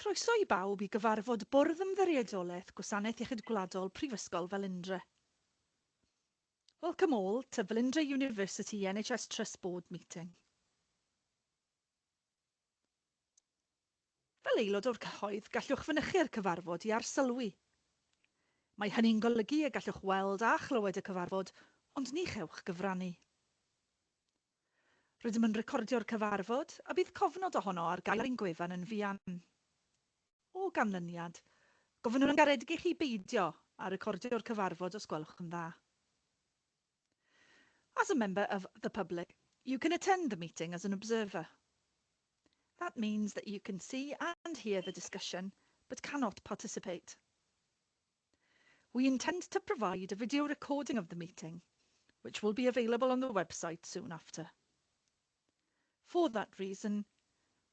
Croeso I bawb I gyfarfod Bwrdd Ymddiriedolaeth Gwasanaeth Iechyd Gwladol Prifysgol Felindre. Welcome all to Felindre University NHS Trust Board meeting. Fel aelod o'r cyhoedd, gallwch fynychu'r cyfarfod I arsylwi. Mae hynny'n golygu y gallwch weld a chlywed y cyfarfod, ond ni chewch gyfrannu. Rydym yn recordio'r cyfarfod a bydd cofnod ohono ar gael ein gwefan yn fuan. O ganlyniad, gofynnwn yn garedig I chi beidio a recordio'r cyfarfod os gwelwch yn dda. As a member of the public, you can attend the meeting as an observer. That means that you can see and hear the discussion, but cannot participate. We intend to provide a video recording of the meeting, which will be available on the website soon after. For that reason,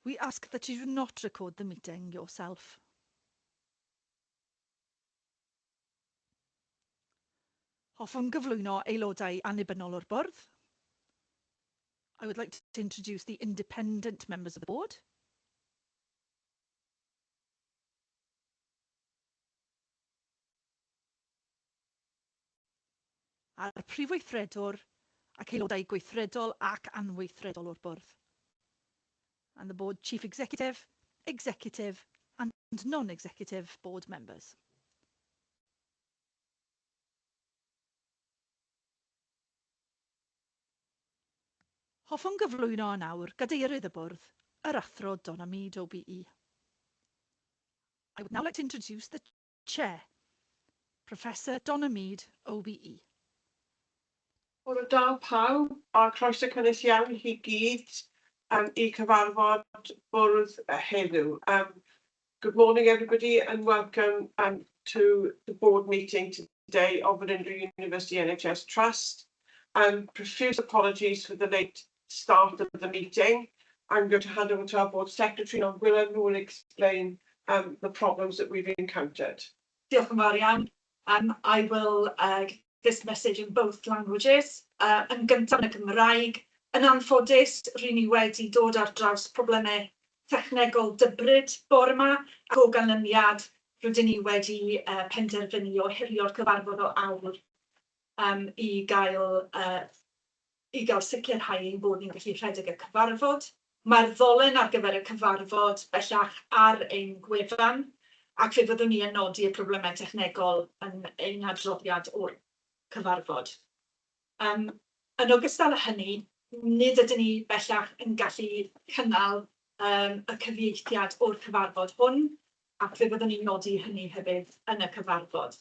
we ask that you do not record the meeting yourself. Hoffwn gyflwyno aelodau annibynnol o'r bwrdd. I would like to introduce the independent members of the board. A'r prif weithredwr ac aelodau gweithredol ac anweithredol o'r bwrdd. And the board chief executive, executive and non-executive board members. Hoffwn gyflwyno nawr gadeirydd y bwrdd, yr athro Donna Mead OBE. I would now like to introduce the chair, Professor Donna Mead OBE. Bore da pawb, a croeso cynnes iawn I gyd I cyfarfod bwrdd heddiw. Good morning everybody and welcome to the board meeting today of Felindre University NHS Trust. Profuse apologies for the late start of the meeting. I'm going to hand over to our board secretary, Noel Gwilym, who will explain the problems that we've encountered. Diolch yn fawr iawn. I will get this message in both languages. Yn gyntaf yn y Gymraeg, yn anffodus, rydyn ni wedi dod ar draws problemau technegol dybryd bore yma, ac o ganlyniad, rydyn ni wedi penderfynu ohirio'r cyfarfod o awr I gael sicrhau ein bod ni'n gallu rhedeg y cyfarfod. Mae'r ddolen ar gyfer y cyfarfod bellach ar ein gwefan, ac fe fyddwn ni yn nodi y problemau technegol yn ein adroddiad o'r cyfarfod. Yn ogystal â hynny, nid ydyn ni bellach yn gallu cynnal y cyfieithiad o'r cyfarfod hwn, ac fe fyddwn ni'n nodi hynny hefyd yn y cyfarfod.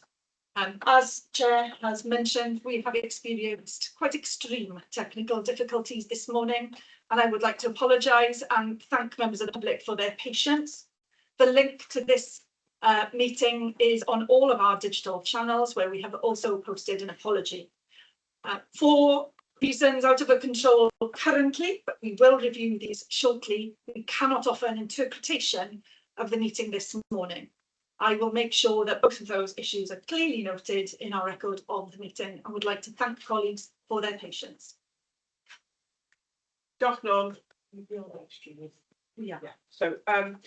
As Chair has mentioned, we have experienced quite extreme technical difficulties this morning, and I would like to apologise and thank members of the public for their patience. The link to this meeting is on all of our digital channels, where we have also posted an apology. For reasons out of our control currently, but we will review these shortly, we cannot offer an interpretation of the meeting this morning. I will make sure that both of those issues are clearly noted in our record of the meeting and would like to thank colleagues for their patience. Diolch Noel. Yeah. So I'm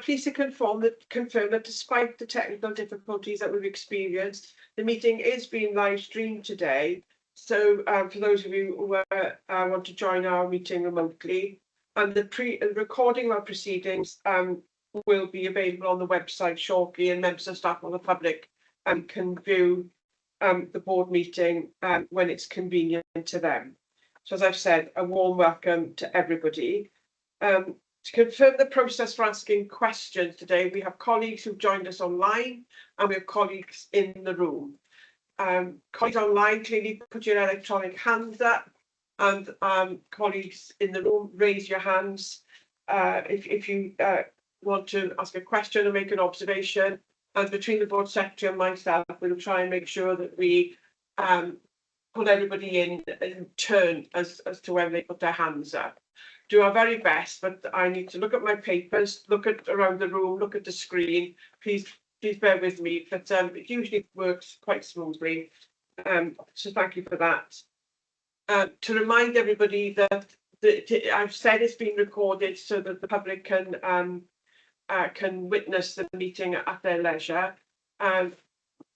pleased to confirm that despite the technical difficulties that we've experienced, the meeting is being live streamed today. So for those of you who want to join our meeting remotely, and the recording of our proceedings will be available on the website shortly, and members of staff or the public can view the board meeting when it's convenient to them. So as I've said, a warm welcome to everybody. To confirm the process for asking questions today, we have colleagues who've joined us online and we have colleagues in the room. Colleagues online, clearly put your electronic hands up, and colleagues in the room, raise your hands if you want to ask a question or make an observation. And between the board secretary and myself, we'll try and make sure that we put everybody in turn as to when they put their hands up. Do our very best, but I need to look at my papers, look at around the room, look at the screen. Please bear with me, but it usually works quite smoothly. So thank you for that. To remind everybody that I've said it's been recorded so that the public can can witness the meeting at their leisure.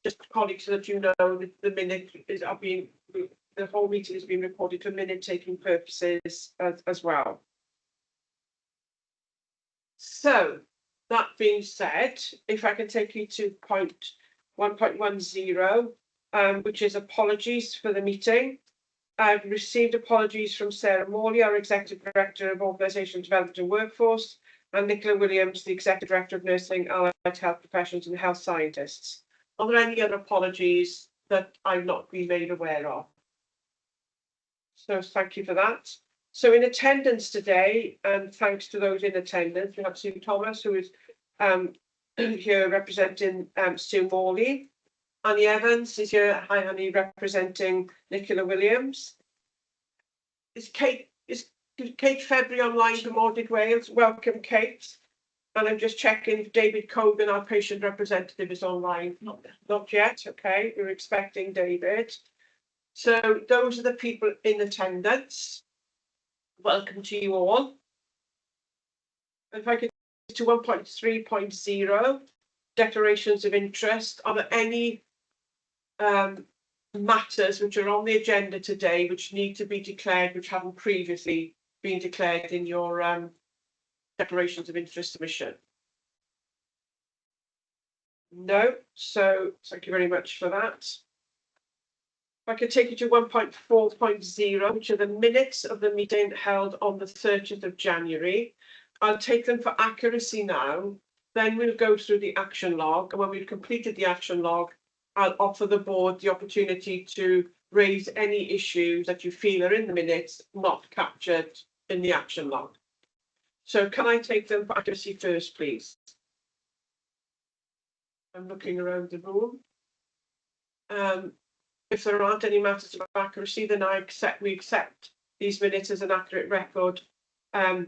Just colleagues, so that you know that the minute the whole meeting has been recorded for minute taking purposes as well. So that being said, if I can take you to point 1.10, which is apologies for the meeting. I've received apologies from Sarah Morley, our Executive Director of Organisation Development and Workforce, and Nicola Williams, the Executive Director of Nursing, Allied Health Professionals and Health Scientists. Are there any other apologies that I've not been made aware of? So thank you for that. So in attendance today, and thanks to those in attendance, we have Sue Thomas, who is here representing Sue Morley. Annie Evans is here. Hi, Annie, representing Nicola Williams. Is Kate February online from Audit Wales? Welcome, Kate. And I'm just checking if David Cogan, our patient representative, is online. Not yet. Okay, we're expecting David. So those are the people in attendance. Welcome to you all. If I could go to 1.3.0, declarations of interest. Are there any matters which are on the agenda today which need to be declared, which haven't previously been declared in your declarations of interest submission? No, so thank you very much for that. If I could take you to 1.4.0, which are the minutes of the meeting held on the 30th of January. I'll take them for accuracy now, then we'll go through the action log, and when we've completed the action log, I'll offer the board the opportunity to raise any issues that you feel are in the minutes not captured in the action log. So can I take them for accuracy first, please? I'm looking around the room. If there aren't any matters of accuracy, then we accept these minutes as an accurate record of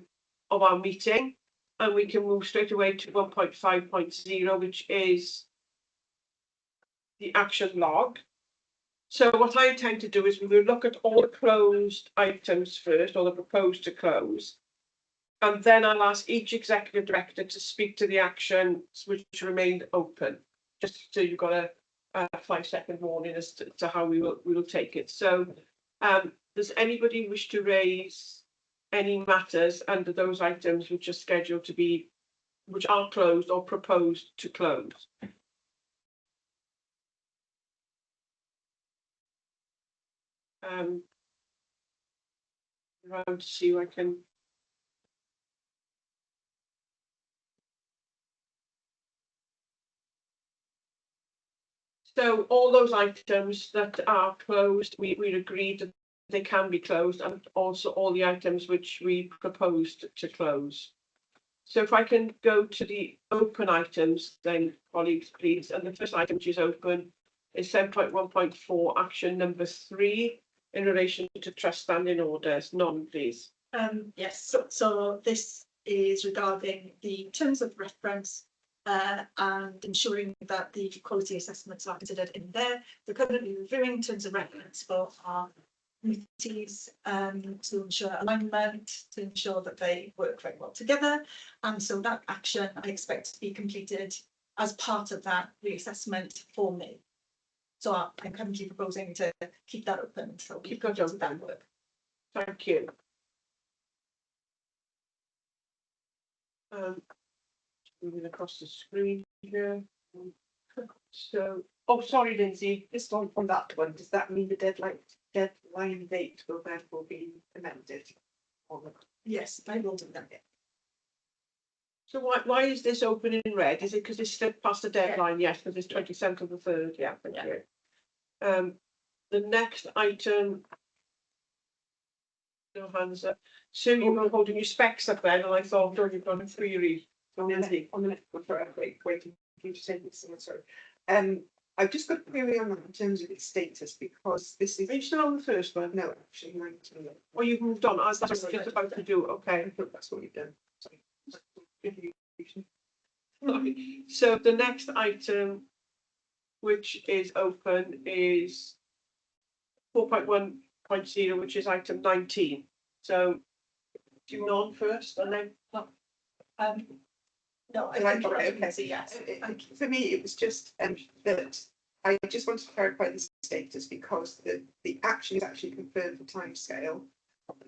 our meeting, and we can move straight away to 1.5.0, which is the action log. So what I intend to do is we will look at all the closed items first, or the proposed to close, and then I'll ask each executive director to speak to the actions which remained open, just so you've got a 5-second warning as to how we will take it. So does anybody wish to raise any matters under those items which are scheduled to be, which are closed or proposed to close? Around to see who I can. So all those items that are closed, we agreed that they can be closed, and also all the items which we proposed to close. So if I can go to the open items, then colleagues, please. And the first item which is open is 7.1.4, action number 3 in relation to trust standing orders. Non, please. Yes, so this is regarding the terms of reference and ensuring that the quality assessments are considered in there. We're currently reviewing terms of reference for our committees to ensure alignment, to ensure that they work very well together. And so that action I expect to be completed as part of that reassessment for me. So I'm currently proposing to keep that open until we Keep that open. work. Thank you. Moving across the screen here. So, oh, sorry, Lindsay. Just on that one, does that mean the deadline date will therefore be amended? Yes, I will do that. So why is this open in red? Is it because it's slipped past the deadline? Yes, because it's 27th of the 3rd. Yeah, thank you. The next item. No hands up. Sue, you were holding your specs up then, and I thought, oh, you've got a query. On the next one, sorry, waiting for you to say this. Sorry. I've just got a query on that in terms of its status, because this is. Are you still on the first one? No, actually, 19. Oh, you've moved on. That's what I was just about to do. Okay. I thought that's what you've done. Sorry. So the next item, which is open, is 4.1.0, which is item 19. So do you on first, and then No, I Right, think you're okay, right, Lindsay, yes. For me, it was just that I just wanted to clarify the status because the action is actually confirmed for timescale.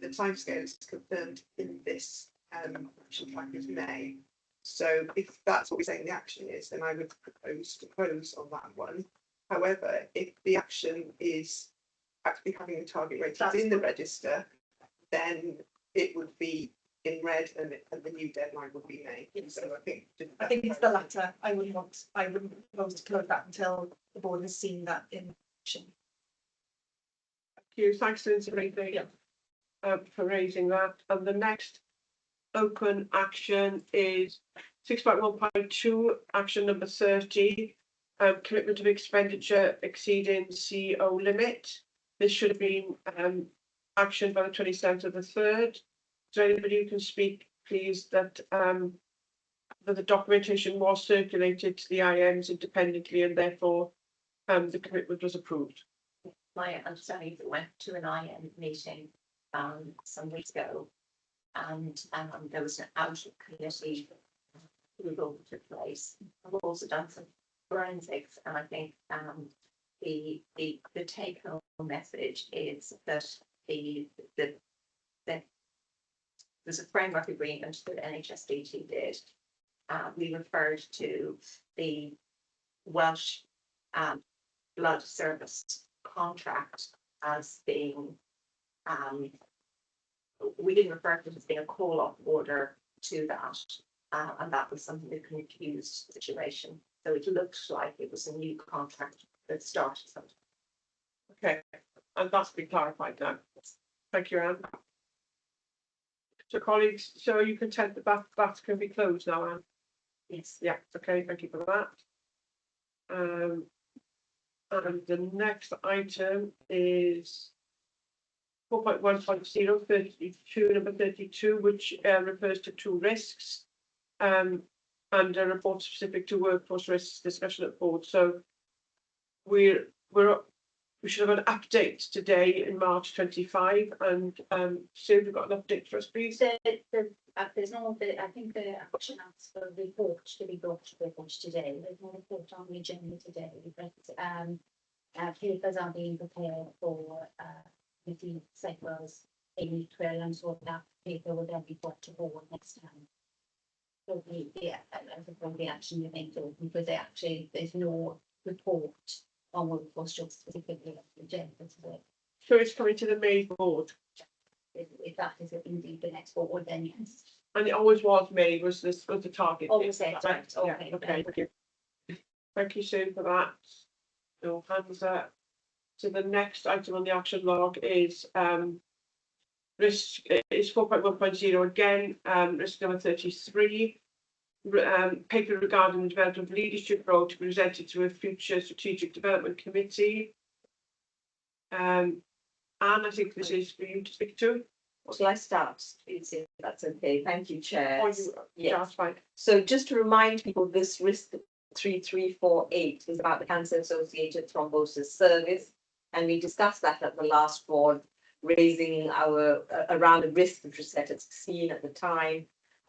The timescale is confirmed in this action plan is May. So if that's what we're saying the action is, then I would propose to close on that one. However, if the action is actually having a target rate That's in the register, then it would be in red and the new deadline would be May. Yes. So I think it's the latter. I wouldn't propose to close that until the board has seen that in action. Thank you. Thanks, Lindsay, for raising that. And the next open action is 6.1.2, action number 30, commitment of expenditure exceeding CO limit. This should have been actioned by the 27th of the 3rd. Is there anybody who can speak, please, that the documentation was circulated to the IMs independently and therefore the commitment was approved? My understanding is it went to an IM meeting some weeks ago, and there was an out of committee approval took place. I've also done some forensics, and I think the take home message is that there's a framework agreement that NHSDT did. We referred to the Welsh Blood Service contract as being, we didn't refer to it as being a call-off order to that, and that was something that confused the situation. So it looked like it was a new contract that started something. Okay, and that's been clarified now. Thank you, Anne. So colleagues, so are you content that that can be closed now, Anne? Yes. Yeah, okay, thank you for that. And the next item is 4.1.0 32, number 32, which refers to 2 risks and a report specific to workforce risks discussion at board. So we should have an update today in March 25, and Sue, we've got an update for us, please. There's no, I think the action asks for a report to be brought to the board today. There's no report on the agenda today, but papers are being prepared for committee cycles in April, and so that paper will then be brought to board next time. So the action you think so, because there's no report on workforce jobs specifically on the agenda today. So it's coming to the May board. If that is indeed the next board, then yes. And it always was May was the target. Always there, right, Yeah, okay. okay, thank you. Thank you, Sue, for that. No hands up. So the next item on the action log is risk is 4.1.0 again, risk number 33. Paper regarding the development of leadership role to be presented to a future strategic development committee. Anne, I think this is for you to speak to. Shall I start? Please, if that's okay. Thank you, Chair. Or you, Yes. that's fine. So just to remind people, this risk 3348 is about the Cancer Associated Thrombosis Service, and we discussed that at the last board, raising our around the risk which was set at 16 at the time,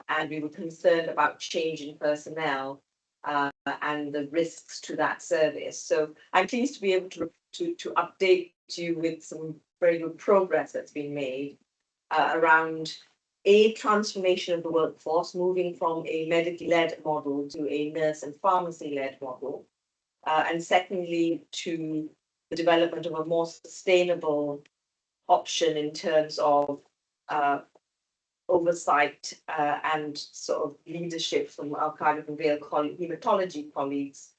and we were concerned about change in personnel and the risks to that service. So I'm pleased to be able to update you with some very good progress that's been made around a transformation of the workforce, moving from a medically-led model to a nurse and pharmacy-led model, and secondly, to the development of a more sustainable option in terms of oversight and sort of leadership from our kind of hematology colleagues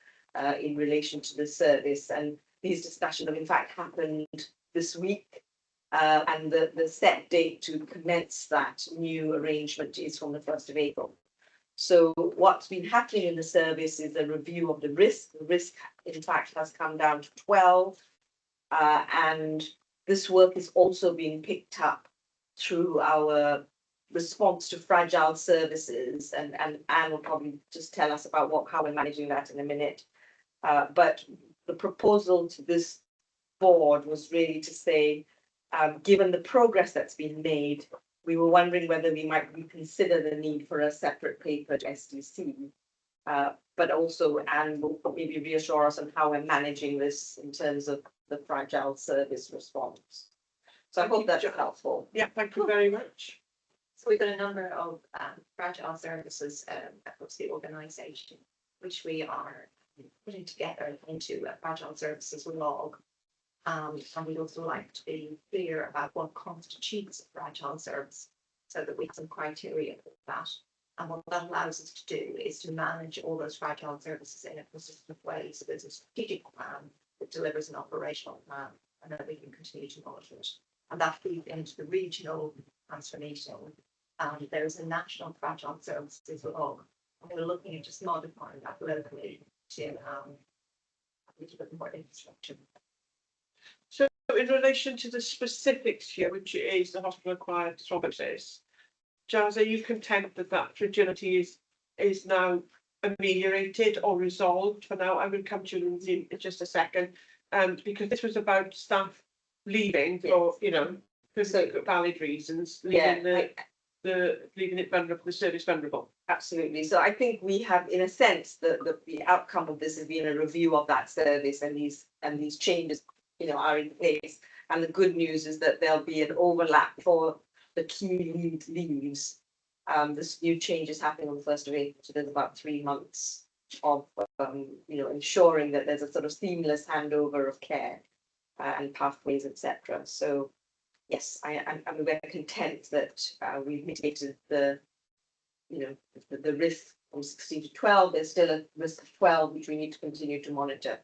in relation to the service. And these discussions have in fact happened this week, and the set date to commence that new arrangement is from the 1st of April. So what's been happening in the service is a review of the risk. The risk, in fact, has come down to 12, and this work is also being picked up through our response to fragile services, and Anne will probably just tell us about how we're managing that in a minute. But the proposal to this board was really to say, given the progress that's been made, we were wondering whether we might reconsider the need for a separate paper to SDC. But also, and will maybe reassure us on how we're managing this in terms of the fragile service response. So I Thank you, hope that's Jo. helpful. Yeah, thank you very much. So we've got a number of fragile services across the organisation, which we are putting together into a fragile services log. And we'd also like to be clear about what constitutes a fragile service, so that we have some criteria for that. And what that allows us to do is to manage all those fragile services in a consistent way. So there's a strategic plan that delivers an operational plan, and that we can continue to monitor it. And that feeds into the regional transformation. There's a national fragile services log. And we're looking at just modifying that locally to a little bit more infrastructure. So in relation to the specifics here, which is the hospital-acquired thrombosis, Jazz, are you content that that fragility is now ameliorated or resolved for now? I will come to you in just a second, because this was about staff leaving for, you know, because valid reasons, leaving leaving it vulnerable, the service vulnerable. Absolutely. So I think we have, in a sense, the outcome of this has been a review of that service, and these changes, you know, are in place. And the good news is that there'll be an overlap for the key leaves. This new change is happening on the 1st of April, so there's about 3 months of you know, ensuring that there's a sort of seamless handover of care and pathways, etc. So yes, we're content that we've mitigated the, you know, the risk from 16 to 12. There's still a risk of 12, which we need to continue to monitor.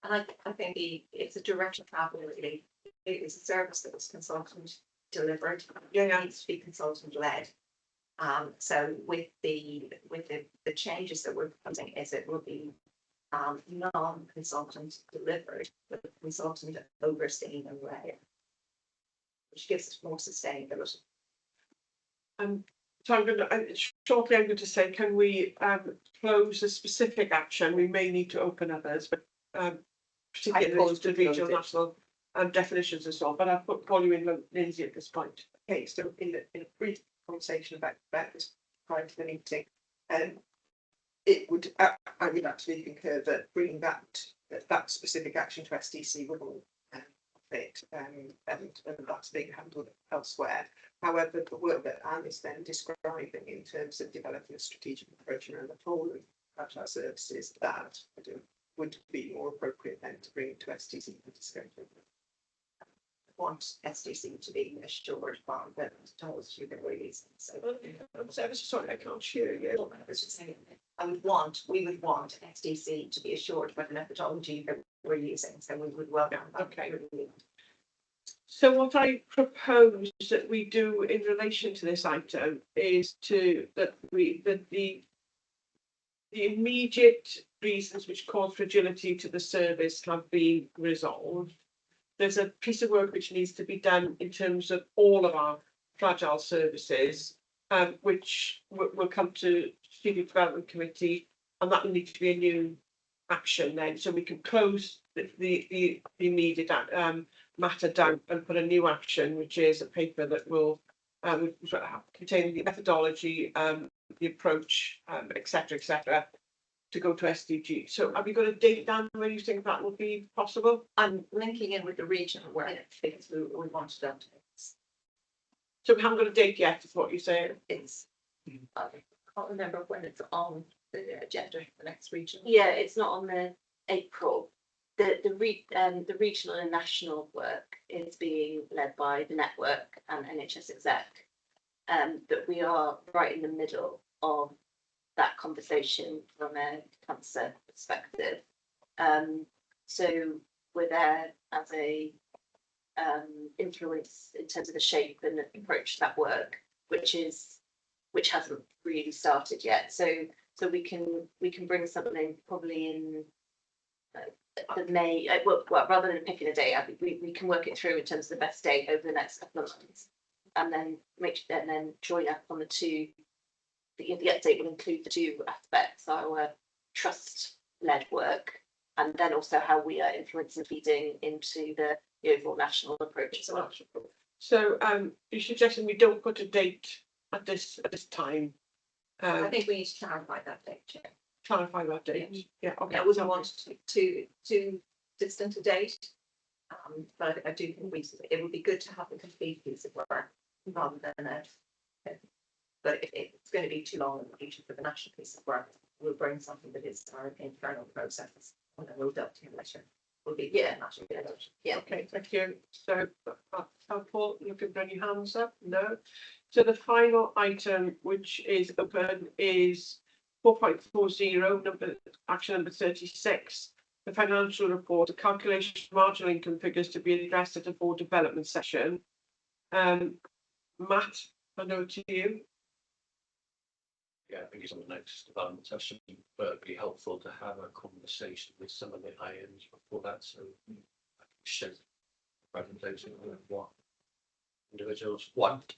And I think it's a direction of travel, really. It is a service that was consultant delivered. Yeah, It needs to be consultant led. So with the changes that we're proposing, is it will be non-consultant delivered, but consultant overseen and led, which gives us more sustainability. So I'm going to say, can we close a specific action? We may need to open others, but particularly to regional, national definitions and so on. But I've put you in, Lindsay, at this point. Okay, so in a brief conversation about this prior to the meeting, it would, I would actually concur that bringing that specific action to SDC will fit, and that's being handled elsewhere. However, the work that Anne is then describing in terms of developing a strategic approach around the whole of fragile services, that would be more appropriate then to bring it to SDC for discussion. Want SDC to be assured from that tells you the reasons. So I'm sorry, I can't hear you. I was just saying, we would want SDC to be assured by the methodology that we're using. So we would welcome that. Okay. So what I propose that we do in relation to this item is that the immediate reasons which cause fragility to the service have been resolved. There's a piece of work which needs to be done in terms of all of our fragile services, which will come to Strategic Development Committee, and that will need to be a new action then, so we can close the immediate matter down and put a new action, which is a paper that will contain the methodology, the approach, etc., to go to SDG. So have you got a date down when you think that will be possible? I'm linking in with the regional work because we wanted that. So we haven't got a date yet, is what you're saying? It's I can't remember when it's on the agenda for the next regional. Yeah, it's not on the April. The regional and national work is being led by the network and NHS Exec. But we are right in the middle of that conversation from a cancer perspective. So we're there as a influence in terms of the shape and the approach to that work, which hasn't really started yet. So we can bring something probably in the May. Well, rather than picking a date, I think we can work it through in terms of the best date over the next couple of months, and then join up on the two. The update will include the two aspects: our trust-led work, and then also how we are influencing feeding into the overall national approach as well. So you suggesting we don't put a date at this time? I think we need to clarify that date, Chair. Clarify that date. Yeah, okay. I wouldn't want too distant a date. But I do think it would be good to have a complete piece of work rather than a. But if it's going to be too long in the future for the national piece of work, we'll bring something that is our internal process and then we'll dovetail later. Will be national. Yeah. Okay, thank you. So that's helpful. You can bring your hands up. No. So the final item, which is open, is 4.40, action number 36. The financial report, the calculation of marginal income figures to be addressed at a board development session. Matt, I know to you. Yeah, I think it's on the next development session, but it'd be helpful to have a conversation with some of the IMs before that, so I can show the presentation of what individuals want.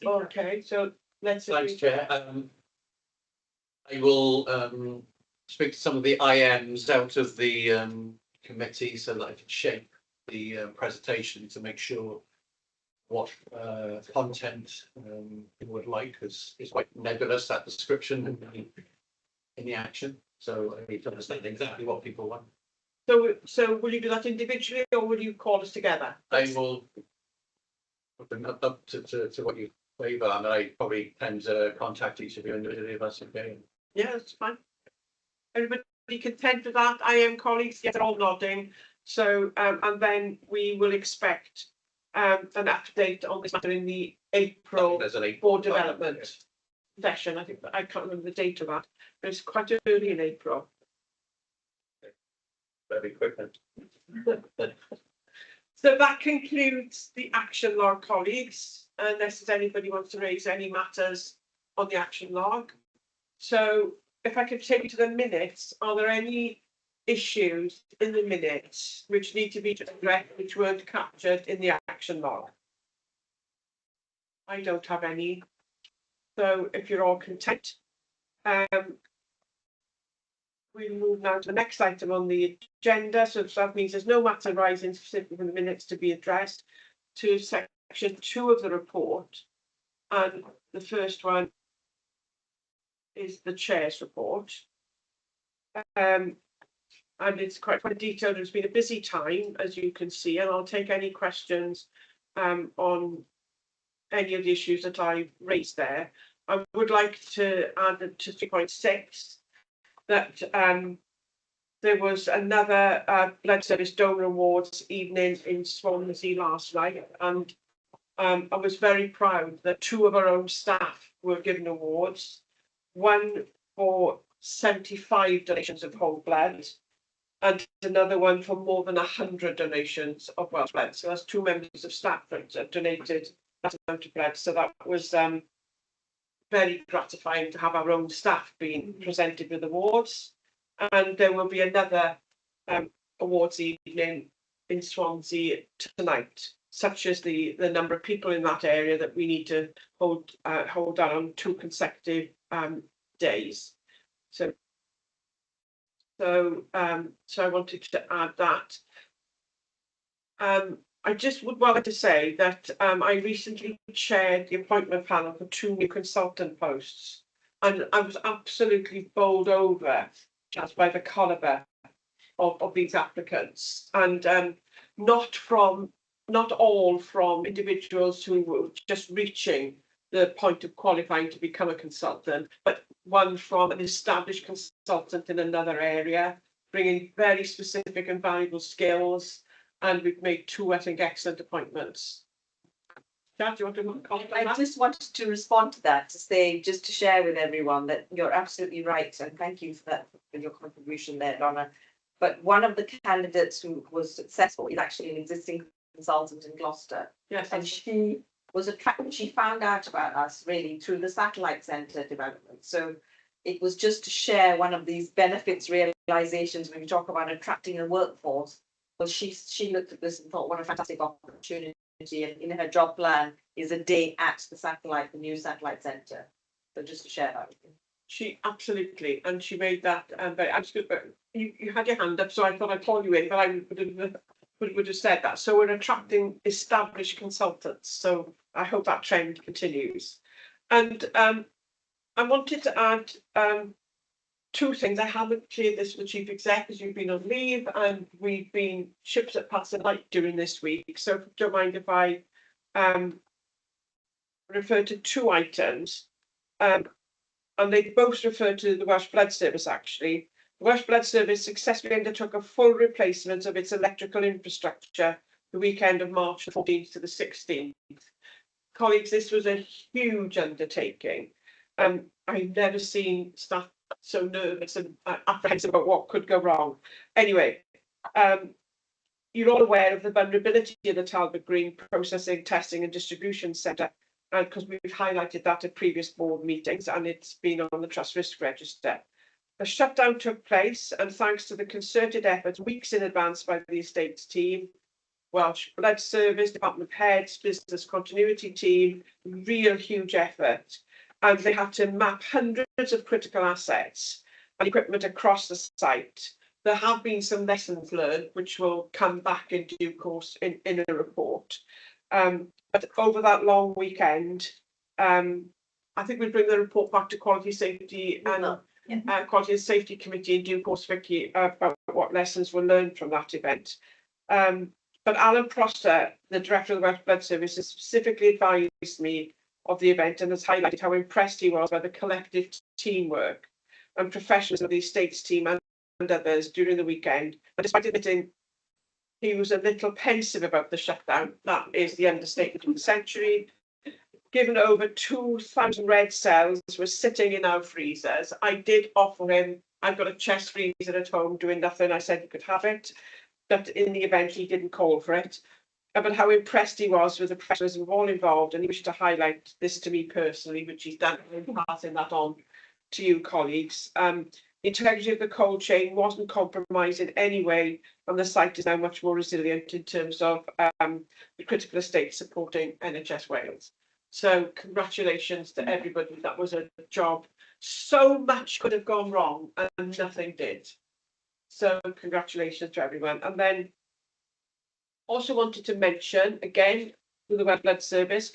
Okay, so let's. Thanks, Chair. I will speak to some of the IMs out of the committee so that I can shape the presentation to make sure what content you would like, because it's quite nebulous, that description in the action. So I need to understand exactly what people want. So will you do that individually or will you call us together? I will put them up to what you favour, and I probably tend to contact each of you individually if that's okay. Yeah, that's fine. Everybody content with that? I am colleagues, yes, they're all nodding. So and then we will expect an update on this matter in the April There's an board development session. I think I can't remember the date of that, but it's quite early in April. Very quick. So that concludes the action log, colleagues, unless anybody wants to raise any matters on the action log. So if I could take you to the minutes, are there any issues in the minutes which need to be addressed, which weren't captured in the action log? I don't have any. So if you're all content, we move now to the next item on the agenda. So that means there's no matter arising specifically from the minutes to be addressed, to section 2 of the report. And the first one is the chair's report. And it's quite detailed. It's been a busy time, as you can see, and I'll take any questions on any of the issues that I've raised there. I would like to add to 3.6 that there was another blood service donor awards evening in Swansea last night, and I was very proud that 2 of our own staff were given awards, one for 75 donations of whole blood and another one for more than 100 donations of Welsh blood. So that's 2 members of staff that have donated that amount of blood. So that was very gratifying to have our own staff being presented with awards. And there will be another awards evening in Swansea tonight, such as the number of people in that area that we need to hold down on 2 consecutive days. So I wanted to add that. I just would like to say that I recently chaired the appointment panel for 2 new consultant posts, and I was absolutely bowled over just by the calibre of these applicants, and not all from individuals who were just reaching the point of qualifying to become a consultant, but one from an established consultant in another area, bringing very specific and valuable skills. And we've made 2, I think, excellent appointments. Jack, do you want to comment on I that? just wanted to respond to that, to say, just to share with everyone that you're absolutely right, and thank you for that, for your contribution there, Donna. But one of the candidates who was successful is actually an existing consultant in Gloucester. Yes. And she was attracted, she found out about us really through the satellite centre development. So it was just to share one of these benefits realizations when we talk about attracting a workforce. Well, she looked at this and thought, what a fantastic opportunity, and in her job plan is a day at the new satellite centre. So just to share that with you. She absolutely, and she made that very. I'm just good, but you had your hand up, so I thought I'd call you in, but I would have would have said that. So we're attracting established consultants. So I hope that trend continues. And I wanted to add two things. I haven't cleared this with the chief exec as you've been on leave, and we've been ships at past the night during this week. So if you don't mind if I refer to two items, and they both refer to the Welsh Blood Service actually. The Welsh Blood Service successfully undertook a full replacement of its electrical infrastructure the weekend of March the 14th to the 16th. Colleagues, this was a huge undertaking. I've never seen staff so nervous and apprehensive about what could go wrong. Anyway, you're all aware of the vulnerability of the Talbot Green Processing, Testing and Distribution Centre, because we've highlighted that at previous board meetings and it's been on the Trust Risk Register. The shutdown took place, and thanks to the concerted efforts weeks in advance by the estates team, Welsh Blood Service, department heads, business continuity team, real huge effort. And they had to map hundreds of critical assets and equipment across the site. There have been some lessons learned, which will come back in due course in a report. But over that long weekend, I think we'll bring the report back to Quality Safety and Quality and Safety Committee in due course, Vicky, about what lessons were learned from that event. But Alan Prosser, the Director of the Welsh Blood Service, has specifically advised me of the event and has highlighted how impressed he was by the collective teamwork and professionalism of the estates team and others during the weekend. But despite admitting he was a little pensive about the shutdown, that is the understatement of the century. Given over 2,000 red cells were sitting in our freezers, I did offer him, I've got a chest freezer at home doing nothing, I said he could have it, but in the event he didn't call for it. But how impressed he was with the professionalism of all involved, and he wished to highlight this to me personally, which he's done in passing that on to you colleagues. The integrity of the cold chain wasn't compromised in any way, and the site is now much more resilient in terms of the critical estate supporting NHS Wales. So congratulations to everybody. That was a job. So much could have gone wrong and nothing did. So congratulations to everyone. And then also wanted to mention again with the Welsh Blood Service,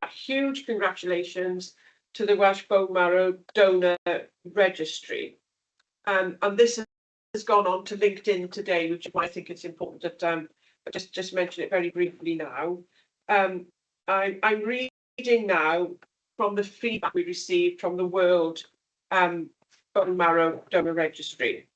huge congratulations to the Welsh Bone Marrow Donor Registry. And this has gone on to LinkedIn today, which is why I think it's important that I just mention it very briefly now. I'm reading now from the feedback we received from the World Bone Marrow Donor Registry.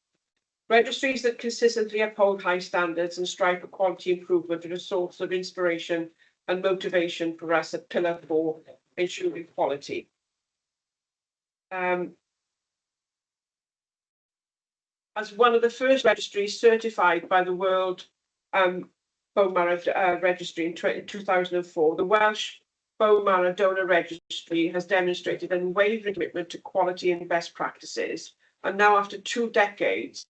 Registries that consistently uphold high standards and strive for quality improvement are a source of inspiration and motivation for us at Pillar 4, ensuring quality. As one of the first registries certified by the World Bone Marrow Registry in 2004, the Welsh Bone Marrow Donor Registry has demonstrated an unwavering commitment to quality and best practices. And now, after 2 decades,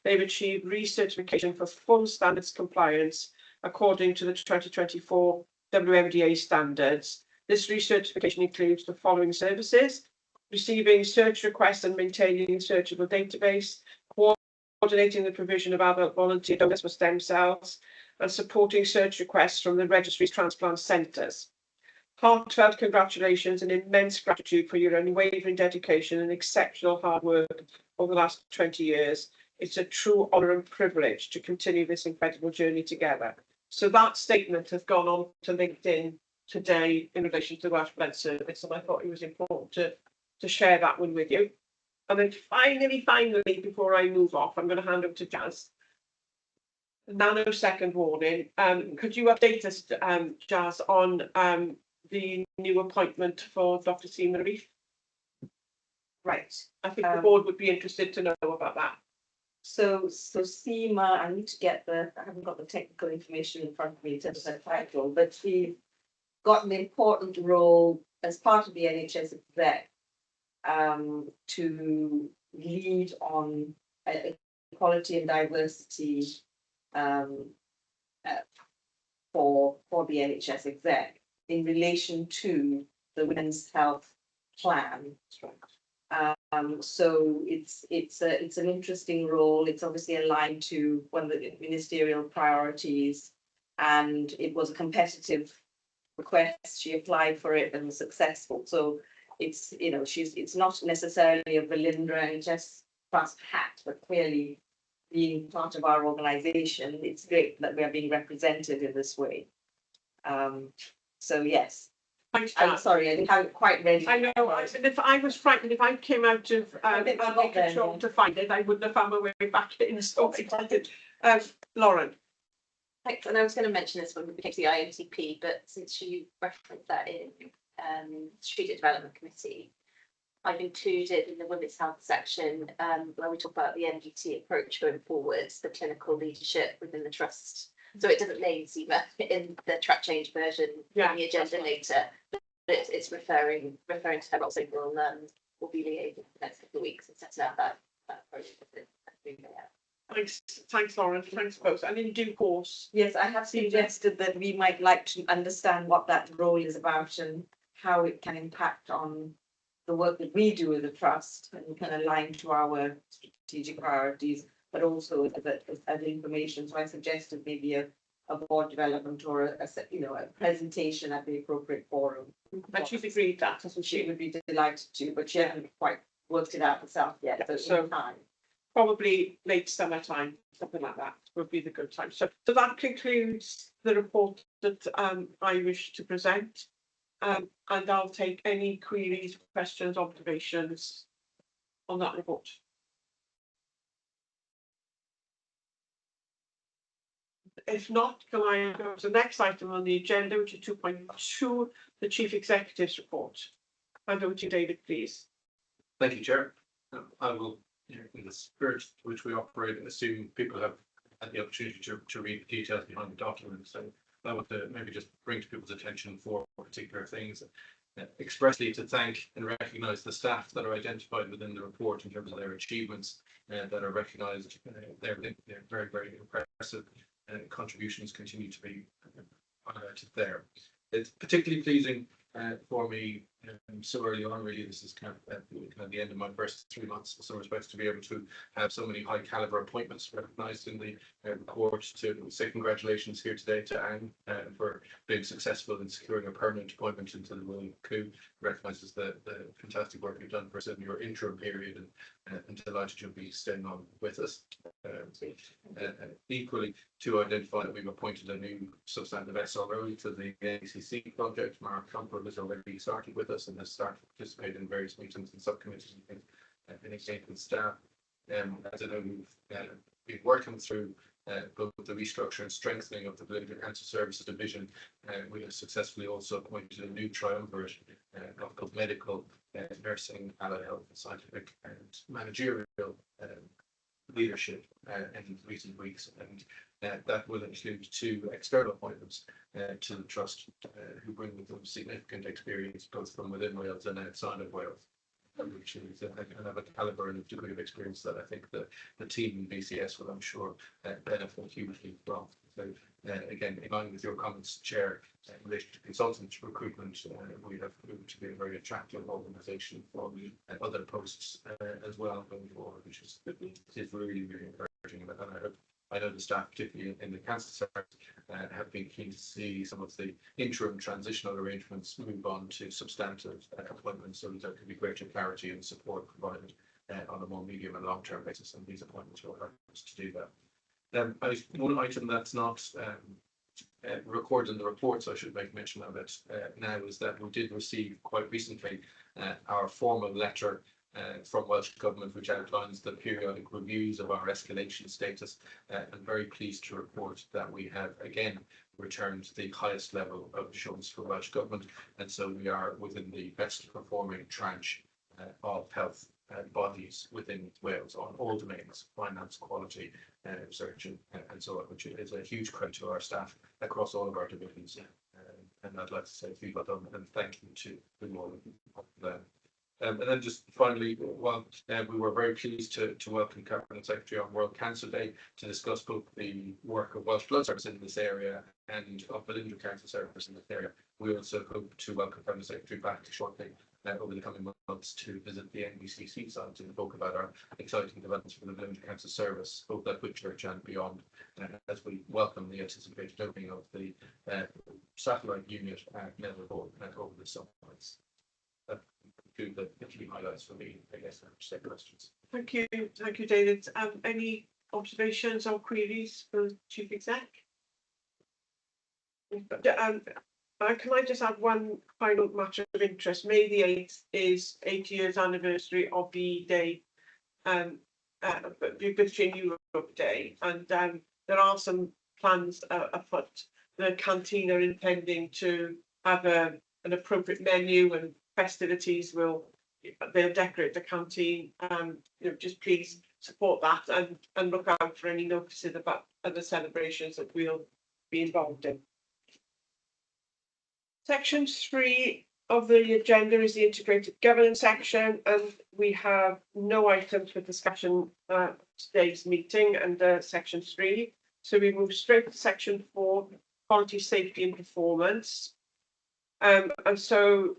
they've achieved recertification for full standards compliance according to the 2024 WMDA standards. This recertification includes the following services: receiving search requests and maintaining a searchable database, coordinating the provision of adult volunteer donors for stem cells, and supporting search requests from the registry's transplant centres. Heartfelt congratulations and immense gratitude for your unwavering dedication and exceptional hard work over the last 20 years. It's a true honour and privilege to continue this incredible journey together. So that statement has gone on to LinkedIn today in relation to the Welsh Blood Service, and I thought it was important to share that one with you. And then finally, before I move off, I'm going to hand over to Jazz. Nanosecond warning. Could you update us, Jazz, on the new appointment for Dr. Seema Reif? Right. I think the board would be interested to know about that. So Seema, I need to get I haven't got the technical information in front of me in terms of her title, but she got an important role as part of the NHS exec to lead on equality and diversity for the NHS exec in relation to the Women's Health Plan. So it's an interesting role. It's obviously aligned to one of the ministerial priorities, and it was a competitive request. She applied for it and was successful. So it's, you know, it's not necessarily a Belinda NHS Trust hat, but clearly being part of our organisation, it's great that we are being represented in this way. So yes, Thanks, I'm Jack. sorry, I think I'm quite ready. I know, and if I was frightened, if I came out of think I got there, control yeah. to find it, I wouldn't have found my way back in, so I did. Lauren, Thanks, and I was going to mention this when we came to the IMTP, but since you referenced that in Strategic Development Committee, I've included in the Women's Health section where we talk about the MDT approach going forwards, the clinical leadership within the trust. So it doesn't name SEMA in the track change version Yeah, in the agenda later, but it's referring to her role. So we'll be liaising for the next couple of weeks and setting out that approach. thanks, Lauren, thanks both, and in due course. Yes, I have suggested that we might like to understand what that role is about and how it can impact on the work that we do as a trust and can align to our strategic priorities, but also as information. So I suggested maybe a board development or a presentation at the appropriate forum. And she's agreed that, hasn't She she? would be delighted to, but she hasn't quite worked it out herself yet. So in time. Probably late summertime, something like that would be the good time. So that concludes the report that I wish to present. And I'll take any queries, questions, observations on that report. If not, can I go to the next item on the agenda, which is 2.2, the Chief Executive's report. Hand over to you, David, please. Thank you, Chair. I will, in the spirit which we operate, assume people have had the opportunity to read the details behind the document. So I want to maybe just bring to people's attention four particular things. Expressly to thank and recognise the staff that are identified within the report in terms of their achievements that are recognised. They're very, very impressive. Contributions continue to be highlighted there. It's particularly pleasing for me so early on. Really, this is kind of the end of my first 3 months in some respects, to be able to have so many high caliber appointments recognised in the report. To say congratulations here today to Anne for being successful in securing a permanent appointment into the Royal Coup. Recognises the fantastic work you've done for us in your interim period, and delighted you'll be staying on with us. Equally, to identify that we've appointed a new substantive SRO to the ACC project. Mark Campbell has already started with us and has started to participate in various meetings and subcommittees and engaged with staff. As I know, we've been working through both the restructure and strengthening of the Belinda Cancer Services Division. We have successfully also appointed a new triumvirate of medical, nursing, allied health, and scientific and managerial leadership in recent weeks, and that will include 2 external appointments to the trust who bring with them significant experience both from within Wales and outside of Wales, which is another calibre and degree of experience that I think the team in BCS will, I'm sure, benefit hugely from. So again, in line with your comments, Chair, in relation to consultant recruitment, we have proved to be a very attractive organisation for other posts as well going forward, which is really, really encouraging. And I know the staff, particularly in the cancer service, have been keen to see some of the interim transitional arrangements move on to substantive appointments, so that there could be greater clarity and support provided on a more medium and long term basis, and these appointments will help us to do that. One item that's not recorded in the report, so I should make mention of it now, is that we did receive quite recently our formal letter from Welsh Government, which outlines the periodic reviews of our escalation status. I'm very pleased to report that we have again returned the highest level of assurance for Welsh Government, and so we are within the best performing tranche of health bodies within Wales on all domains: finance, quality, research, and so on, which is a huge credit to our staff across all of our divisions. And I'd like to say well done and thank you to all of them. And then just finally, while we were very pleased to welcome Cabinet Secretary on World Cancer Day to discuss both the work of Welsh Blood Service in this area and of Belinda Cancer Service in this area, we also hope to welcome Cabinet Secretary back shortly over the coming months to visit the NBCC site and talk about our exciting developments for the Village Council service, both at Whitchurch and beyond, as we welcome the anticipated opening of the satellite unit at Netherhall over the summer months. That concludes the key highlights for me. I guess I'll take questions. Thank you, David. Any observations or queries for the Chief Exec? Can I just add one final matter of interest? May the 8th is 80 years anniversary of the day, British in Europe Day, and there are some plans afoot. The canteen are intending to have an appropriate menu, and festivities they'll decorate the canteen. Just please support that and look out for any notices about other celebrations that we'll be involved in. Section 3 of the agenda is the integrated governance section, and we have no items for discussion at today's meeting under section 3. So we move straight to section 4, quality, safety and performance. And so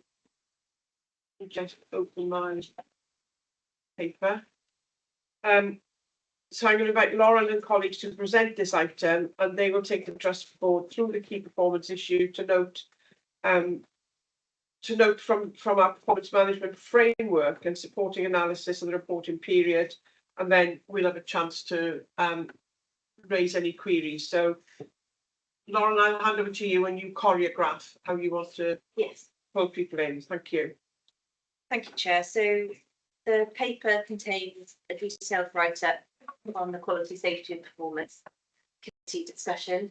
just open my paper. So I'm going to invite Lauren and colleagues to present this item, and they will take the trust board through the key performance issue to note from our performance management framework and supporting analysis of the reporting period, and then we'll have a chance to raise any queries. So Lauren, I'll hand over to you and you choreograph how you want to pull people in. Thank you. Thank you, Chair. So the paper contains a detailed write-up on the quality, safety and performance committee discussion.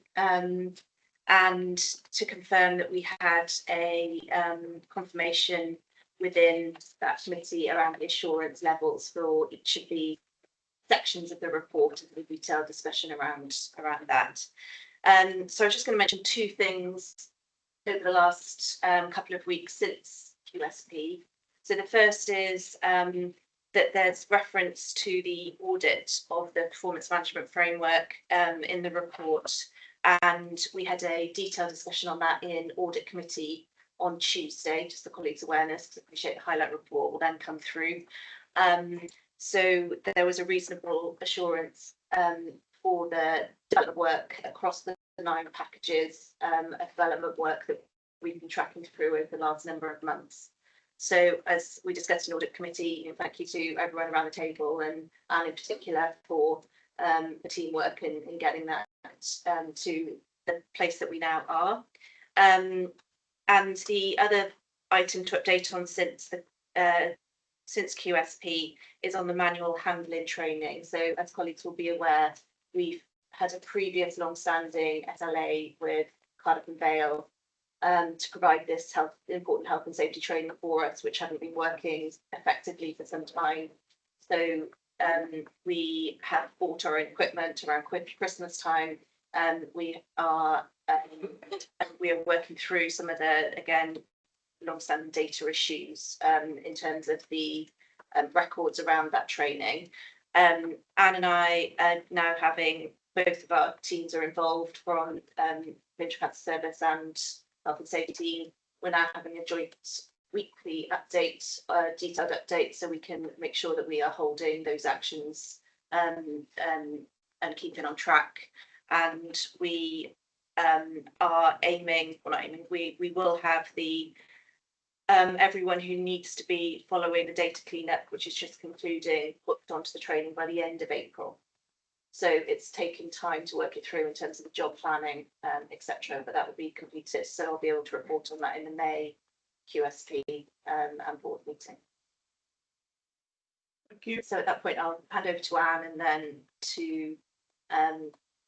And to confirm that we had a confirmation within that committee around the assurance levels for each of the sections of the report, and the detailed discussion around that. So I'm just going to mention two things over the last couple of weeks since QSP. So the first is that there's reference to the audit of the performance management framework in the report. And we had a detailed discussion on that in audit committee on Tuesday, just the colleagues' awareness, because I appreciate the highlight report will then come through. So there was a reasonable assurance for the development work across the 9 packages of development work that we've been tracking through over the last number of months. So as we discussed in audit committee, thank you to everyone around the table and in particular for the teamwork in getting that to the place that we now are. And the other item to update on since QSP is on the manual handling training. So as colleagues will be aware, we've had a previous long-standing SLA with Cardiff and Vale to provide this important health and safety training for us, which hadn't been working effectively for some time. So we have bought our own equipment around Christmas time, and we are working through some of the, again, long-standing data issues in terms of the records around that training. Anne and I are now having, both of our teams are involved from Village Council Service and Health and Safety. We're now having a joint weekly update, detailed update, so we can make sure that we are holding those actions and keeping on track. And we are aiming, well not aiming, we will have the everyone who needs to be following the data cleanup, which is just concluding, booked onto the training by the end of April. So it's taken time to work it through in terms of the job planning, etc. But that will be completed. So I'll be able to report on that in the May QSP and board meeting. Thank you. So at that point, I'll hand over to Anne and then to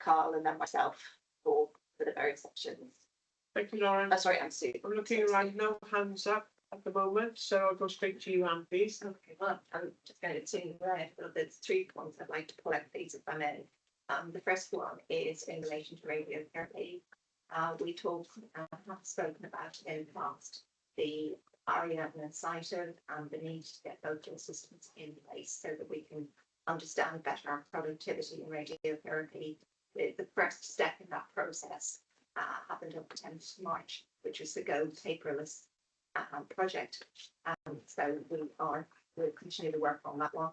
Carl and then myself for the various sections. Thank you, Lauren. Oh, sorry, I'm Sue. I'm looking around, no hands up at the moment, so I'll go straight to you, Anne, please. Okay, well, I'm just going to red, but there's 3 points I'd like to pull out, please, if I may. The first one is in relation to radiotherapy. We have spoken about in the past the ARIA and cited and the need to get local systems in place so that we can understand better our productivity in radiotherapy. The first step in that process happened on the 10th of March, which was the go paperless project. So we'll continue to work on that one.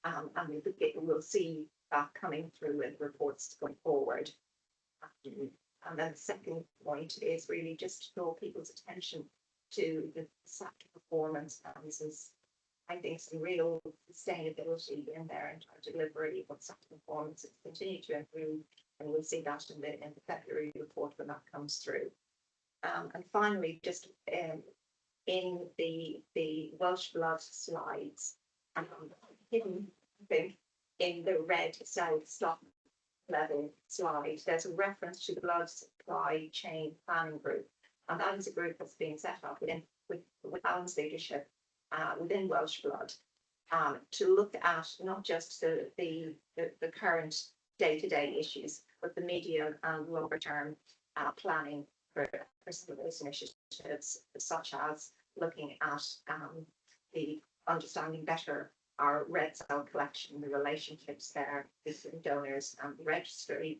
And we'll see that coming through in reports going forward. And then the second point is really just to draw people's attention to the sector performance analysis. I think some real sustainability in there in our delivery of sector performance has continued to improve, and we'll see that in the February report when that comes through. And finally, just in the Welsh Blood slides, hidden, I think, in the red cell stock level slide, there's a reference to the blood supply chain planning group, and that is a group that's being set up with Alan's leadership within Welsh Blood to look at not just the current day-to-day issues, but the medium and longer term planning for some of those initiatives, such as looking at the understanding better our red cell collection, the relationships there between donors and the registry,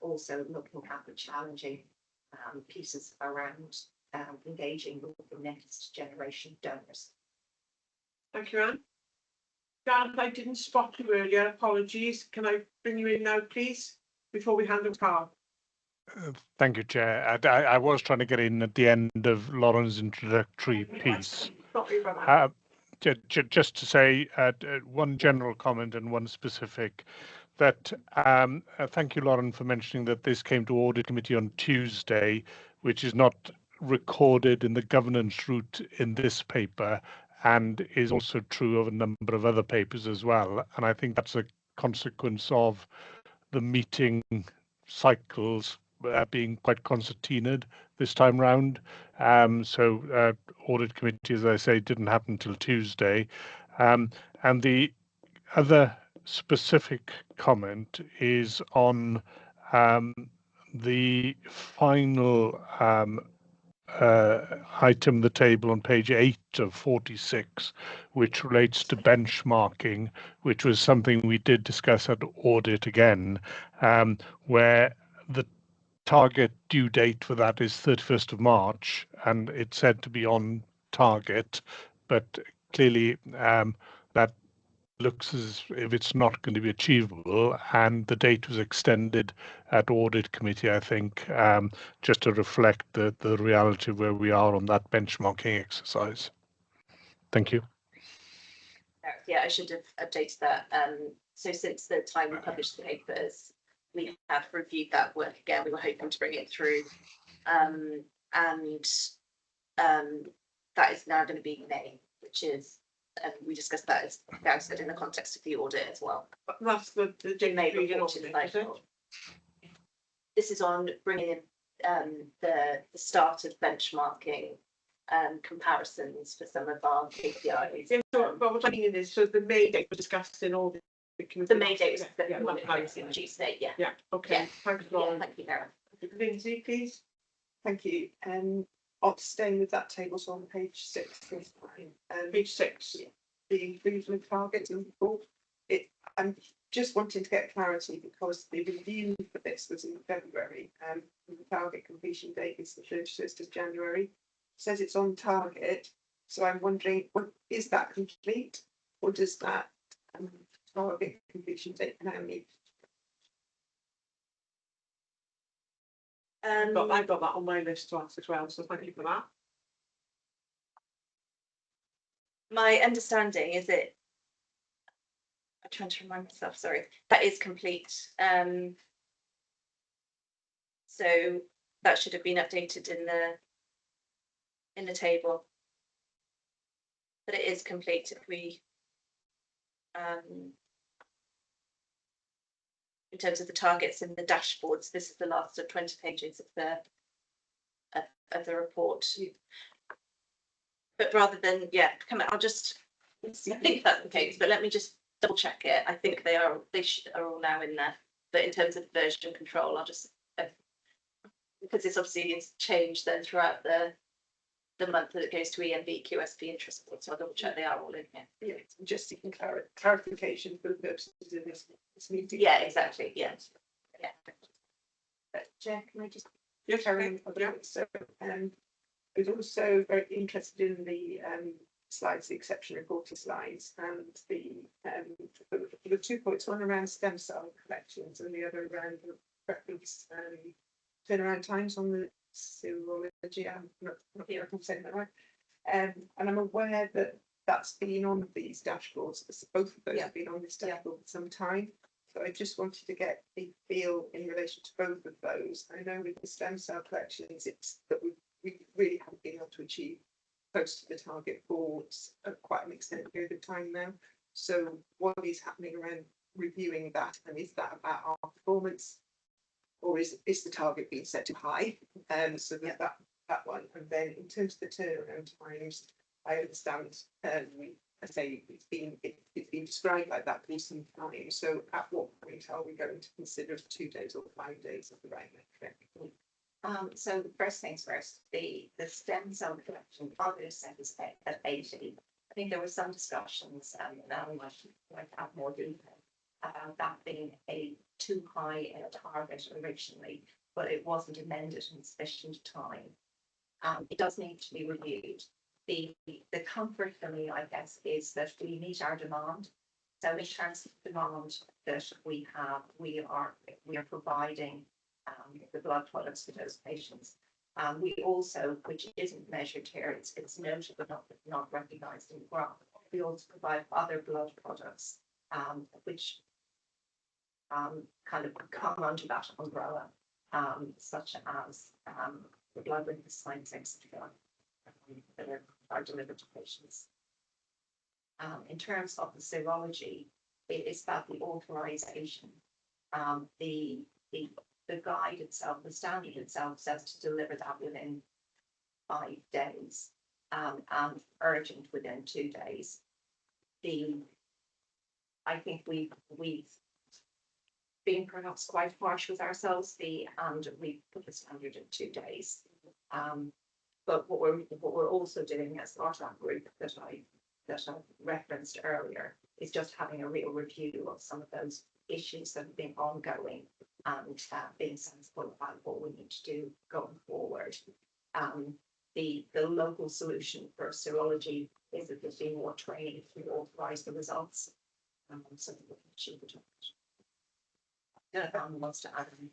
also looking at the challenging pieces around engaging with the next generation donors. Thank you, Anne. Gareth, I didn't spot you earlier. Apologies. Can I bring you in now, please, before we hand over to Carl? Thank you, Chair. I was trying to get in at the end of Lauren's introductory piece. Sorry about that. Just to say one general comment and one specific, that thank you, Lauren, for mentioning that this came to Audit Committee on Tuesday, which is not recorded in the governance route in this paper, and is also true of a number of other papers as well. And I think that's a consequence of the meeting cycles being quite concertinaed this time round. So Audit Committee, as I say, didn't happen till Tuesday. And the other specific comment is on the final item in the table on page 8 of 46, which relates to benchmarking, which was something we did discuss at audit again, where the target due date for that is 31st of March, and it's said to be on target, but clearly that looks as if it's not going to be achievable, and the date was extended at Audit Committee, I think, just to reflect the reality of where we are on that benchmarking exercise. Thank you. Yeah, I should have updated that. So since the time we published the papers, we have reviewed that work again. We were hoping to bring it through, and that is now going to be May, which is, we discussed that, as Gareth said, in the context of the audit as well. But that's the May region report audit, is is it? This is on bringing in the start of benchmarking comparisons for some of our KPIs. Yeah, so, but what I mean is, so the May date was discussed in all the The May date was yeah, the Tuesday, yeah. yeah, okay. Yeah. Thanks, Yeah, Lauren. thank you, Gareth. Lindsay, please. Thank you. Staying with that table, so on page 6, Page 6. the improvement targets and report. I'm just wanting to get clarity because the review for this was in February, and the target completion date is the 31st of January. It says it's on target, so I'm wondering, is that complete, or does that target completion date now need? I've got that on my list to ask as well, so thank you for that. My understanding is I'm trying to remind myself, sorry, that is complete. So that should have been updated in the table. But it is complete if we in terms of the targets in the dashboards. This is the last of 20 pages of the report. But rather than, I think that's the case, but let me just double check it. I think they are all now in there. But in terms of version control, I'll just, because it's obviously changed then throughout the month that it goes to EMB, QSP, interest, so I'll double check they are all in here. Yeah, just seeking clarification for the purposes of this meeting. Yeah, exactly. Yeah. Chair, can I just Yes, carry on? yeah. So, I was also very interested in the slides, the exception reporter slides, and the 2 points, one around stem cell collections and the other around the reference turnaround times on the serology. I'm not sure if I'm saying that right. And I'm aware that that's been on these dashboards. Both of those have been on this dashboard for some time. So I just wanted to get a feel in relation to both of those. I know with the stem cell collections, it's that we really haven't been able to achieve close to the target for quite an extended period of time now. So what is happening around reviewing that, and is that about our performance, or is the target being set too high? So that one. And then in terms of the turnaround times, I understand I say it's been described like that for some time. So at what point are we going to consider 2 days or 5 days as the right metric? So the first things first, the stem cell collection target set is at 80. I think there were some discussions, now we might have more detail about that being a too high target originally, but it wasn't amended in sufficient time. It does need to be reviewed. The comfort for me, I guess, is that we meet our demand. So in terms of demand that we have, we are providing the blood products for those patients. We also, which isn't measured here, it's noted but not recognised in the graph. We also provide other blood products, which kind of come under that umbrella, such as the blood lymphocytes, etc., that are delivered to patients. In terms of the serology, it is about the authorization. The guide itself, the standard itself, says to deliver that within 5 days, and urgent within 2 days. I think we've been perhaps quite harsh with ourselves, and we put the standard in 2 days. But what we're also doing as part of that group that I referenced earlier is just having a real review of some of those issues that have been ongoing, and being sensible about what we need to do going forward. The local solution for serology is that there's been more training to authorise the results, so that we can achieve the target. Jonathan wants to add anything.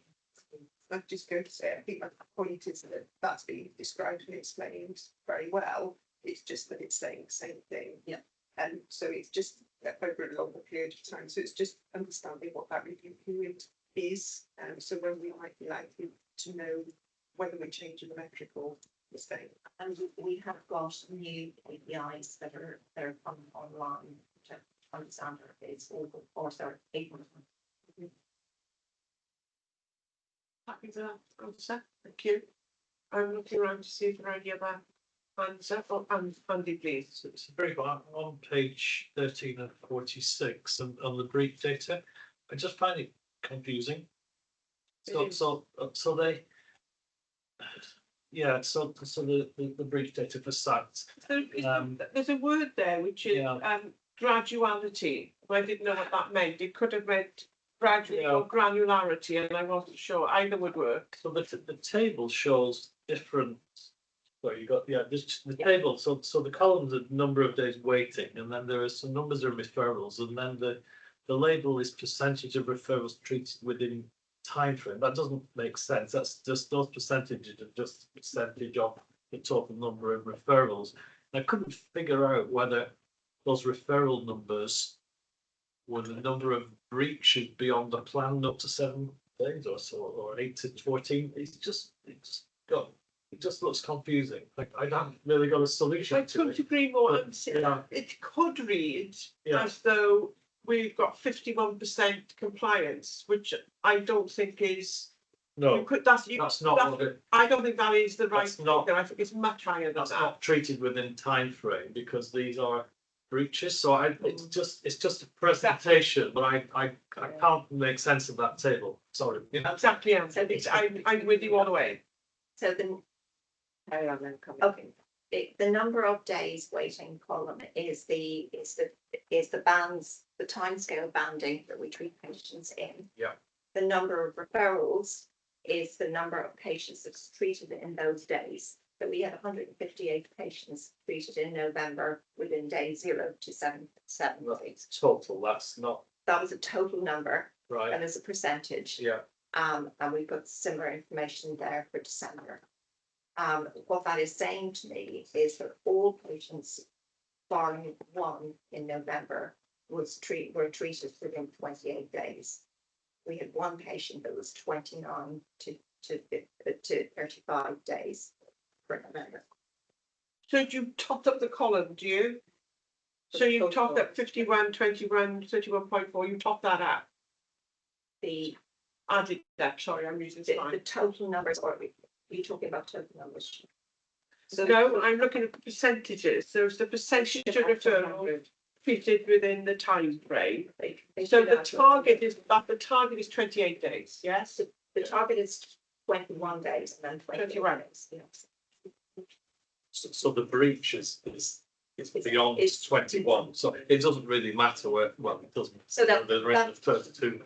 I'm just going to say, I think my point is that that's been described and explained very well. It's just that it's saying the same thing. Yeah. And so it's just over a longer period of time. So it's just understanding what that review period is. So when we might be likely to know whether we're changing the metric or the same. And we have got new APIs that are coming online to understand it's all or sorry, 8 months. Happy with that answer. Thank you. I'm looking around to see if there are any other hands up. Andy, please. So very well, on page 13 of 46 and on the brief data, I just find it confusing. So they, yeah, so the brief data for sites. There's a word there which is graduality. I didn't know what that meant. It could have meant gradually or granularity, and I wasn't sure either would work. So the table shows different. Well, you got the table. So the columns are number of days waiting, and then there are some numbers of referrals, and then the label is percentage of referrals treated within time frame. That doesn't make sense. That's just those percentages are just percentage of the total number of referrals. And I couldn't figure out whether those referral numbers were the number of breaches beyond the plan up to 7 days or so, or 8 to 14. It just looks confusing. Like I haven't really got a solution. I couldn't agree more. It could read as though we've got 51% compliance, which I don't think is. No, that's not what it. I don't think that is the right Not, figure. I think it's much higher than that's that. not treated within time frame because these are breaches. So it's just a presentation, but I can't make sense of that table. Sorry. Exactly. I'm with you all the way. So the number of days waiting column is the bands, the timescale banding that we treat patients in. Yeah. The number of referrals is the number of patients that's treated in those days. that we had 158 patients treated in November within day 0 to 7 days. Total, that's not That was a total number, right. and as a percentage. Yeah. And we've got similar information there for December. What that is saying to me is that all patients, barring one in November, were treated within 28 days. We had one patient that was 29 to 35 days for November. So you topped up the column, do you? So you topped up 51, 21, 31.4, you topped that up? The Added that, sorry, I'm using the slide. total numbers, or are you talking about total numbers? So No, I'm looking at the percentages. So it's the percentage of referral treated within the time frame. So the target is 28 days, yes? The target is 21 days and then 21 days. Yes. So the breach is beyond It's 21, so it doesn't really matter where, well, it doesn't. So that- They're in the 32.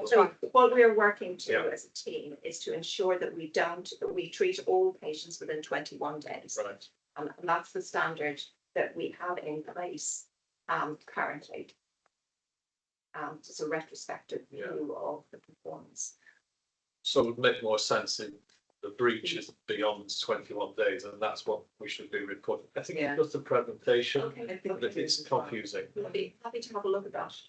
So what we are working to Yeah. as a team is to ensure that we treat all patients within 21 days. Right. And that's the standard that we have in place currently. It's a retrospective view of the performance. So it would make more sense if the breach is beyond 21 days, and that's what we should be reporting. I think Yeah. it's just the presentation Okay. that it's confusing. I'll be happy to have a look at that.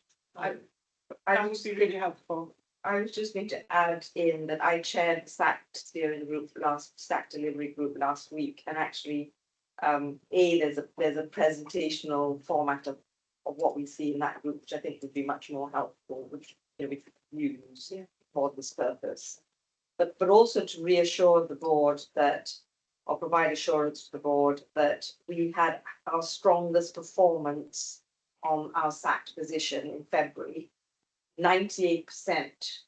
That would be really helpful. I was just going to add in that I chaired the SACT steering group SACT delivery group last week, and actually, there's a presentational format of what we see in that group, which I think would be much more helpful, which we could use for this purpose. But also to reassure the board that, or provide assurance to the board that we had our strongest performance on our SACT position in February. 98%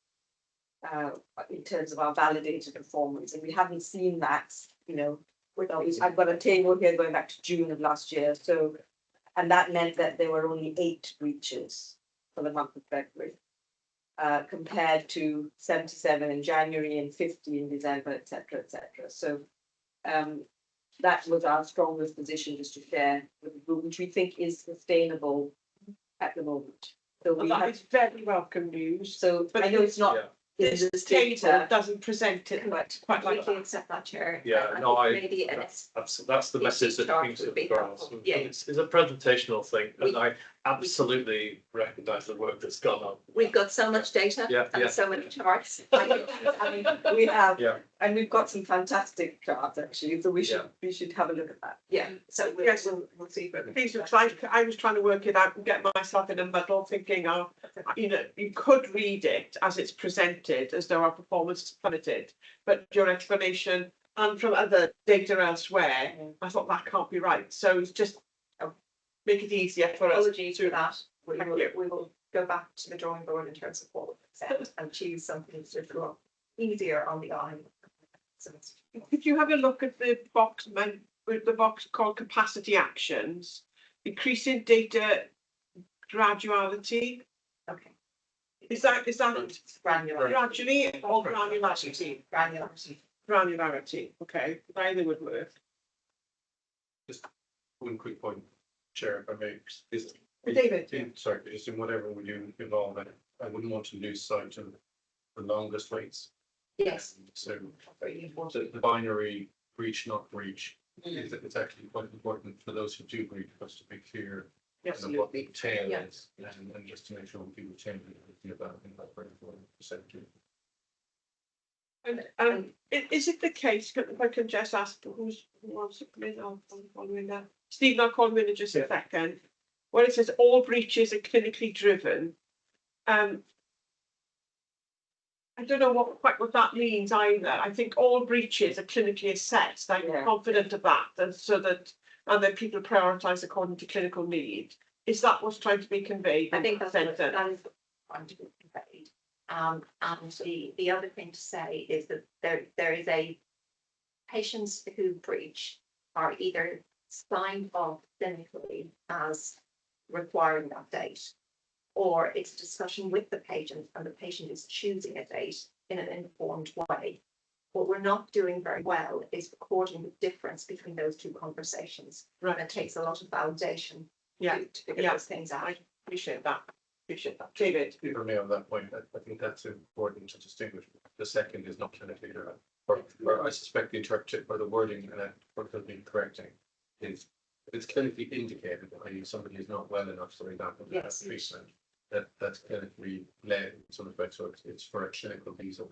in terms of our validated performance, and we haven't seen that, I've got a table here going back to June of last year, so, and that meant that there were only 8 breaches for the month of February, compared to 77 in January and 50 in December, etc., etc. So that was our strongest position, just to share with the group, which we think is sustainable at the moment. So And we that have, is very welcome news. so but I know it's not Yeah. in This this table data. doesn't present it Correct. quite like Completely that. accept that, Chair. Yeah, And no, maybe that's the message that chart needs would to be go on. helpful. So Yeah. It's a presentational thing, and We- I absolutely recognise the work that's gone on. We've got so much data Yeah, yeah. and so many charts. We have, Yeah. and we've got some fantastic charts actually, so we Yeah. should have a look at that. Yeah, so Yes. we'll see. But Please, I was trying to work it out and get myself in a muddle, thinking, you could read it as it's presented, as though our performance is plummeted, but your explanation and from other data elsewhere, I thought that can't be right. So it's just make it easier for us. apologies for that. We Thank will, you. we will go back to the drawing board in terms of what we accept and choose something to draw easier on the eye. So it's- If you have a look at the box, with the box called capacity actions, increasing data graduality, Okay. is that Granular. gradually or granularity? Granularity. Granularity, okay, either would work. One quick point, Chair, if I may, is David. sorry, just in whatever we do involve, I wouldn't want to lose sight of the longest waits. Yes. So Very important. the binary breach, not breach, it's actually quite important for those who do breach, for us to be clear Yes, on what the tail Yeah. is, and just to make sure we do change it about in that very important percentage. and is it the case, if I can just ask, who wants to come in, I'll call you in there. Stephen, I'll call you in just a second. When it says all breaches are clinically driven, I don't know quite what that means either. I think all breaches are clinically assessed. I'm Yeah. confident of that, and then people prioritise according to clinical need. Is that what's trying to be conveyed? I in think that that is sentence? trying to be conveyed. And the other thing to say is that there is a patients who breach are either signed off clinically as requiring that date, or it's a discussion with the patient and the patient is choosing a date in an informed way, What we're not doing very well is recording the difference between those two conversations. Right. And it takes a lot of validation Yeah, to figure yeah. those things out. I appreciate that. Appreciate that. David? For me on that point, I think that's important to distinguish. The second is not clinically relevant, or I suspect the interpretation or the wording what has been correcting is if it's clinically indicated, i.e. somebody is not well enough, for example, to have Yes. treatment, that's clinically led in some respect, so it's for a clinical reason.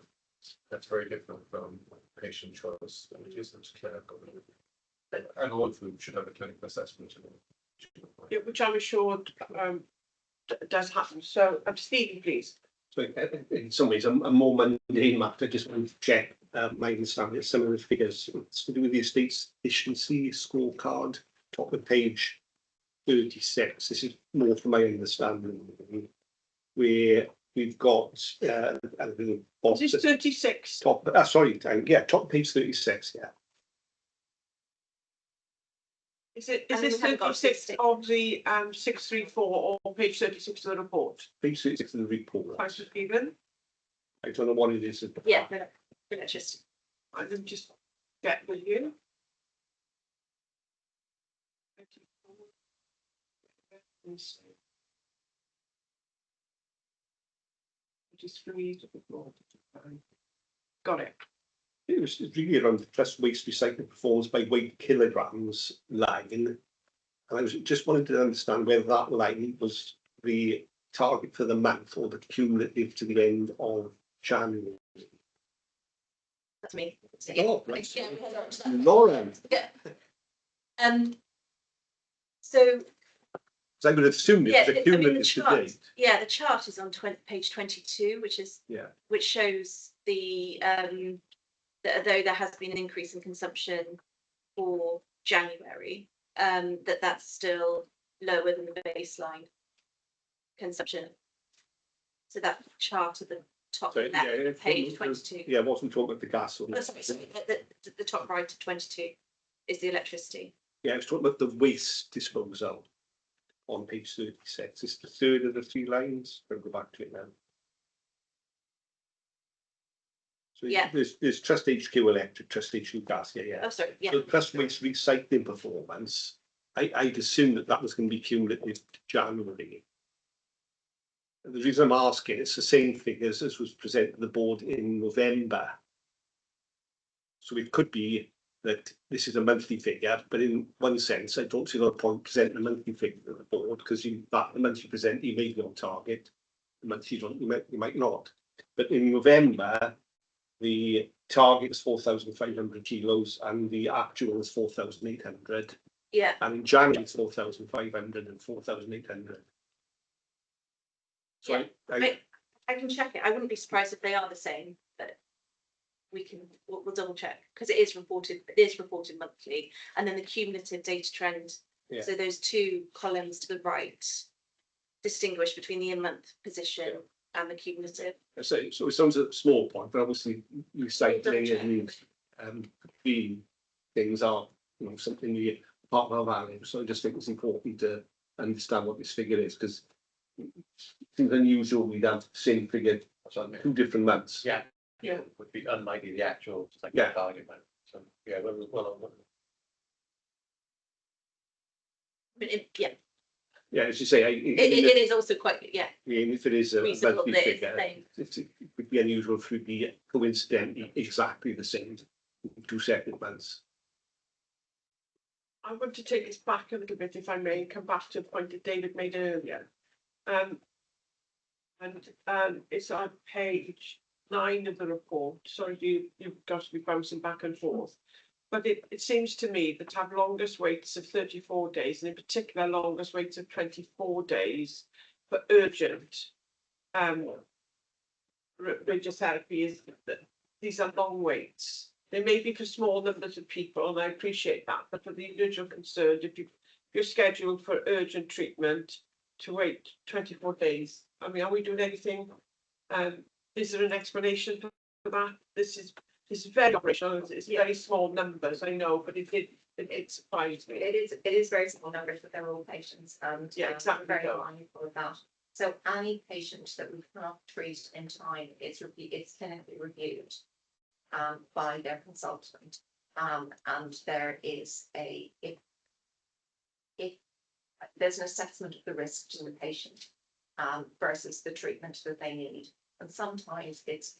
That's very different from patient choice, which isn't clinical. And all food should have a clinical assessment. Yeah, which I'm assured does happen. So, Stephen, please. So in some ways, a more mundane matter, just want to check my understanding of some of the figures. It's to do with the estate's efficiency scorecard, top of page 36. This is more from my understanding, where we've got the Is this 36? top, sorry, yeah, top page 36, yeah. Is it? And Is then this we haven't got 36 60. of the 634 or page 36 of the report? Page 36 of the report. Thanks, Stephen. I don't know what it is. Yeah, electricity. I didn't just get with you. Got it. It was really around the trust waste recycling performance by weight kilograms line. And I was just wanted to understand whether that line was the target for the month or the cumulative to the end of January. That's me. Oh, right. Yeah, we head on to that. Lauren, Yeah. So, so I would assume Yeah, it's a I mean, the cumulative to chart, date. yeah, the chart is on page 22, Yeah. which shows the that although there has been an increase in consumption for January, that's still lower than the baseline consumption. So that chart at the top So, left yeah, of it page wasn't- 22. Yeah, I wasn't talking about the gas or Oh, sorry, the top right of 22 is the electricity. yeah, I was talking about the waste disposal on page 36. It's the third of the three lines. I'll go back to it now. So Yeah. there's Trust HQ Electric, Trust HQ Gas, yeah. Oh, sorry, yeah. So Trust Waste recycling performance, I'd assume that was going to be cumulative to January. The reason I'm asking, it's the same figures as was presented to the board in November. So it could be that this is a monthly figure, but in one sense, I don't see the point presenting a monthly figure to the board because the month you present, you may be on target. The month you don't, you might not. But in November, the target is 4,500 kilos and the actual is 4,800. Yeah. And in January, it's 4,500 and 4,800. So Yeah. I can check it. I wouldn't be surprised if they are the same, but we'll double check because it is reported monthly, and then the cumulative data trend. Yeah. So those two columns to the right distinguish between the in-month position and the cumulative. so it sounds a small point, but obviously Double recycling check. and the things are, something we part of our value. So I just think it's important to understand what this figure is because it seems unusual we'd have the same figure 2 different months. Yeah. Yeah. Would be unlikely the actual Yeah. target amount. So yeah, well. But Yeah, as you say, it is also quite if it is a reasonable monthly that it's the figure, same. it would be unusual for it to be coincidentally exactly the same 2 separate months. I want to take this back a little bit, if I may, come back to the point that David made earlier. And it's on page 9 of the report. Sorry, you've got to be bouncing back and forth. But it seems to me that to have longest waits of 34 days, and in particular longest waits of 24 days for urgent radiotherapy is that these are long waits. They may be for small numbers of people, and I appreciate that, but for the individual concerned, if you're scheduled for urgent treatment to wait 24 days, I mean, are we doing anything? Is there an explanation for that? This is very operational. It's very small numbers, I know, but it surprised me. It is very small numbers, but they're all patients and Yeah, exactly. very mindful of that. So any patient that we cannot treat in time is clinically reviewed. by their consultant. And there is if there's an assessment of the risk to the patient versus the treatment that they need. And sometimes it's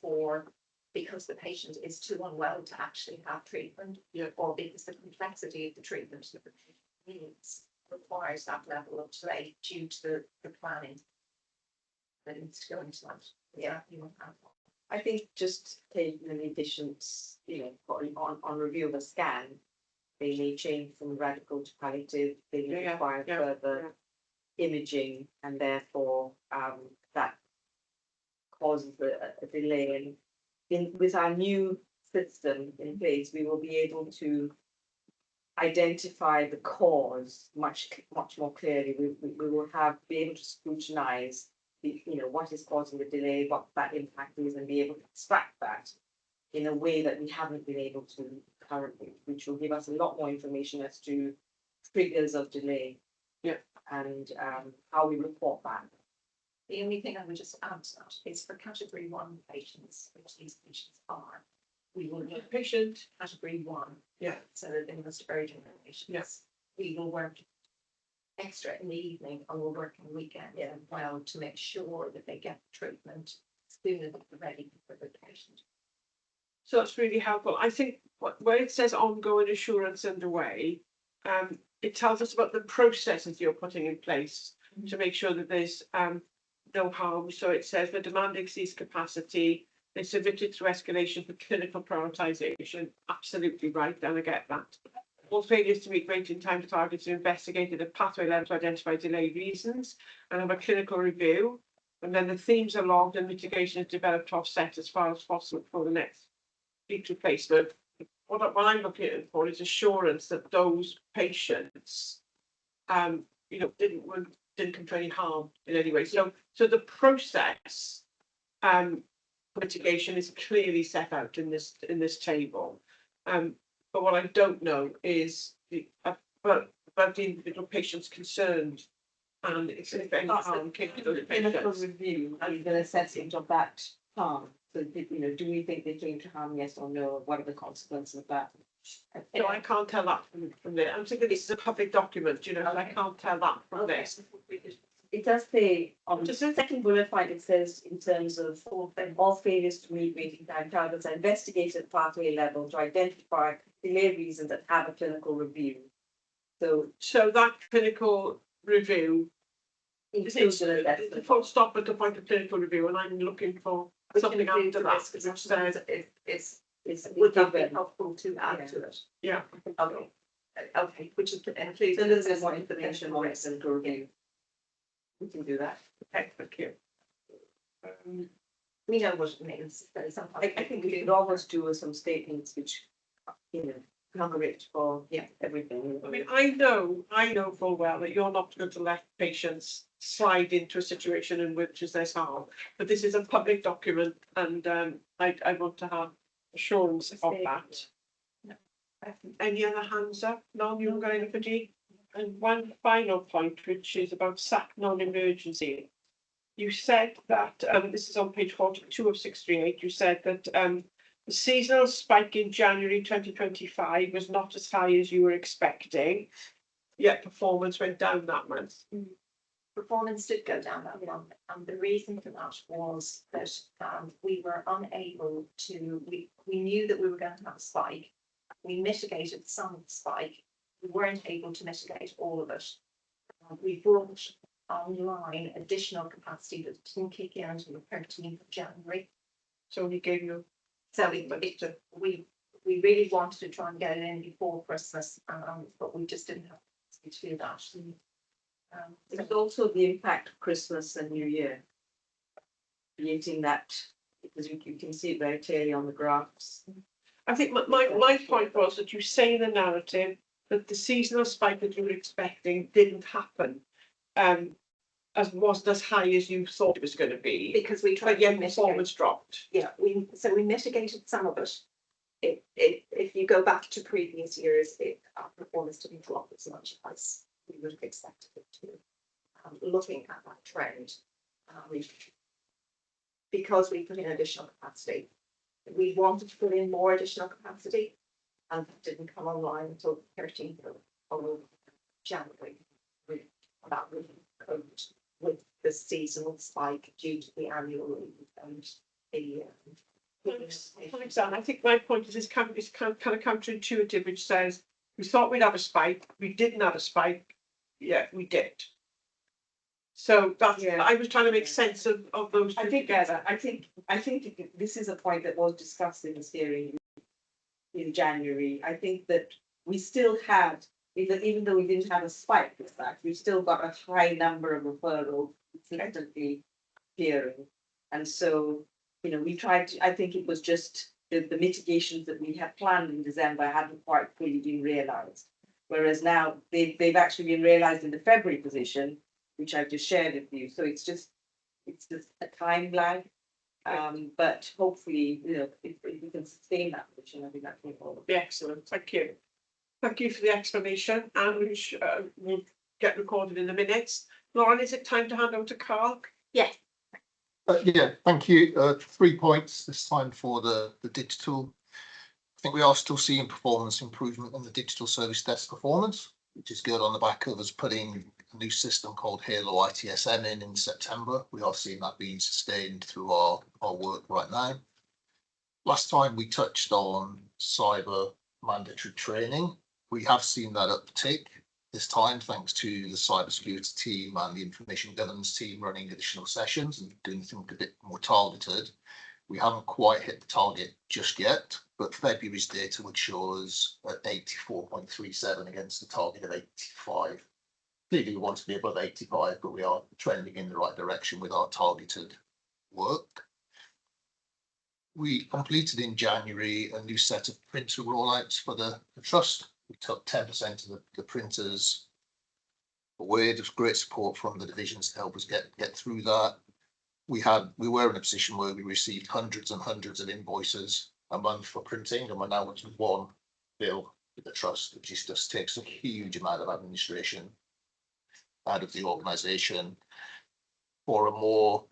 because the patient is too unwell to actually have treatment, or because the complexity of the treatment that the patient needs requires that level of delay due to the planning that needs to go into that. Yeah, you will have. I think just taking the patients, on review of a scan, they may change from radical to palliative, they may require further imaging, and therefore that causes a delay. And with our new system in place, we will be able to identify the cause much more clearly. We will be able to scrutinize what is causing the delay, what that impact is, and be able to extract that in a way that we haven't been able to currently, which will give us a lot more information as to triggers of delay. And how we report that. The only thing I would just add to that is for category 1 patients, which these patients are, we will look Patient. category 1. Yeah. So that they must be urgent patients. Yes. We will work extra in the evening, and we'll work on the weekend as well to make sure that they get treatment as soon as they're ready for the patient. So that's really helpful. I think where it says ongoing assurance underway, it tells us about the processes you're putting in place to make sure that there's no harm. So it says the demand exceeds capacity. They submitted through escalation for clinical prioritisation. Absolutely right, and I get that. All failures to meet waiting time targets are investigated at pathway level to identify delay reasons and have a clinical review. And then the themes are logged and mitigation is developed to offset as far as possible for the next peak replacement. What I'm looking at for is assurance that those patients, didn't come to any harm in any way. So the process, mitigation is clearly set out in this table. But what I don't know is about the individual patients concerned, and if any harm came to those Clinical patients. review and an assessment of that harm. So, do we think they came to harm, yes or no? What are the consequences of that? So I can't tell that from there. I'm thinking this is a public document, and I can't tell that from this. It does say on the Does it? second bullet point, it says in terms of all failures to meet waiting time targets are investigated at pathway level to identify delay reasons that have a clinical review. So that clinical review includes an the assessment. full stop at the point of clinical review, and I'm looking for something after that, which says would that be helpful to add to it? Yeah. Okay, which is includes. So there's more information on it and review. We can do that. Okay, thank you. We know what it means. I think we could almost do some statements which, cover it for everything. I mean, I know full well that you're not going to let patients slide into a situation in which there's harm, but this is a public document, and I want to have assurance of that. Any other hands up? No, you haven't got anybody? And one final point, which is about SAC non-emergency. You said that, this is on page 42 of 638, you said that the seasonal spike in January 2025 was not as high as you were expecting, yet performance went down that month. Performance did go down that month, and the reason for that was that we were unable to, we knew that we were going to have a spike. We mitigated some spike. We weren't able to mitigate all of it. We brought online additional capacity that didn't kick in until the 13th of January. So he gave you. So we really wanted to try and get it in before Christmas, but we just didn't have to do that. There's also the impact of Christmas and New Year. Creating that, because you can see it very clearly on the graphs. I think my point was that you say in the narrative that the seasonal spike that you were expecting didn't happen, wasn't as high as you thought it was going to be. Because we tried but yet to mitigate. performance dropped. Yeah, we mitigated some of it. If you go back to previous years, our performance didn't drop as much as we would have expected it to. Looking at that trend, because we put in additional capacity, we wanted to put in more additional capacity, and that didn't come online until 13th of January. That really coped with the seasonal spike due to the annual leave and the. Thanks, Anne. I think my point is kind of counterintuitive, which says we thought we'd have a spike, we didn't have a spike, yeah, we did. So that's, Yeah. I was trying to make sense of those two together. I think this is a point that was discussed in this hearing in January. I think that we still had, even though we didn't have a spike as such, we've still got a high number of referrals consistently appearing. And so, you know, we tried to, I think it was just the mitigations that we had planned in December hadn't quite fully been realised. Whereas now they've actually been realised in the February position, which I've just shared with you. So it's just a time lag. But hopefully, you know, if we can sustain that position, I think that's important. Be excellent, thank you. Thank you for the explanation, and which will get recorded in the minutes. Lauren, is it time to hand over to Carl? Yes. Yeah, thank you. 3 points this time for the digital. I think we are still seeing performance improvement in the digital service desk performance, which is good on the back of us putting a new system called Halo ITSM in September. We are seeing that being sustained through our work right now. Last time we touched on cyber mandatory training. We have seen that uptick this time, thanks to the cybersecurity team and the information governance team running additional sessions and doing things a bit more targeted. We haven't quite hit the target just yet, but February's data would show us at 84.37 against the target of 85. Clearly we want to be above 85, but we are trending in the right direction with our targeted work. We completed in January a new set of printer rollouts for the trust. We took 10% of the printers away. There's great support from the divisions to help us get through that. We were in a position where we received hundreds and hundreds of invoices a month for printing, and we're now to one bill with the trust, which just takes a huge amount of administration out of the organisation for a more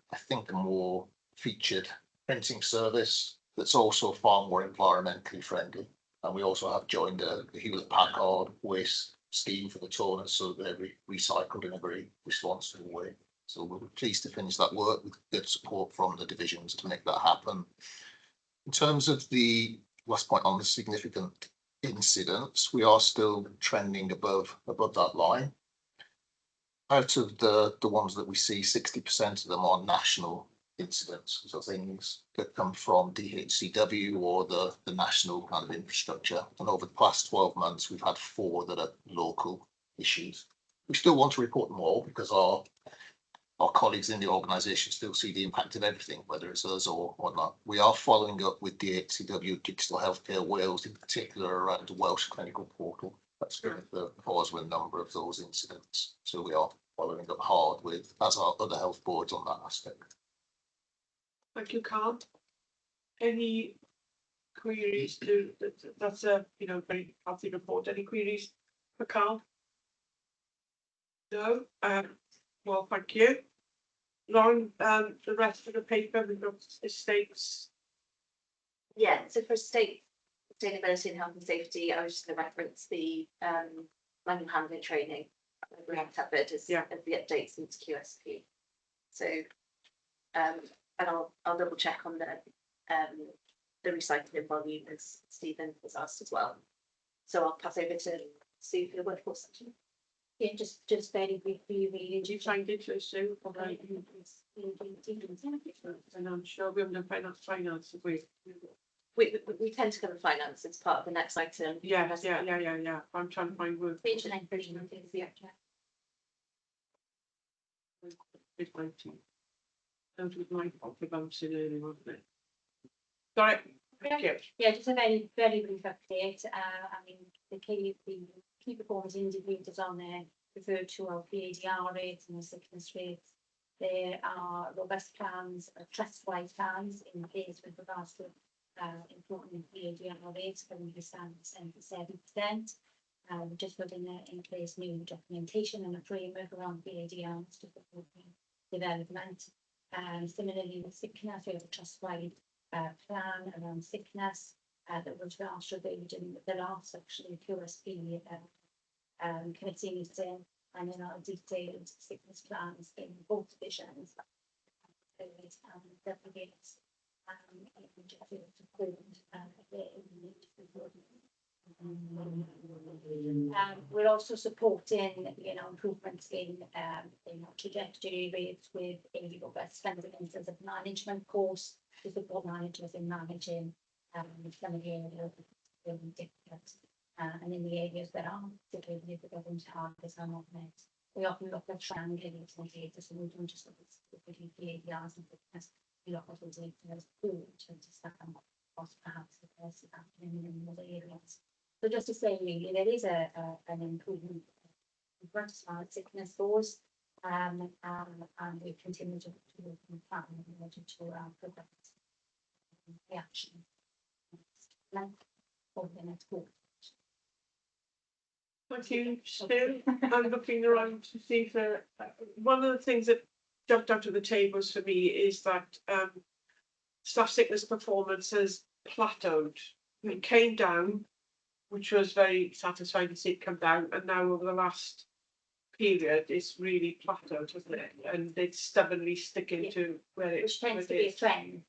featured printing service that's also far more environmentally friendly. And we also have joined the Hewlett Packard waste scheme for the toners, so they're recycled in a very responsible way. So we're pleased to finish that work with good support from the divisions to make that happen. In terms of the last point on the significant incidents, we are still trending above that line. Out of the ones that we see, 60% of them are national incidents, so things that come from DHCW or the national kind of infrastructure. And over the past 12 months, we've had 4 that are local issues. We still want to report them all because our colleagues in the organisation still see the impact of everything, whether it's us or not. We are following up with DHCW Digital Healthcare Wales, in particular around the Welsh Clinical Portal. That's been the cause of a number of those incidents. So we are following up hard with, as our other health boards, on that aspect. Thank you, Carl. Any queries to that's a very healthy report. Any queries for Carl? No. Well, thank you. Lauren, the rest of the paper, we've got estates. Yeah, so for state sustainability and health and safety, I was just going to reference the manual handling training. We have to it as the updates into QSP. So and I'll double check on the recycling volume as Stephen has asked as well. So I'll pass over to Sue for the workforce section. Yeah, just very briefly, really. Did you find it, Sue? And I'm sure we haven't done finance, have we? We tend to cover finance as part of the next item. Yeah. I'm trying to find work. Page 19, I think, yeah. Page 19. That was my fault for bouncing early, wasn't it? Sorry. Thank you. Yeah, just a very brief update. I mean, the key performance indicators on there refer to our PADR rates and the sickness rates. There are robust plans, trust-wide plans in place with regards to important PADR rates, currently stand at 77%. We're just putting in place new documentation and a framework around PADRs to support development. Similarly, with sickness, we have a trust-wide plan around sickness that was last reviewed in the last actually QSP committee meeting, and in our detailed sickness plans in both divisions. We're also supporting, improvements in trajectory rates with a robust funding in terms of management course to support managers in managing some of the areas that are difficult, and in the areas that are particularly difficult and targets are not met. We often look at triangulating data, so we don't just look at specifically PADRs and fitness. We look at the data as a whole to understand what's perhaps the best happening in other areas. So just to say, really, there is an improvement in front of smart sickness scores, and we continue to work on plan in order to progress the action over the next quarter. Thank you, Stu. I'm looking around to see if one of the things that jumped out of the tables for me is that staff sickness performance has plateaued. It came down, which was very satisfying to see it come down, and now over the last period it's really plateaued, hasn't it? And it's stubbornly sticking to where it is. Which tends to be a trend.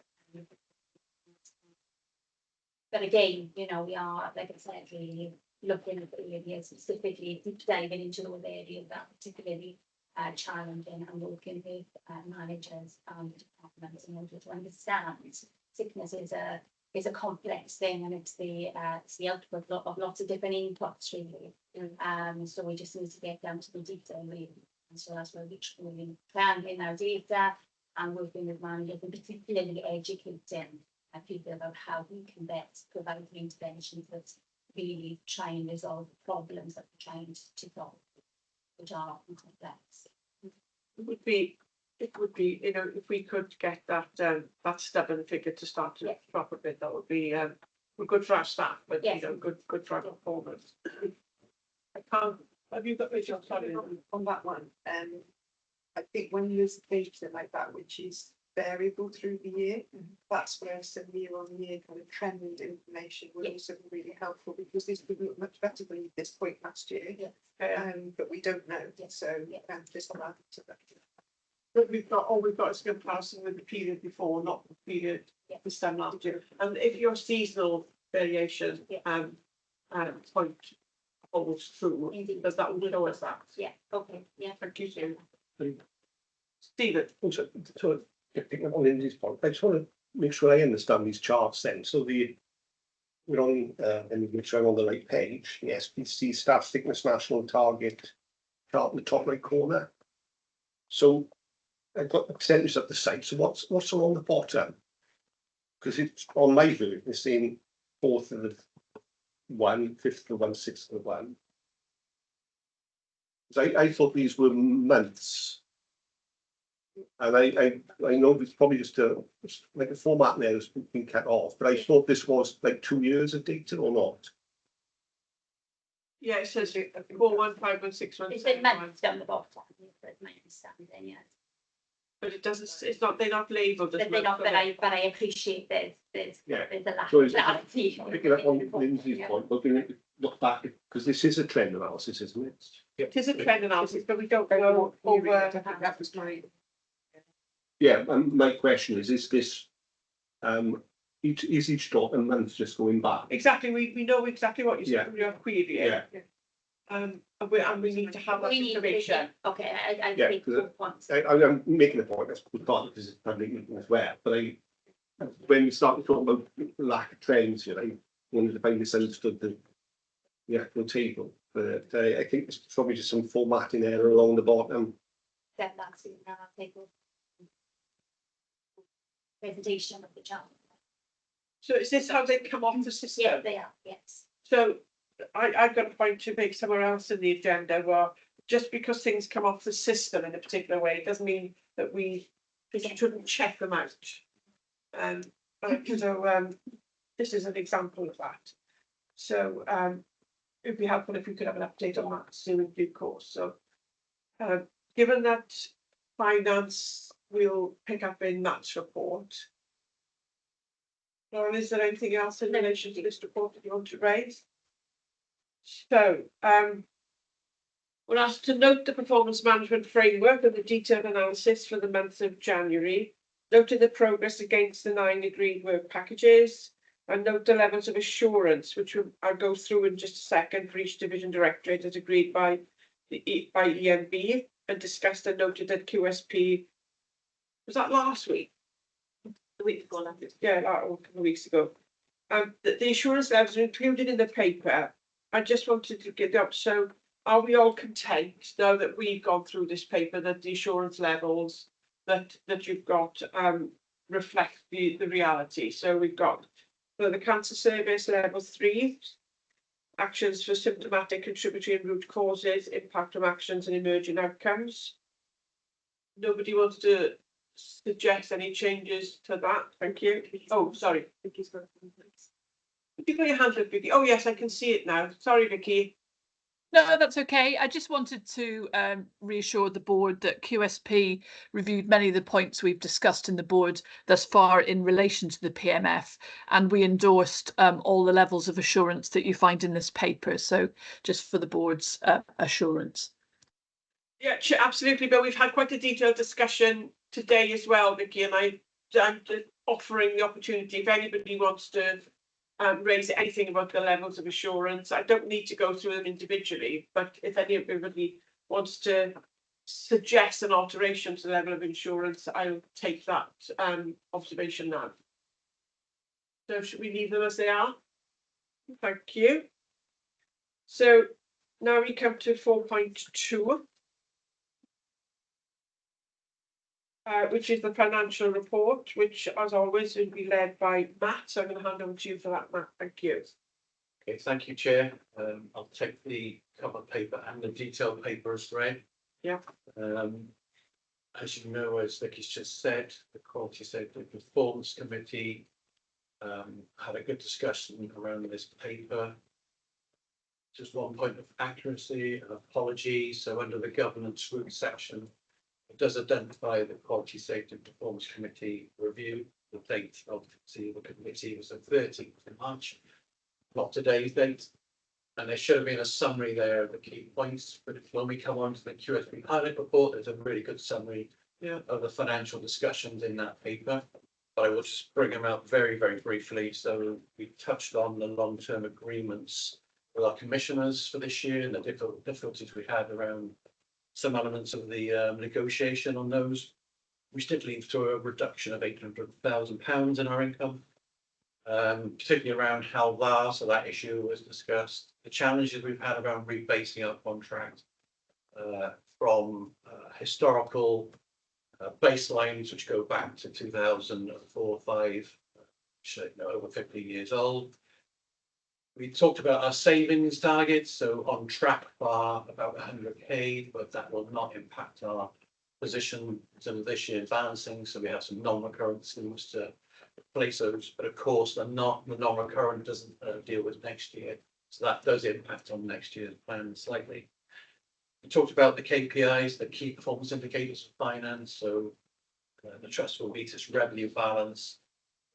But again, we are, like I said, really looking at the areas specifically, deep diving into those areas that are particularly challenging, and working with managers and departments in order to understand sickness is a complex thing, and it's the output of lots of different inputs, really. So we just need to get down to the detail, really. And so that's where we plan in our data and working with managers, and particularly educating people about how we can best provide interventions that really try and resolve the problems that we're trying to solve, which are complex. It would be, if we could get that stubborn figure to start to drop a bit, that would be good for our staff, but good for our performance. I can't. Have you got Rachel? Sorry, on that one. I think when there's data like that, which is variable through the year, that's where some year-on-year kind of trend information would also be really helpful, because this would look much better than this point last year. But we don't know. So just add to that. But we've got a comparison with the period before, not the period this time last year. And if your seasonal variation point holds true, does that will show us that? Yeah. Okay. Yeah. Thank you, Sue. Stephen, so picking up on Lindsay's point, I just want to make sure I understand these charts then. So we're on, and make sure I'm on the right page. The SPC staff sickness national target chart in the top right corner. So I've got the percentage at the side. So what's along the bottom? Because it's on my view, it's saying 4th of the 1, 5th of the 1, 6th of the 1. I thought these were months. And I know it's probably just like a format there that's been cut off, but I thought this was like 2 years of data or not. Yeah, it says 4151617. It's in months down the bottom, but my understanding, yes. But it doesn't. It's not. They're not labelled as. But they're not. But I appreciate there's a lack So of clarity. Picking up on Lindsay's point, we're going to look back because this is a trend analysis, isn't it? It is a trend analysis, but we don't know over. That was my. Yeah, and my question is this each drop a month just going back? Exactly, we know exactly what you're querying. Yeah. And we need to have that information. Okay, I take your points. I'm making a point, that's good part because it's public meeting as well, but when we start to talk about lack of trends here, I wanted to find misunderstood the actual table, but I think it's probably just some formatting error along the bottom. Then that's it, now I'll take over. Presentation of the chart. So is this how they come off the system? Yeah, they are, yes. So I've got a point to make somewhere else in the agenda where just because things come off the system in a particular way doesn't mean that we shouldn't check them out. So this is an example of that. So it'd be helpful if we could have an update on that soon in due course. So given that finance will pick up in Matt's report, Lauren, is there anything else in relation to this report that you want to raise? So, we're asked to note the performance management framework and the detailed analysis for the month of January, noting the progress against the 9 agreed work packages, and note the levels of assurance, which I'll go through in just a second for each division directorate as agreed by EMB and discussed and noted at QSP. Was that last week? The week before last. Yeah, a couple of weeks ago. The assurance levels are included in the paper. I just wanted to get up. So are we all content now that we've gone through this paper that the assurance levels that you've got reflect the reality? So we've got for the cancer service level 3, actions for symptomatic, contributory and root causes, impact from actions and emerging outcomes. Nobody wants to suggest any changes to that? Thank you. Oh, sorry. Vicky's got you put your hand up, Vicky? Oh, yes, I can see it now. Sorry, Vicky. No, that's okay. I just wanted to reassure the board that QSP reviewed many of the points we've discussed in the board thus far in relation to the PMF, and we endorsed all the levels of assurance that you find in this paper. So just for the board's assurance. Yeah, absolutely. But we've had quite a detailed discussion today as well, Vicky, and I'm just offering the opportunity if anybody wants to raise anything about the levels of assurance. I don't need to go through them individually, but if anybody wants to suggest an alteration to the level of insurance, I'll take that observation now. So should we leave them as they are? Thank you. So now we come to 4.2. Which is the financial report, which as always will be led by Matt. So I'm going to hand over to you for that, Matt. Thank you. Okay, thank you, Chair. I'll take the cover paper and the detailed paper as read. Yeah. As you know, as Vicky's just said, the Quality Safety Performance Committee had a good discussion around this paper. Just one point of accuracy and apology. So under the governance route section, it does identify the Quality Safety and Performance Committee review. The date of the committee was the 13th of March, not today's date. And there should have been a summary there of the key points. But when we come on to the QSP pilot report, there's a really good summary of the financial discussions in that paper. But I will just bring them out very, very briefly. So we touched on the long-term agreements with our commissioners for this year and the difficulties we had around some elements of the negotiation on those. We did lead to a reduction of £800,000 in our income, particularly around Halvar, so that issue was discussed. The challenges we've had around rebasing our contract from historical baselines, which go back to 2004-05, over 15 years old. We talked about our savings targets, so on track for about 100k, but that will not impact our position in terms of this year's balancing. So we have some non-recurrent schemes to replace those, but of course the non-recurrent doesn't deal with next year, so that does impact on next year's plan slightly. We talked about the KPIs, the key performance indicators of finance. So the trust will meet its revenue balance.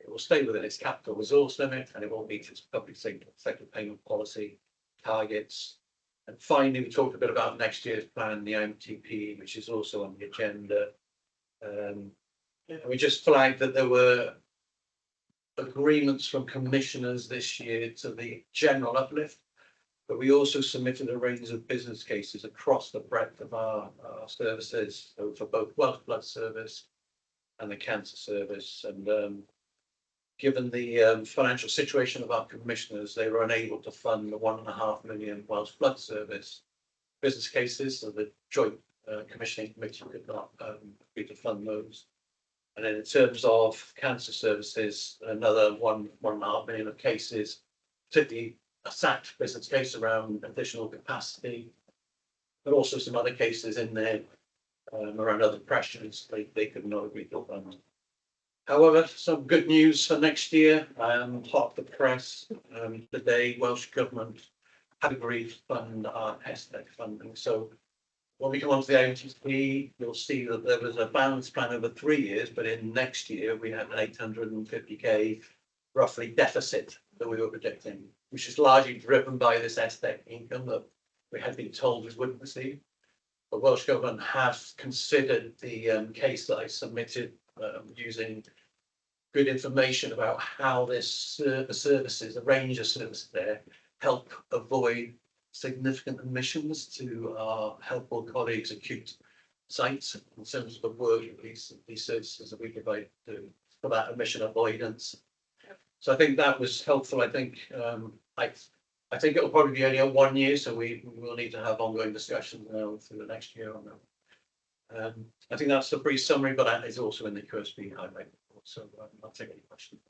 It will stay within its capital resource limit, and it will meet its public sector payment policy targets. And finally, we talked a bit about next year's plan, the MTP, which is also on the agenda. And we just flagged that there were agreements from commissioners this year to the general uplift, but we also submitted a range of business cases across the breadth of our services, so for both Welsh Blood Service and the Cancer Service. And given the financial situation of our commissioners, they were unable to fund the 1.5 million Welsh Blood Service business cases, so the joint commissioning committee could not agree to fund those. And then in terms of cancer services, another 1.5 million of cases, particularly a SAT business case around additional capacity, but also some other cases in there around other pressures they could not agree to fund. However, some good news for next year. Hot off the press today, Welsh Government have agreed to fund our SDEC funding. So when we come on to the MTP, you'll see that there was a balance plan over 3 years, but in next year we have an 850k roughly deficit that we were predicting, which is largely driven by this SDEC income that we had been told we wouldn't receive. The Welsh Government have considered the case that I submitted using good information about how this the services, a range of services there, help avoid significant emissions to our health board colleagues' acute sites in terms of the work of these services that we provide for that emission avoidance. So I think that was helpful. I think I think it will probably be only a 1 year, so we will need to have ongoing discussions now through the next year on that. I think that's the brief summary, but that is also in the QSP highlight report, so I'll take any questions.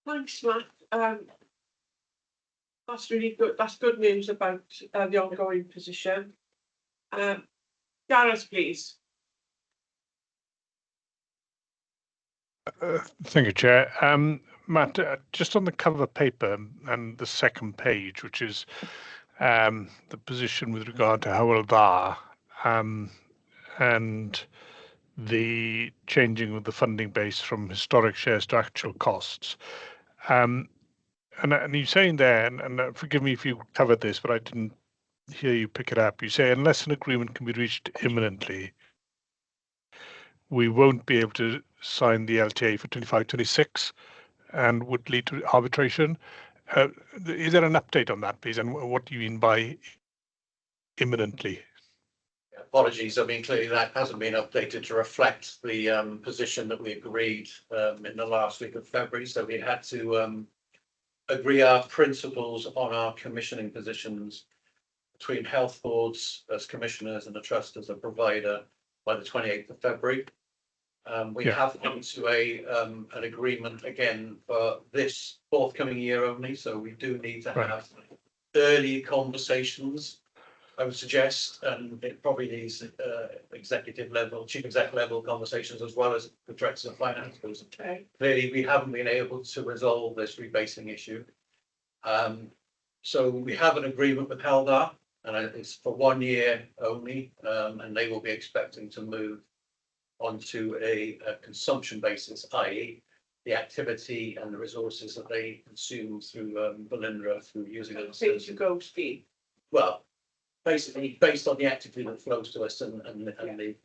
Thanks, Matt. That's really good. That's good news about the ongoing position. Gareth, please. Thank you, Chair. Matt, just on the cover paper and the second page, which is the position with regard to Hywel Dda and the changing of the funding base from historic shares to actual costs. And you're saying there, and forgive me if you covered this, but I didn't hear you pick it up. You say unless an agreement can be reached imminently, we won't be able to sign the LTA for 25-26 and would lead to arbitration. Is there an update on that, please? And what do you mean by imminently? Apologies. I mean, clearly that hasn't been updated to reflect the position that we agreed in the last week of February. So we had to agree our principles on our commissioning positions between health boards as commissioners and the trust as a provider by the 28th of February. We have come to an agreement again for this forthcoming year only, so we do need to have early conversations, I would suggest, and it probably needs executive level, chief exec level conversations as well as the directors of finance. Okay. Clearly, we haven't been able to resolve this rebasing issue. So we have an agreement with Hywel Dda, and it's for 1 year only, and they will be expecting to move onto a consumption basis, i.e. the activity and the resources that they consume through Velindre through using it as a go fee. Well, basically based on the activity that flows to us and the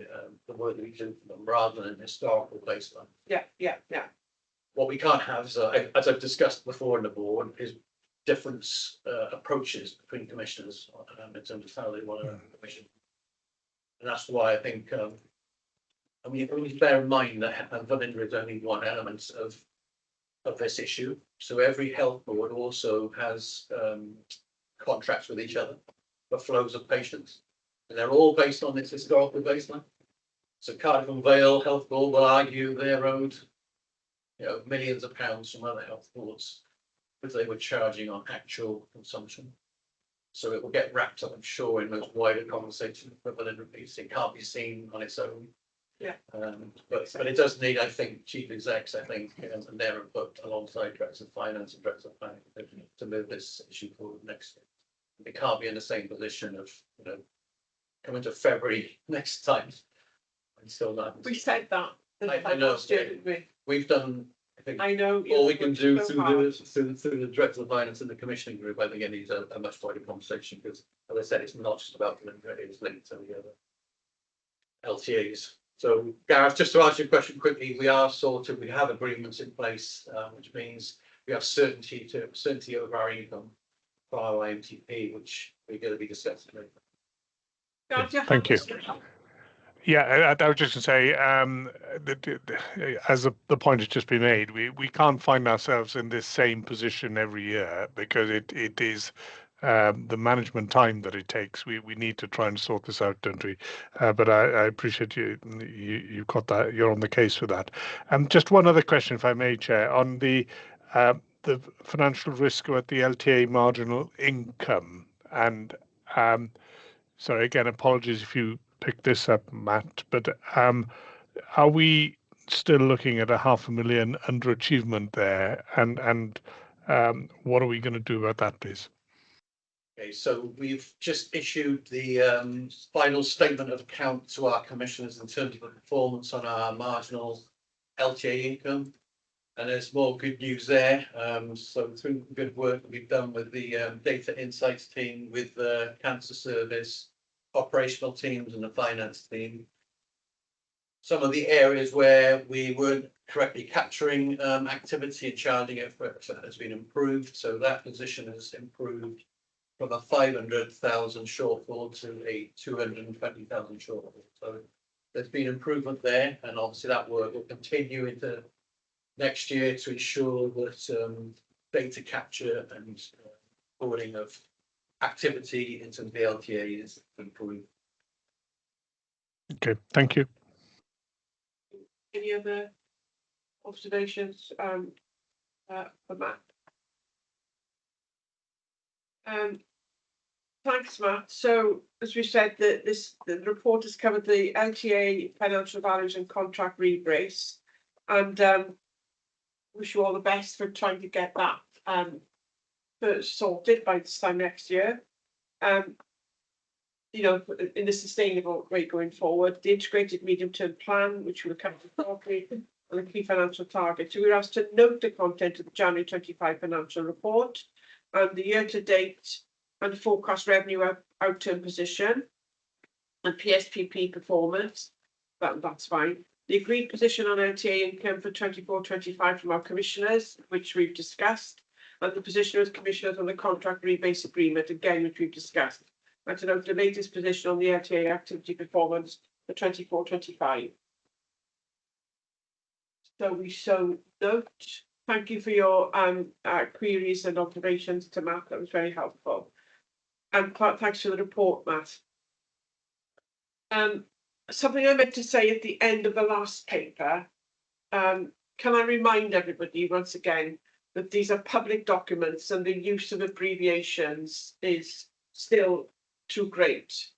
work that we do for them rather than historical baseline. Yeah. What we can't have is, as I've discussed before in the board, is different approaches between commissioners in terms of how they want to commission. And that's why I think I mean, we need to bear in mind that Velindre is only one element of this issue. So every health board also has contracts with each other for flows of patients. And they're all based on this historical baseline. So Cardiff and Vale Health Board will argue they're owed, millions of pounds from other health boards because they were charging on actual consumption. So it will get wrapped up, I'm sure, in those wider conversations for Velindre piece. It can't be seen on its own. Yeah. But it does need, I think, chief execs, and their input alongside directors of finance and directors of planning to move this issue forward next year. It can't be in the same position of, coming to February next time and still not. We said that. I know. We've done, I think, all we can do through the director of finance and the commissioning group. I think it needs a much wider conversation because, as I said, it's not just about Velindre, it's linked to the other LTAs. So, Gareth, just to answer your question quickly, we have agreements in place, which means we have certainty over our income for our IMTP, which we're going to be discussing later. Thank you. Yeah, I was just going to say, as the point has just been made, we can't find ourselves in this same position every year because it is the management time that it takes. We need to try and sort this out, don't we? But I appreciate you got that. You're on the case with that. Just one other question, if I may, Chair, on the financial risk at the LTA marginal income. And sorry, again, apologies if you picked this up, Matt. But are we still looking at a £500,000 underachievement there? And what are we going to do about that, please? Okay, so we've just issued the final statement of account to our commissioners in terms of the performance on our marginal LTA income. And there's more good news there. So through good work we've done with the data insights team, with the cancer service, operational teams and the finance team. Some of the areas where we weren't correctly capturing activity and charging it for it has been improved. So that position has improved from a 500,000 shortfall to a 220,000 shortfall. So there's been improvement there, and obviously that work will continue into next year to ensure that data capture and recording of activity into the LTA is improved. Okay, thank you. Any other observations for Matt? Thanks, Matt. So as we said, the report has covered the LTA financial values and contract rebrace, and wish you all the best for trying to get that sorted by this time next year. You know, in a sustainable way going forward, the integrated medium-term plan, which will come to shortly, and the key financial targets. So we're asked to note the content of the January 25 financial report and the year-to-date and forecast revenue outturn position and PSPP performance. That's fine. The agreed position on LTA income for 24-25 from our commissioners, which we've discussed, and the position as commissioners on the contract rebase agreement, again, which we've discussed. And to note the latest position on the LTA activity performance for 24-25. So we so note. Thank you for your queries and observations to Matt. That was very helpful. And thanks for the report, Matt. Something I meant to say at the end of the last paper. Can I remind everybody once again that these are public documents and the use of abbreviations is still too great.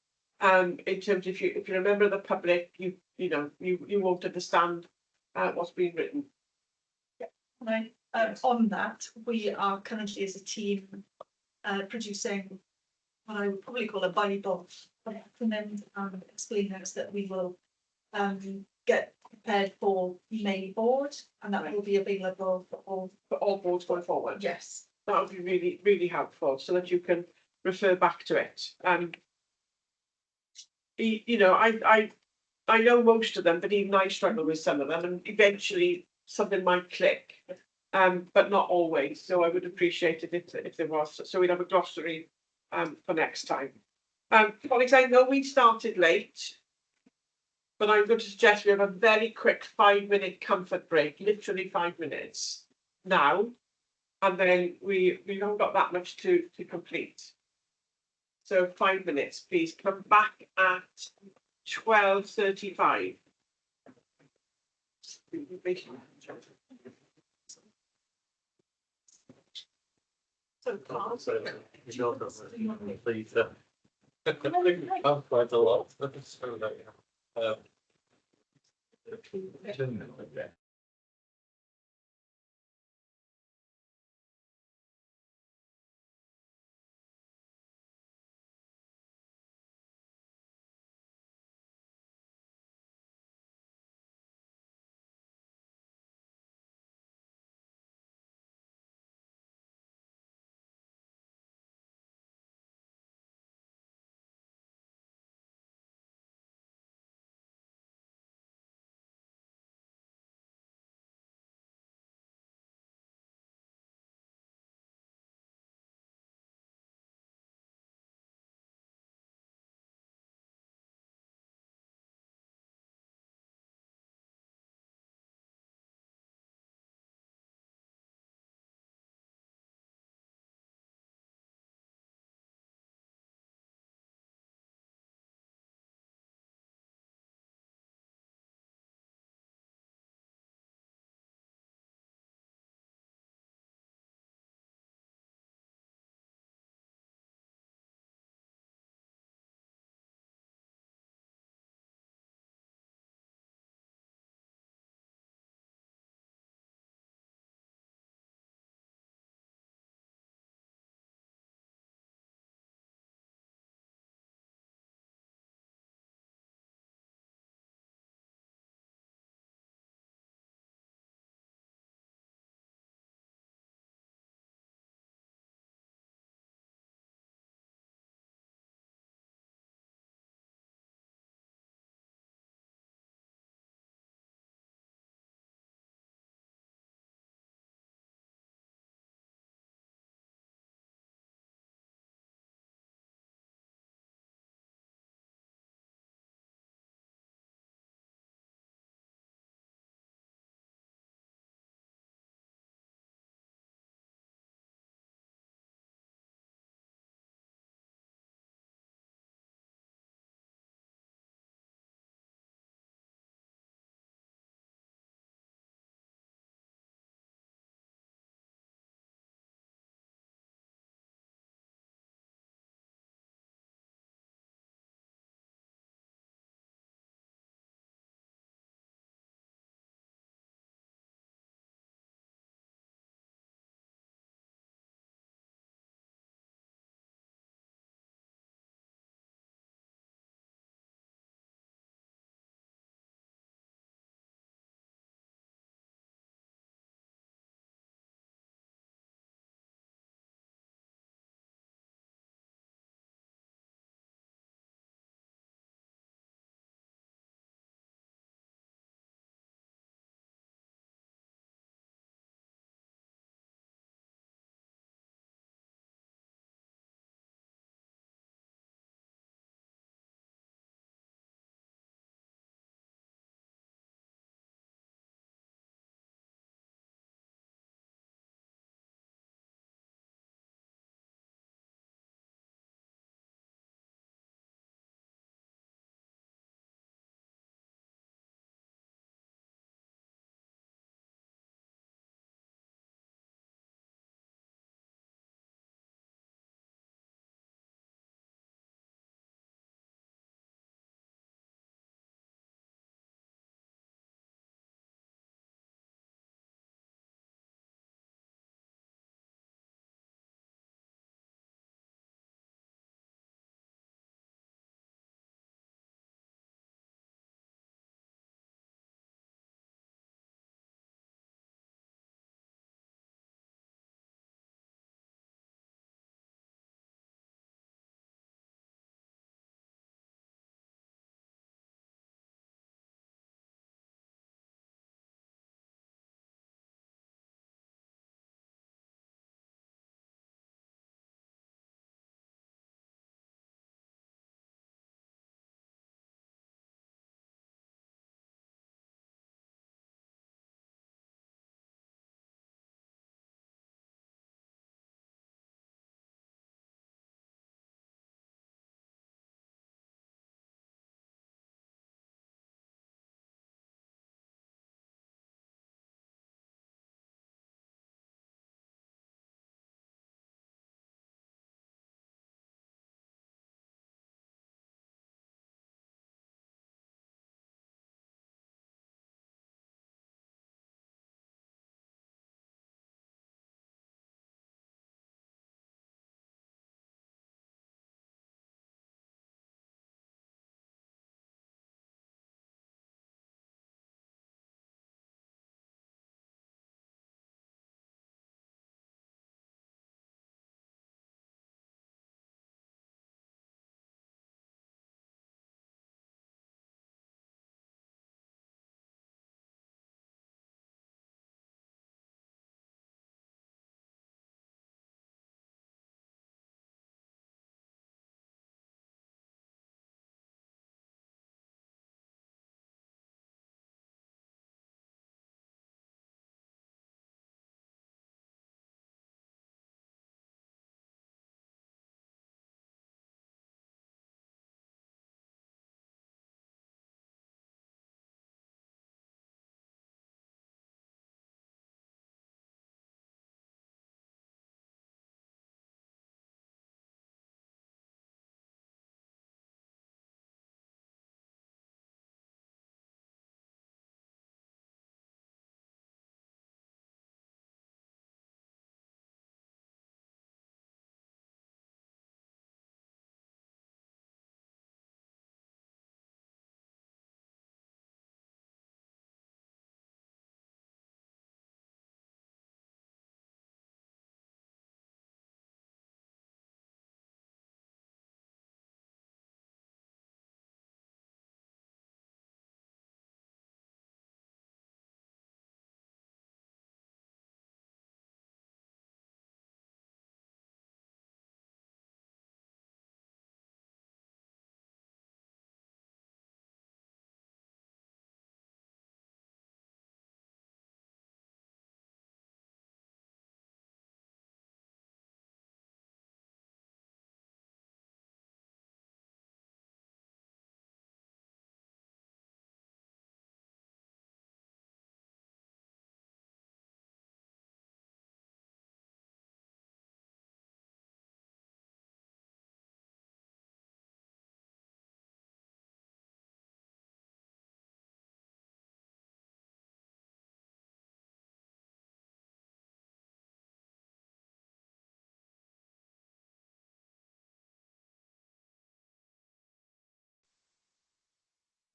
In terms of if you're a member of the public, you won't understand what's being written. On that, we are currently as a team producing what I would probably call a Bible of acronyms and explainers that we will get prepared for May board, and that will be available for all boards going forward. Yes, that would be really, really helpful so that you can refer back to it. You know, I know most of them, but even I struggle with some of them, and eventually something might click, but not always. So I would appreciate it if there was. So we'd have a glossary for next time. Colleagues, I know we started late, but I'm going to suggest we have a very quick 5-minute comfort break, literally 5 minutes now, and then we haven't got that much to complete. So 5 minutes, please. Come back at 12:35. So quite a lot. So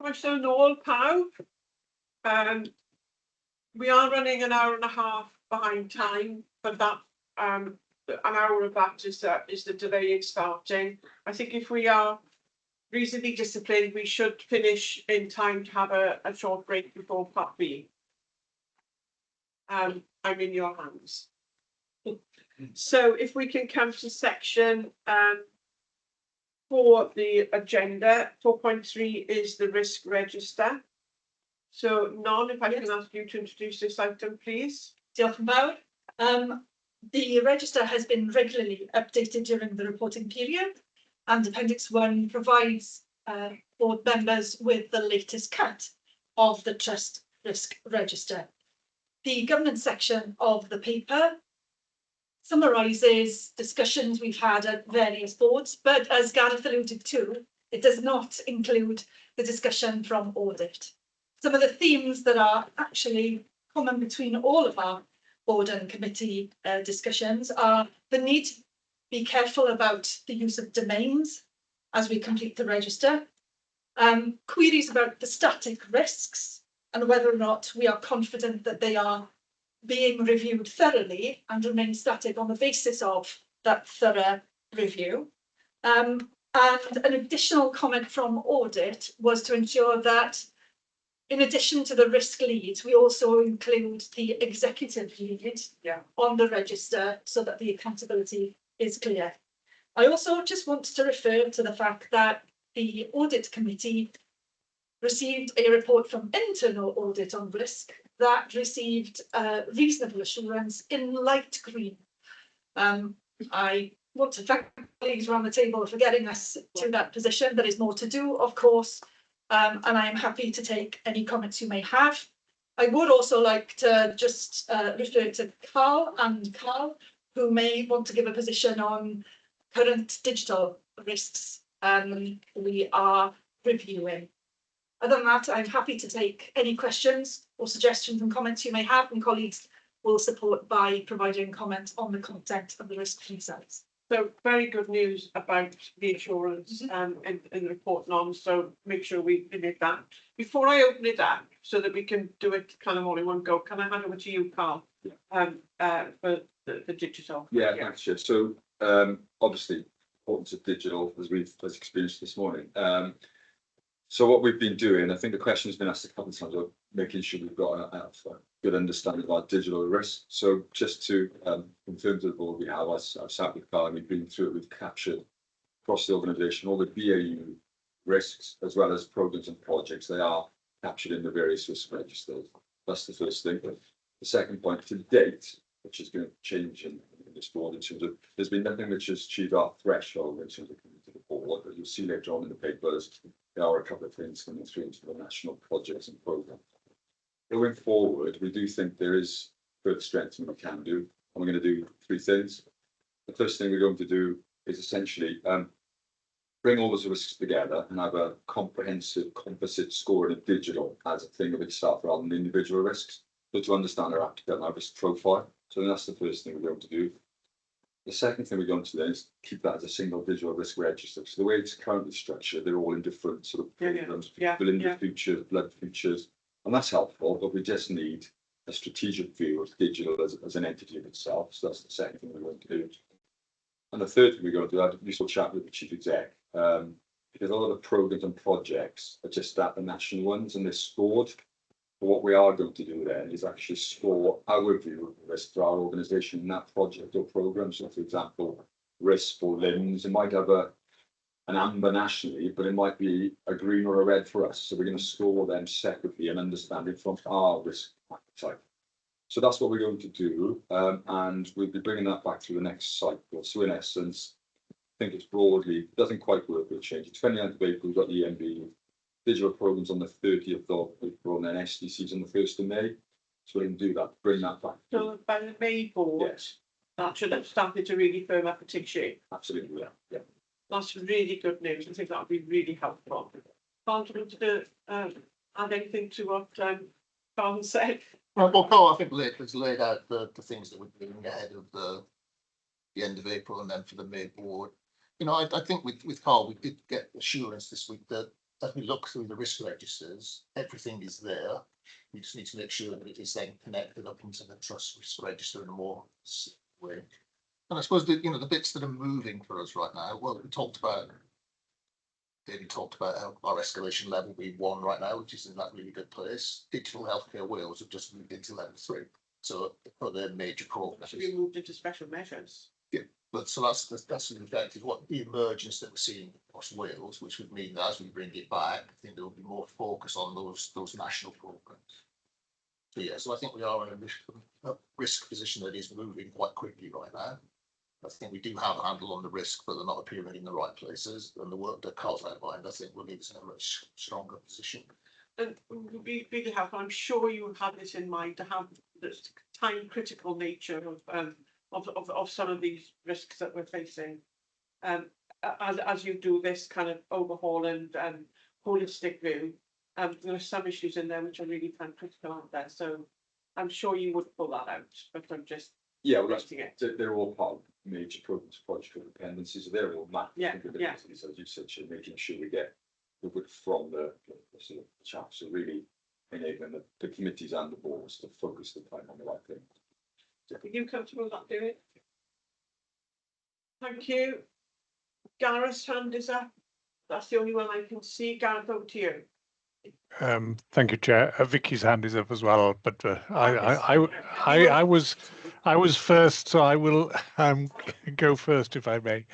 Croeso nôl pawb. We are running an hour and a half behind time, but that an hour of that is the delay in starting. I think if we are reasonably disciplined, we should finish in time to have a short break before part B. I'm in your hands. So if we can come to section for the agenda, 4.3 is the risk register. So Non, if I can ask you to introduce this item, please. Diolch yn fawr. The register has been regularly updated during the reporting period, and Appendix 1 provides board members with the latest cut of the trust risk register. The governance section of the paper summarises discussions we've had at various boards, but as Gareth alluded to, it does not include the discussion from audit. Some of the themes that are actually common between all of our board and committee discussions are the need to be careful about the use of domains as we complete the register, queries about the static risks and whether or not we are confident that they are being reviewed thoroughly and remain static on the basis of that thorough review. And an additional comment from audit was to ensure that in addition to the risk lead, we also include the executive lead on the register so that the accountability is clear. I also just want to refer to the fact that the audit committee received a report from internal audit on risk that received reasonable assurance in light green. I want to thank colleagues around the table for getting us to that position. There is more to do, of course, and I am happy to take any comments you may have. I would also like to just refer to Carl, who may want to give a position on current digital risks we are reviewing. Other than that, I'm happy to take any questions or suggestions and comments you may have, and colleagues will support by providing comment on the content of the risk themselves. So very good news about the assurance in the report, Non, so make sure we limit that. Before I open it up, so that we can do it kind of all in one go, can I hand over to you, Carl, for the digital? Yeah, thanks, Chair. So obviously, importance of digital, as we've experienced this morning. So what we've been doing, I think the question has been asked a couple of times, of making sure we've got a good understanding of our digital risk. So just to confirm to the board, we have, I've sat with Carl and we've been through it, we've captured across the organisation all the BAU risks, as well as programmes and projects. They are captured in the various risk registers. That's the first thing. The second point, to date, which is going to change in this board in terms of, there's been nothing which has achieved our threshold in terms of coming to the board, but you'll see later on in the papers, there are a couple of things coming through into the national projects and programmes. Going forward, we do think there is further strengthening we can do, and we're going to do three things. The first thing we're going to do is essentially bring all those risks together and have a comprehensive composite scoring of digital as a thing of itself rather than individual risks, but to understand our applicant and our risk profile. So that's the first thing we're going to do. The second thing we're going to do is keep that as a single digital risk register. So the way it's currently structured, they're all in different sort of programs, Belinda Futures, Blood Futures, and that's helpful, but we just need a strategic view of digital as an entity of itself. So that's the second thing we're going to do. And the third thing we're going to do, I used to chat with the chief exec, because a lot of programs and projects are just at the national ones and they're scored. But what we are going to do then is actually score our view of the risk for our organisation in that project or programme. So, for example, risk for limbs, it might have an amber nationally, but it might be a green or a red for us. So we're going to score them separately and understand it from our risk type. So that's what we're going to do, and we'll be bringing that back through the next cycle. So in essence, I think it's broadly, doesn't quite work, we'll change it. 29th of April, we've got the EMB digital programmes on the 30th of April, and then SDCs on the 1st of May. So we can do that, bring that back. So by the May board, yes, that should have started to really firm up and take shape. Absolutely, yeah. That's really good news. I think that would be really helpful. Carl, do you want to add anything to what Carl said? Well, Carl, I think has laid out the things that we're doing ahead of the end of April and then for the May board. You know, I think with Carl, we did get assurance this week that as we look through the risk registers, everything is there. We just need to make sure that it is then connected up into the trust risk register in a more way. And I suppose that, the bits that are moving for us right now, well, David talked about our escalation level being 1 right now, which is in that really good place. Digital Healthcare Wales have just moved into level 3. So for their major programs. We moved into special measures. Yeah, but so that's an effect of what the emergence that we're seeing across Wales, which would mean that as we bring it back, I think there will be more focus on those national programs. So yeah, so I think we are in a risk position that is moving quite quickly right now. I think we do have a handle on the risk, but they're not appearing in the right places. And the work that Carl's outlined, I think, will leave us in a much stronger position. And it would be really helpful. I'm sure you have this in mind to have the time critical nature of some of these risks that we're facing. As you do this kind of overhaul and holistic view, there are some issues in there which are really time critical, aren't there? So I'm sure you would pull that out, but I'm just well, they're all part of major programs, project dependencies. So they're all mapped. So as you said, making sure we get the wood from the sort of chaps, so really enabling the committees and the boards to focus the time on the right thing. Are you comfortable with that, doing? Thank you. Gareth's hand is up. That's the only one I can see. Gareth, over to you. Thank you, Chair. Vicky's hand is up as well, but I was first, so I will go first if I may.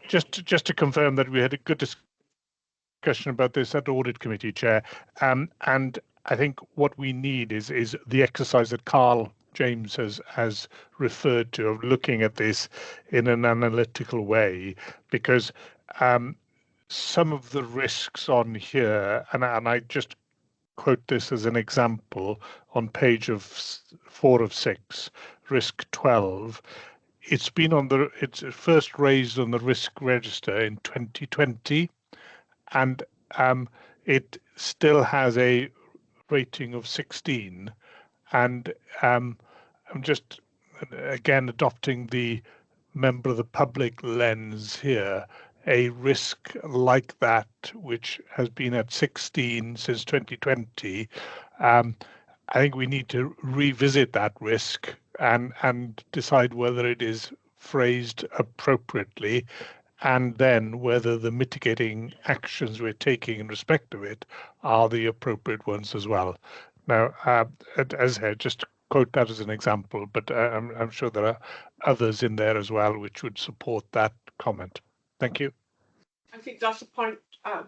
Just to confirm that we had a good discussion about this at Audit Committee, Chair, and I think what we need is the exercise that Carl James has referred to, of looking at this in an analytical way, because some of the risks on here, and I just quote this as an example on page 4 of 6, risk 12. It's first raised on the risk register in 2020, and it still has a rating of 16. And I'm just again adopting the member of the public lens here. A risk like that, which has been at 16 since 2020, I think we need to revisit that risk and decide whether it is phrased appropriately, and then whether the mitigating actions we're taking in respect of it are the appropriate ones as well. Now, as I just quote that as an example, but I'm sure there are others in there as well which would support that comment. Thank you. I think that's a point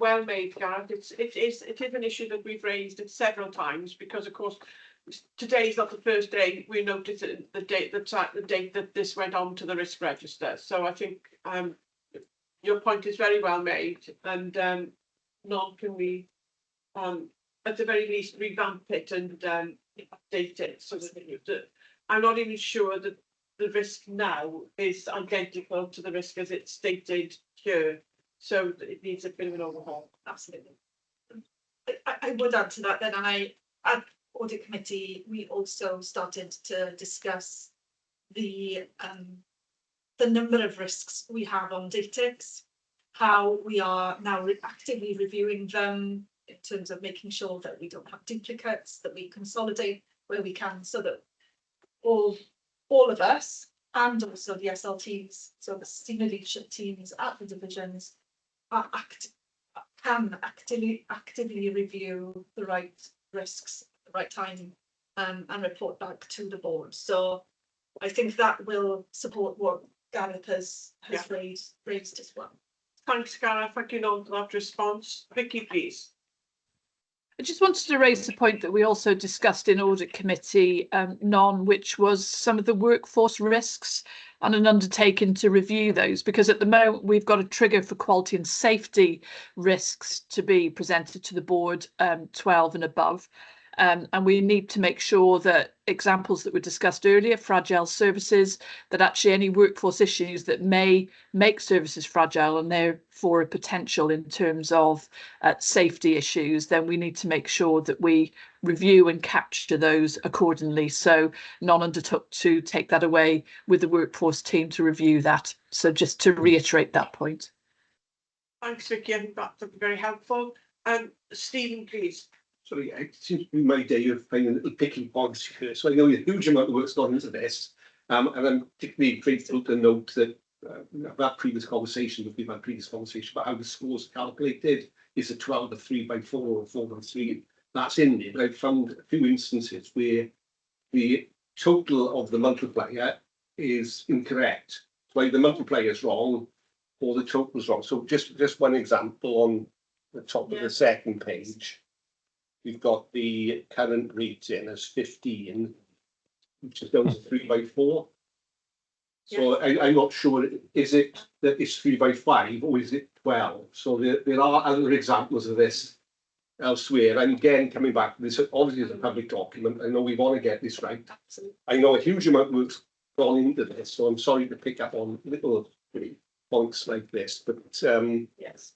well made, Gareth. It is an issue that we've raised it several times, because of course today is not the first day we noticed the date that this went on to the risk register. So I think your point is very well made, and can we at the very least revamp it and update it so that I'm not even sure that the risk now is identical to the risk as it's stated here. So it needs a bit of an overhaul. Absolutely. I would add to that then, at Audit Committee, we also started to discuss the number of risks we have on DATIX, how we are now actively reviewing them in terms of making sure that we don't have duplicates, that we consolidate where we can, so that all of us, and also the SLTs, so the senior leadership teams at the divisions, can actively review the right risks at the right time, and report back to the board. So I think that will support what Gareth has raised as well. Thanks, Gareth. Thank you for that response. Vicky, please. I just wanted to raise the point that we also discussed in Audit Committee, which was some of the workforce risks and an undertaking to review those, because at the moment we've got a trigger for quality and safety risks to be presented to the board, 12 and above. And we need to make sure that examples that were discussed earlier, fragile services, that actually any workforce issues that may make services fragile and therefore a potential in terms of safety issues, then we need to make sure that we review and capture those accordingly. So none undertook to take that away with the workforce team to review that. So just to reiterate that point. Thanks, Vicky. I think that's very helpful. Stephen, please. Sorry, it seems to be my day of finding little picky points here. So I know a huge amount of work's gone into this. And I'm particularly grateful to note that we've had previous conversations about how the scores are calculated. Is it 12 to 3 by 4 or 4 by 3? That's in there. But I've found a few instances where the total of the multiplier is incorrect. So either the multiplier is wrong or the total is wrong. So just one example on the top of the second page. We've got the current rating as 15, which is down to 3 by 4. So I'm not sure, is it that it's 3 by 5 or is it 12? So there are other examples of this elsewhere. And again, coming back, this obviously is a public document. I know we want to get this right. I know a huge amount of work's gone into this, so I'm sorry to pick up on little points like this. But yes,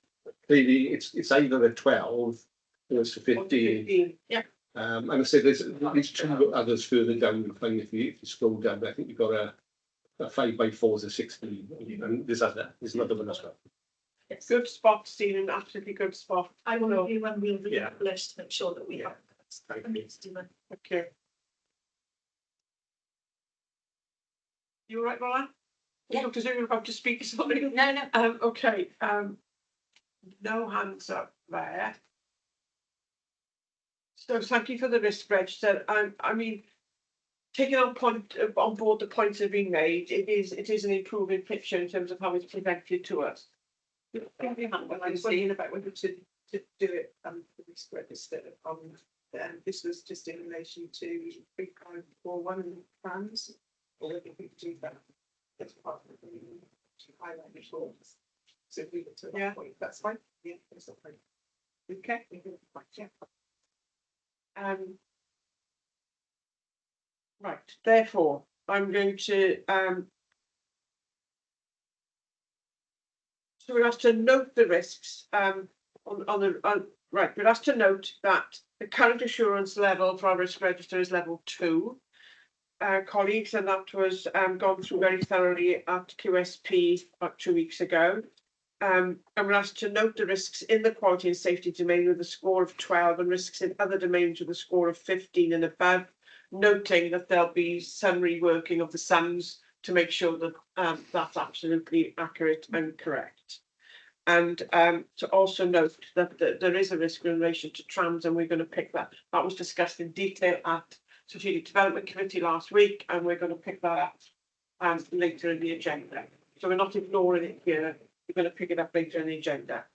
clearly it's either a 12 or it's a 15. Yeah. And I said there's at least 2 others further down the line. If you scroll down, I think you've got a 5 by 4 is a 16, and there's another one as well. Yes. Good spot, Stephen. Absolutely good spot. I will review when we'll review Yeah. the list to make sure that we have. Stephen. Okay. You all right, Roland? Yeah. Dr. Zoom, you're about to speak, sorry. No. Okay. No hands up there. So thank you for the risk register. I mean, taking on board the points that have been made, it is an improving picture in terms of how it's presented to us. I was wondering about whether to do it the risk register this was just in relation to 3541 plans, or whether we could do that as part of the highlight reforms. So if we get to that point, that's fine. Yeah, that's not fine. Okay. Yeah. Right, therefore, I'm going to so we're asked to note the risks right, we're asked to note that the current assurance level for our risk register is level 2, colleagues, and that was gone through very thoroughly at QSP about 2 weeks ago. And we're asked to note the risks in the quality and safety domain with a score of 12 and risks in other domains with a score of 15 and above, noting that there'll be some reworking of the sums to make sure that that's absolutely accurate and correct. And to also note that there is a risk in relation to trams, and we're going to pick that. That was discussed in detail at Strategic Development Committee last week, and we're going to pick that up later in the agenda. So we're not ignoring it here. We're going to pick it up later in the agenda.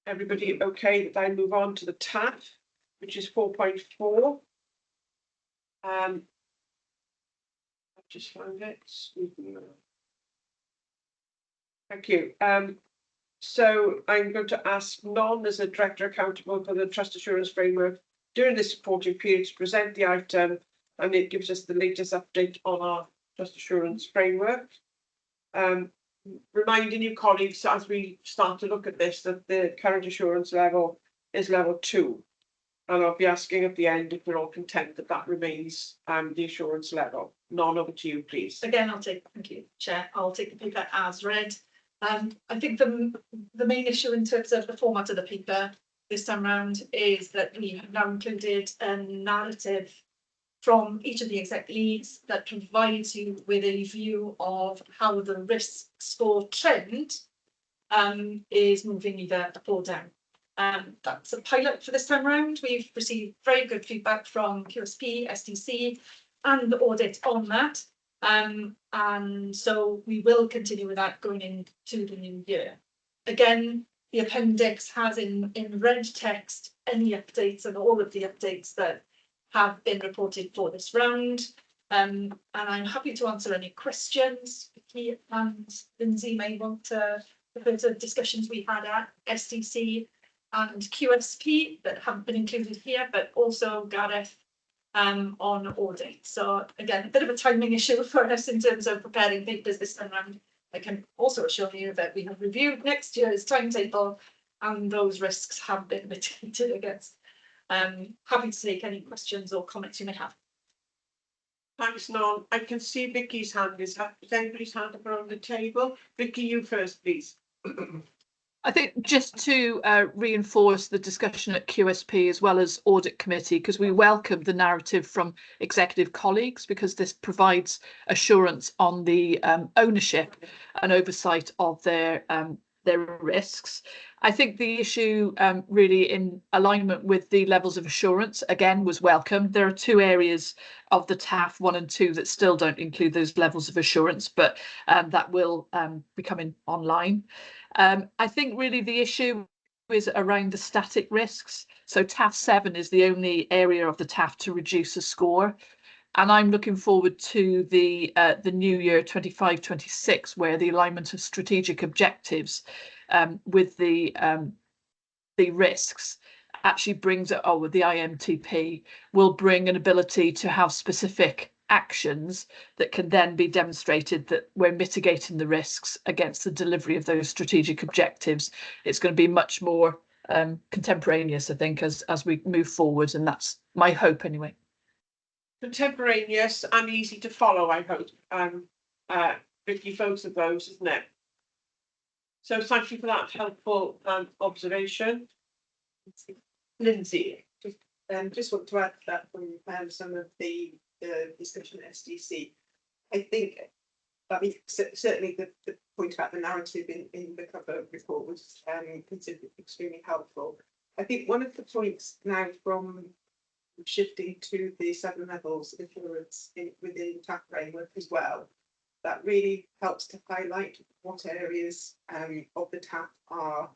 Everybody okay that I move on to the TAF, which is 4.4. I just found it. Thank you. So I'm going to ask Non, as a director accountable for the Trust Assurance Framework, during this reporting period to present the item, and it gives us the latest update on our Trust Assurance Framework. Reminding you, colleagues, as we start to look at this, that the current assurance level is level 2. And I'll be asking at the end if we're all content that that remains the assurance level. Non, over to you, please. Again, thank you, Chair. I'll take the paper as read. I think the main issue in terms of the format of the paper this time round is that we have now included a narrative from each of the exec leads that provides you with a view of how the risk score trend is moving either up or down. That's a pilot for this time round. We've received very good feedback from QSP, SDC, and the audit on that. And so we will continue with that going into the new year. Again, the appendix has in red text any updates and all of the updates that have been reported for this round. And I'm happy to answer any questions. Vicky and Lindsay may want to refer to discussions we had at SDC and QSP that haven't been included here, but also Gareth on audit. So again, a bit of a timing issue for us in terms of preparing papers this time around. I can also assure you that we have reviewed next year's timetable and those risks have been mitigated against. Happy to take any questions or comments you may have. Thanks, Non. I can see Vicky's hand is up. Is anybody's hand up around the table? Vicky, you first, please. I think just to reinforce the discussion at QSP as well as Audit Committee, because we welcome the narrative from executive colleagues, because this provides assurance on the ownership and oversight of their risks. I think the issue really in alignment with the levels of assurance, again, was welcome. There are two areas of the TAF 1 and 2 that still don't include those levels of assurance, but that will be coming online. I think really the issue is around the static risks. So TAF 7 is the only area of the TAF to reduce a score. And I'm looking forward to the new year 25-26, where the alignment of strategic objectives with the risks actually brings it, with the IMTP will bring an ability to have specific actions that can then be demonstrated that we're mitigating the risks against the delivery of those strategic objectives. It's going to be much more contemporaneous, I think, as we move forward, and that's my hope anyway. Contemporaneous and easy to follow, I hope. Vicky, both of those, isn't it? So thank you for that helpful observation. Lindsay. Just want to add to that from some of the discussion at SDC. I think, I mean, certainly the point about the narrative in the cover report was considered extremely helpful. I think one of the points now from shifting to the 7 levels of assurance within the TAF framework as well, that really helps to highlight what areas of the TAF are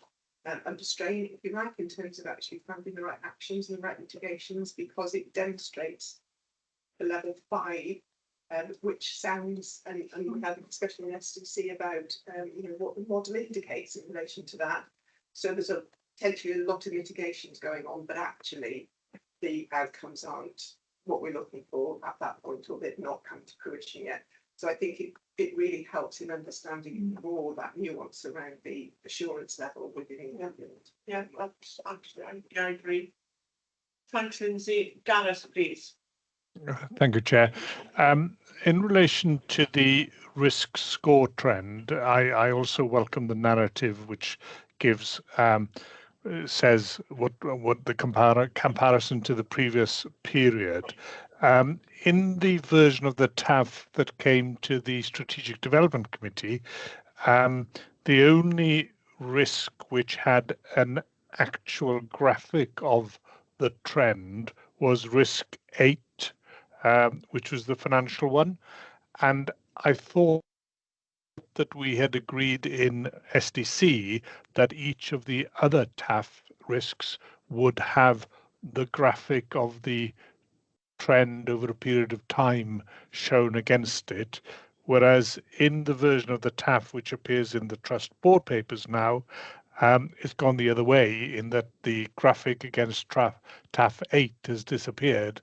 under strain, if you like, in terms of actually finding the right actions and the right mitigations, because it demonstrates the level 5, which sounds, and we had a discussion in SDC about what the model indicates in relation to that. So there's potentially a lot of mitigations going on, but actually the outcomes aren't what we're looking for at that point, or they've not come to fruition yet. So I think it really helps in understanding more that nuance around the assurance level within government. Yeah, that's actually, I agree. Thanks, Lindsay. Gareth, please. Thank you, Chair. In relation to the risk score trend, I also welcome the narrative which gives says what the comparison to the previous period. In the version of the TAF that came to the Strategic Development Committee, the only risk which had an actual graphic of the trend was risk 8, which was the financial one. And I thought that we had agreed in SDC that each of the other TAF risks would have the graphic of the trend over a period of time shown against it, whereas in the version of the TAF which appears in the Trust Board papers now, it's gone the other way, in that the graphic against TAF 8 has disappeared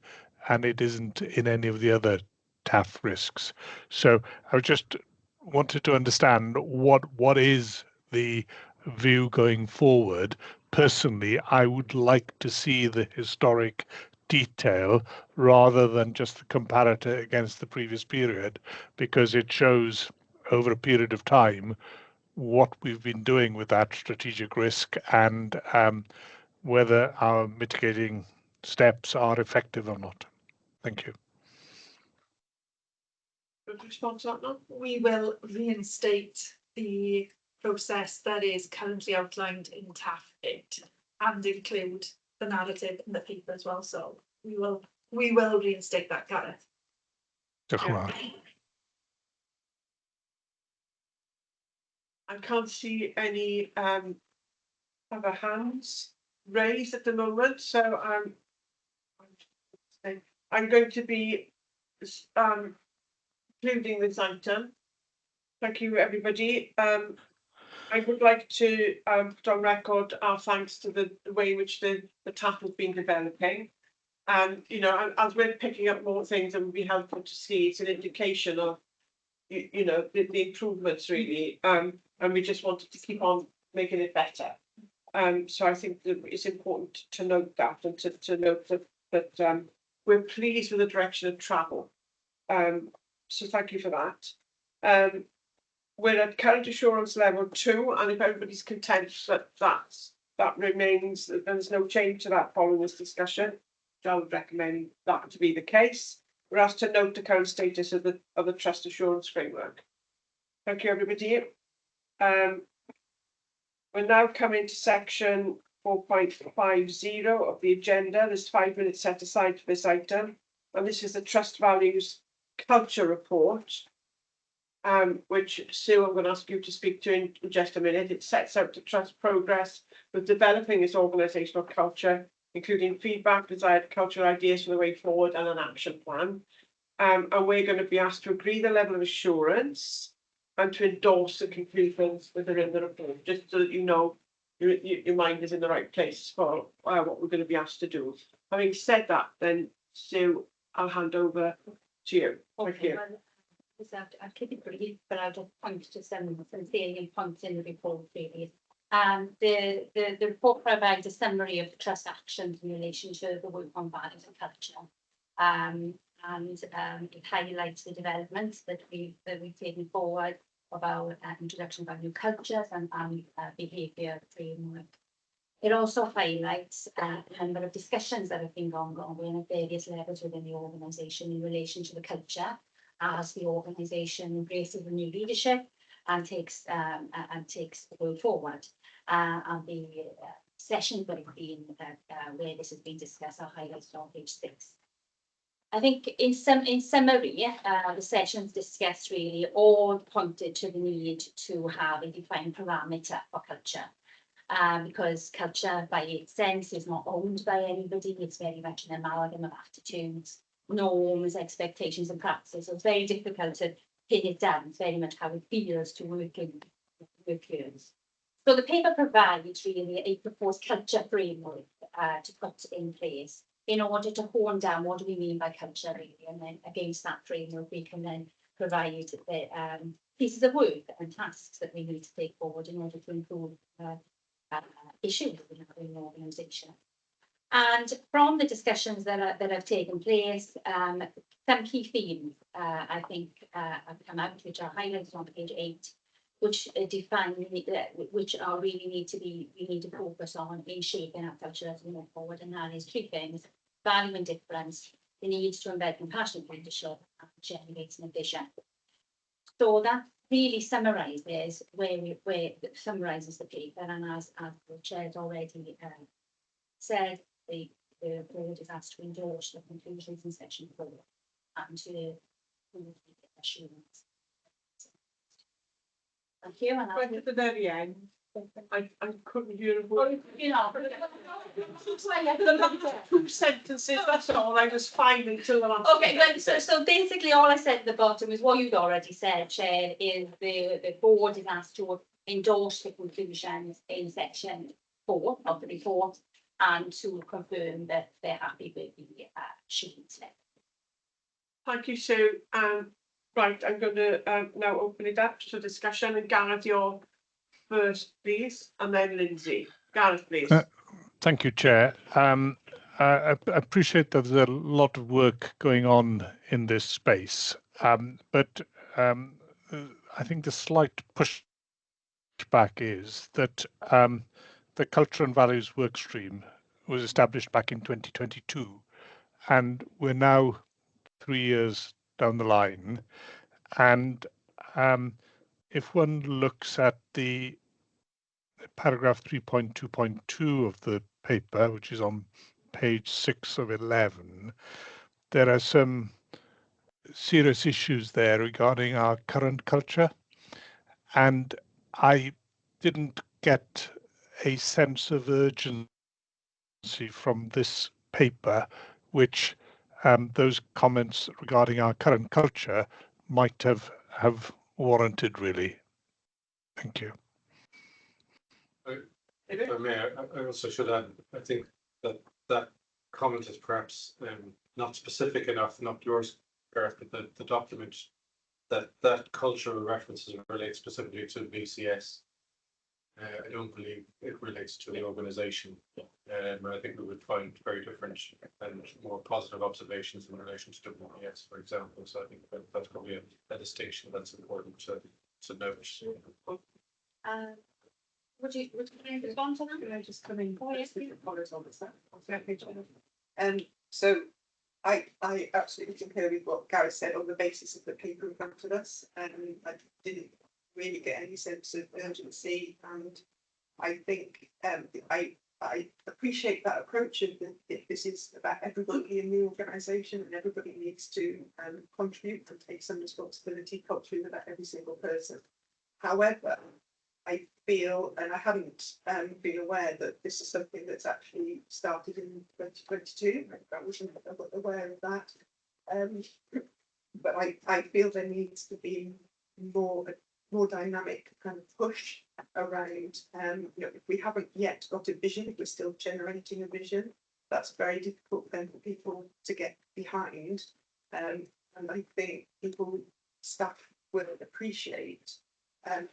and it isn't in any of the other TAF risks. So I just wanted to understand what is the view going forward. Personally, I would like to see the historic detail rather than just the comparator against the previous period, because it shows over a period of time what we've been doing with that strategic risk and whether our mitigating steps are effective or not. Thank you. Response to that now? We will reinstate the process that is currently outlined in TAF 8 and include the narrative in the paper as well. So we will reinstate that, Gareth. I can't see any other hands raised at the moment, so I'm going to be concluding this item. Thank you, everybody. I would like to put on record our thanks to the way in which the TAF has been developing. And, as we're picking up more things, it would be helpful to see it's an indication of, the improvements really. And we just wanted to keep on making it better. So I think that it's important to note that and to note that we're pleased with the direction of travel. So thank you for that. we're at current assurance level 2, and if everybody's content that remains, that there's no change to that following this discussion, I would recommend that to be the case. We're asked to note the current status of the trust assurance framework. Thank you, everybody. We're now coming to section 4.50 of the agenda. There's 5 minutes set aside for this item, and this is the Trust Values Culture Report, which Sue, I'm going to ask you to speak to in just a minute. It sets out the Trust progress with developing its organisational culture, including feedback, desired cultural ideas for the way forward, and an action plan. And we're going to be asked to agree the level of assurance and to endorse the conclusions that are in the report, just so that you know your mind is in the right place for what we're going to be asked to do. Having said that, then, Sue, I'll hand over to you. Thank you. I'll keep it brief, but I'll just point to some salient points in the report, really. The report provides a summary of the trust actions in relation to the work on values and culture. It highlights the developments that we've taken forward of our introduction of new cultures and behaviour framework. It also highlights a number of discussions that have been ongoing at various levels within the organisation in relation to the culture, as the organisation embraces the new leadership and takes the work forward. And the sessions that have been where this has been discussed are highlighted on page 6. I think in summary, the sessions discussed really all pointed to the need to have a defined parameter for culture. Because culture by its sense is not owned by anybody, it's very much an amalgam of attitudes, norms, expectations and practices. So it's very difficult to pin it down. It's very much how it feels to work in workers. So the paper provides really a proposed culture framework to put in place in order to hone down what do we mean by culture really, and then against that framework we can then provide the pieces of work and tasks that we need to take forward in order to improve issues in our organisation. And from the discussions that have taken place, some key themes I think have come out, which are highlighted on page 8, which define which are really we need to focus on in shaping our culture as we move forward, and that is 3 things: value and difference, the need to embed compassionate leadership, and generating a vision. So that really summarises summarises the paper, and as the chair's already said, the board is asked to endorse the conclusions in section 4 and to assurance. Thank you. And right at the very end, I couldn't hear a word. You know, 2 sentences, that's all. I was fine until the last. okay, well, so basically all I said at the bottom is what you'd already said, Chair, is the board is asked to endorse the conclusions in section 4 of the report and to confirm that they're happy with the sheet. Thank you, Sue. Right, I'm going to now open it up to discussion, and Gareth, you're first, please, and then Lindsay. Gareth, please. Thank you, Chair. I appreciate that there's a lot of work going on in this space, but I think the slight pushback is that the Culture and Values Workstream was established back in 2022, and we're now 3 years down the line. And if one looks at the paragraph 3.2.2 of the paper, which is on page 6 of 11, there are some serious issues there regarding our current culture. And I didn't get a sense of urgency from this paper, which those comments regarding our current culture might have warranted, really. Thank you. If I may, I also should add, I think that comment is perhaps not specific enough, not yours, Gareth, but the document that cultural references relate specifically to VCS. I don't believe it relates to the organisation. I think we would find very different and more positive observations in relation to WPS, for example. So I think that's probably a distinction that's important to to note. Would you respond to that? Can I just come in? Oh, yes, Just to comment on this, so I absolutely concur with what Gareth said on the basis of the paper in front of us. I didn't really get any sense of urgency, and I think I appreciate that approach of if this is about everybody in the organisation and everybody needs to contribute and take some responsibility culturally about every single person. However, I feel, and I hadn't been aware that this is something that's actually started in 2022. I wasn't aware of that. But I feel there needs to be more dynamic kind of push around. You know, if we haven't yet got a vision, if we're still generating a vision, that's very difficult then for people to get behind. And I think staff will appreciate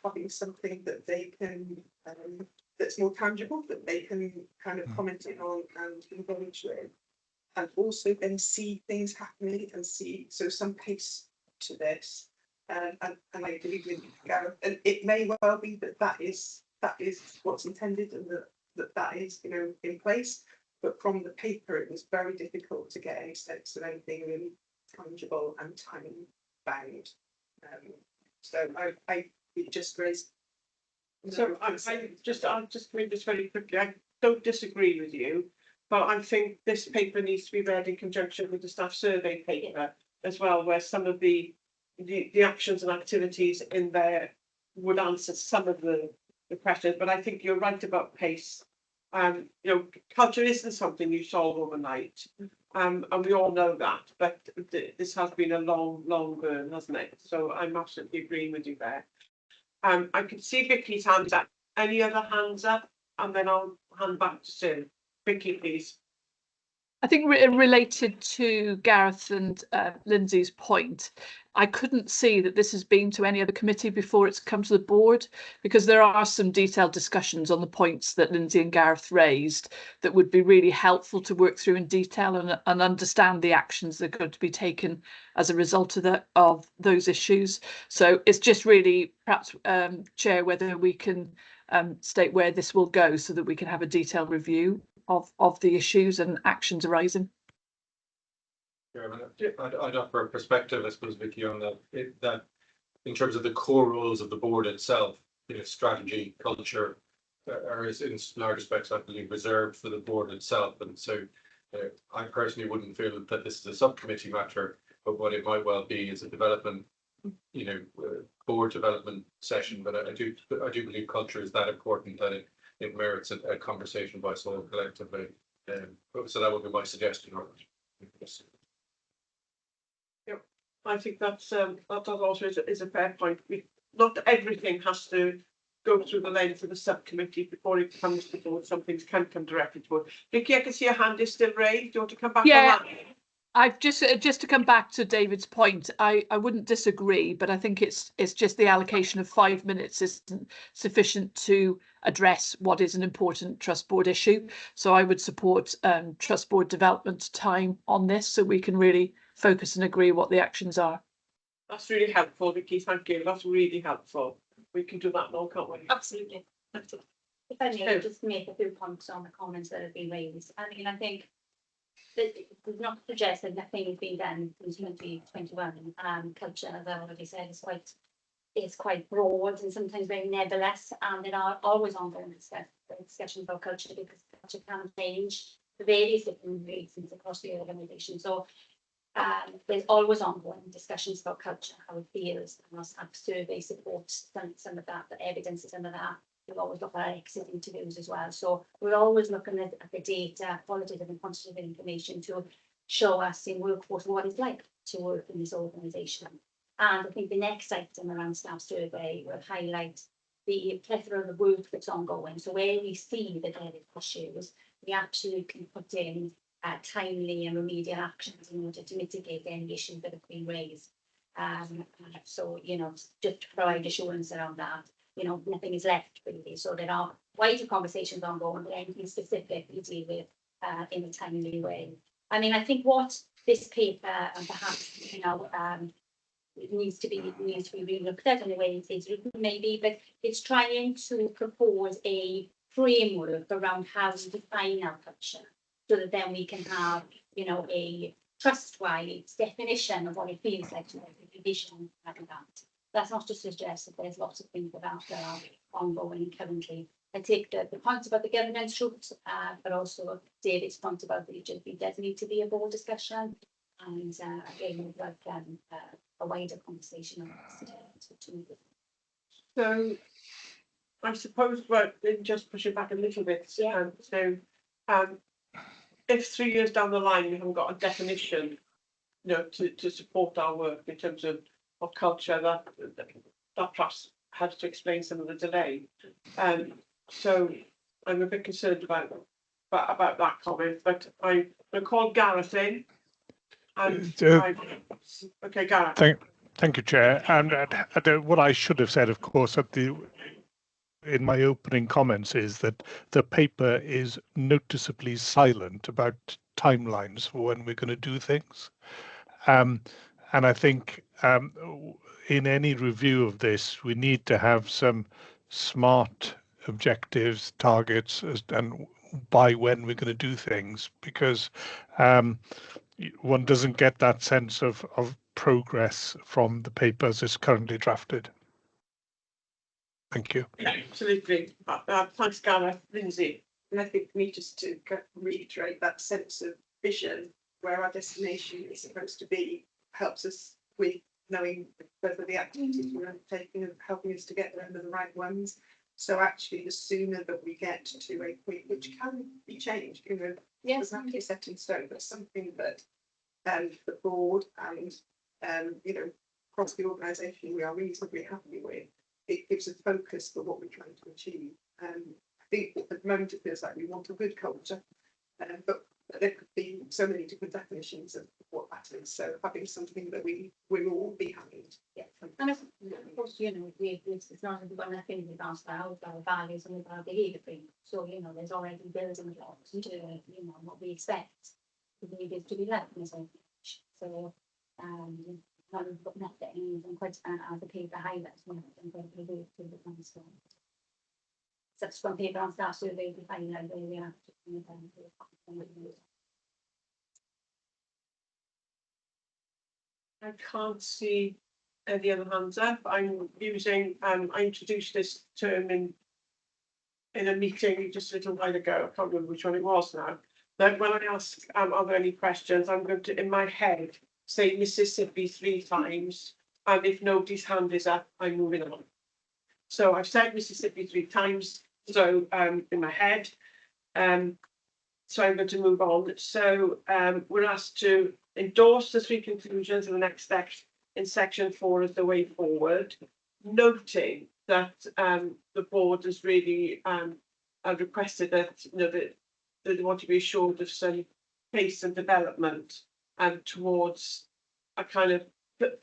having something that they can, that's more tangible, that they can kind of comment in on and engage with, and also then see things happening and see some pace to this. And I agree with Gareth, and it may well be that is what's intended, and that is in place. But from the paper, it was very difficult to get any sense of anything really tangible and time bound. So it just raised. So I'll just read this very quickly. I don't disagree with you, but I think this paper needs to be read in conjunction with the staff survey paper as well, where some of the actions and activities in there would answer some of the questions. But I think you're right about pace. You know, culture isn't something you solve overnight, and we all know that. But this has been a long burn, hasn't it? So I'm absolutely agreeing with you there. I can see Vicky's hands up. Any other hands up? And then I'll hand back to Sue. Vicky, please. I think related to Gareth and Lindsay's point, I couldn't see that this has been to any other committee before it's come to the board, because there are some detailed discussions on the points that Lindsay and Gareth raised that would be really helpful to work through in detail and understand the actions that are going to be taken as a result of those issues. So it's just really perhaps, Chair, whether we can state where this will go so that we can have a detailed review of the issues and actions arising. I'd offer a perspective, I suppose, Vicky, on that in terms of the core roles of the board itself, strategy, culture, are in large respects, I believe, reserved for the board itself. And so I personally wouldn't feel that this is a subcommittee matter, but what it might well be is a development, board development session. But I do believe culture is that important that it merits a conversation by us all collectively. So that would be my suggestion. Yep, I think that also is a fair point. Not everything has to go through the lens of the subcommittee before it comes to the board. Some things can come directly to board. Vicky, I can see your hand is still raised. Do you want to come back on that? I've just to come back to David's point, I wouldn't disagree, but I think it's just the allocation of 5 minutes isn't sufficient to address what is an important trust board issue. So I would support trust board development time on this so we can really focus and agree what the actions are. That's really helpful, Vicky. Thank you. That's really helpful. We can do that now, can't we? Absolutely. If I may just make a few points on the comments that have been raised. I mean, I think it's not suggested nothing has been done in 2021. Culture, as I already said, is quite broad and sometimes very nebulous, and there are always ongoing discussions about culture because culture can change for various different reasons across the organisation. So there's always ongoing discussions about culture, how it feels, and our survey supports some of that, the evidence is some of that. We always look at our exit interviews as well. So we're always looking at the data, qualitative and quantitative information to show us in workforce what it's like to work in this organisation. And I think the next item around staff survey will highlight the plethora of the work that's ongoing. So where we see the various issues, we absolutely put in timely and remedial actions in order to mitigate any issues that have been raised. So, just to provide assurance around that. Nothing is left really. So there are wider conversations ongoing, but anything specific we deal with in a timely way. I mean, I think what this paper and perhaps, it needs to be re-looked at in the way it's written maybe, but it's trying to propose a framework around how we define our culture, so that then we can have, you know, a trust-wise definition of what it feels like to make a vision like that. That's not to suggest that there's lots of things that are ongoing currently. I take the point about the governance route, but also David's point about the it does need to be a board discussion, and again, we'd like a wider conversation on this to move it. So I suppose, but then just push it back a little bit. If 3 years down the line we haven't got a definition, you know, to support our work in terms of culture, that perhaps helps to explain some of the delay. So I'm a bit concerned about that comment, but I'm going to call Gareth in. And okay, Gareth. Thank you, Chair. And what I should have said, of course, in my opening comments is that the paper is noticeably silent about timelines for when we're going to do things. And I think in any review of this, we need to have some smart objectives, targets, and by when we're going to do things, because one doesn't get that sense of progress from the paper as it's currently drafted. Thank you. Yeah, absolutely. Thanks, Gareth. Lindsay. And I think we just to reiterate that sense of vision where our destination is supposed to be helps us with knowing whether the activities we're undertaking are helping us to get there and the right ones. So actually, the sooner that we get to a point which can be changed, you know, yes, not set in stone, but something that the board and you know, across the organisation we are reasonably happy with. It gives a focus for what we're trying to achieve. I think at the moment it feels like we want a good culture, but there could be so many different definitions of what that is. So having something that we will all be happy with. Yeah, and of course, you know, it's not one thing we've asked about our values and our behaviour framework. So you know, there's already building blocks to you know what we expect the behaviours to be like in this organization. So but nothing and quite as a paper highlights and quite a bit to the council. Subsequent paper on staff survey we find out where we are. I can't see any other hands up. I'm using I introduced this term in a meeting just a little while ago. I can't remember which one it was now. But when I ask are there any questions, I'm going to in my head say Mississippi 3 times, and if nobody's hand is up, I'm moving on. So I've said Mississippi 3 times, so in my head. So I'm going to move on. So we're asked to endorse the 3 conclusions and the next steps in section 4 as the way forward, noting that the board has really requested that, you know, that they want to be assured of some pace and development towards a kind of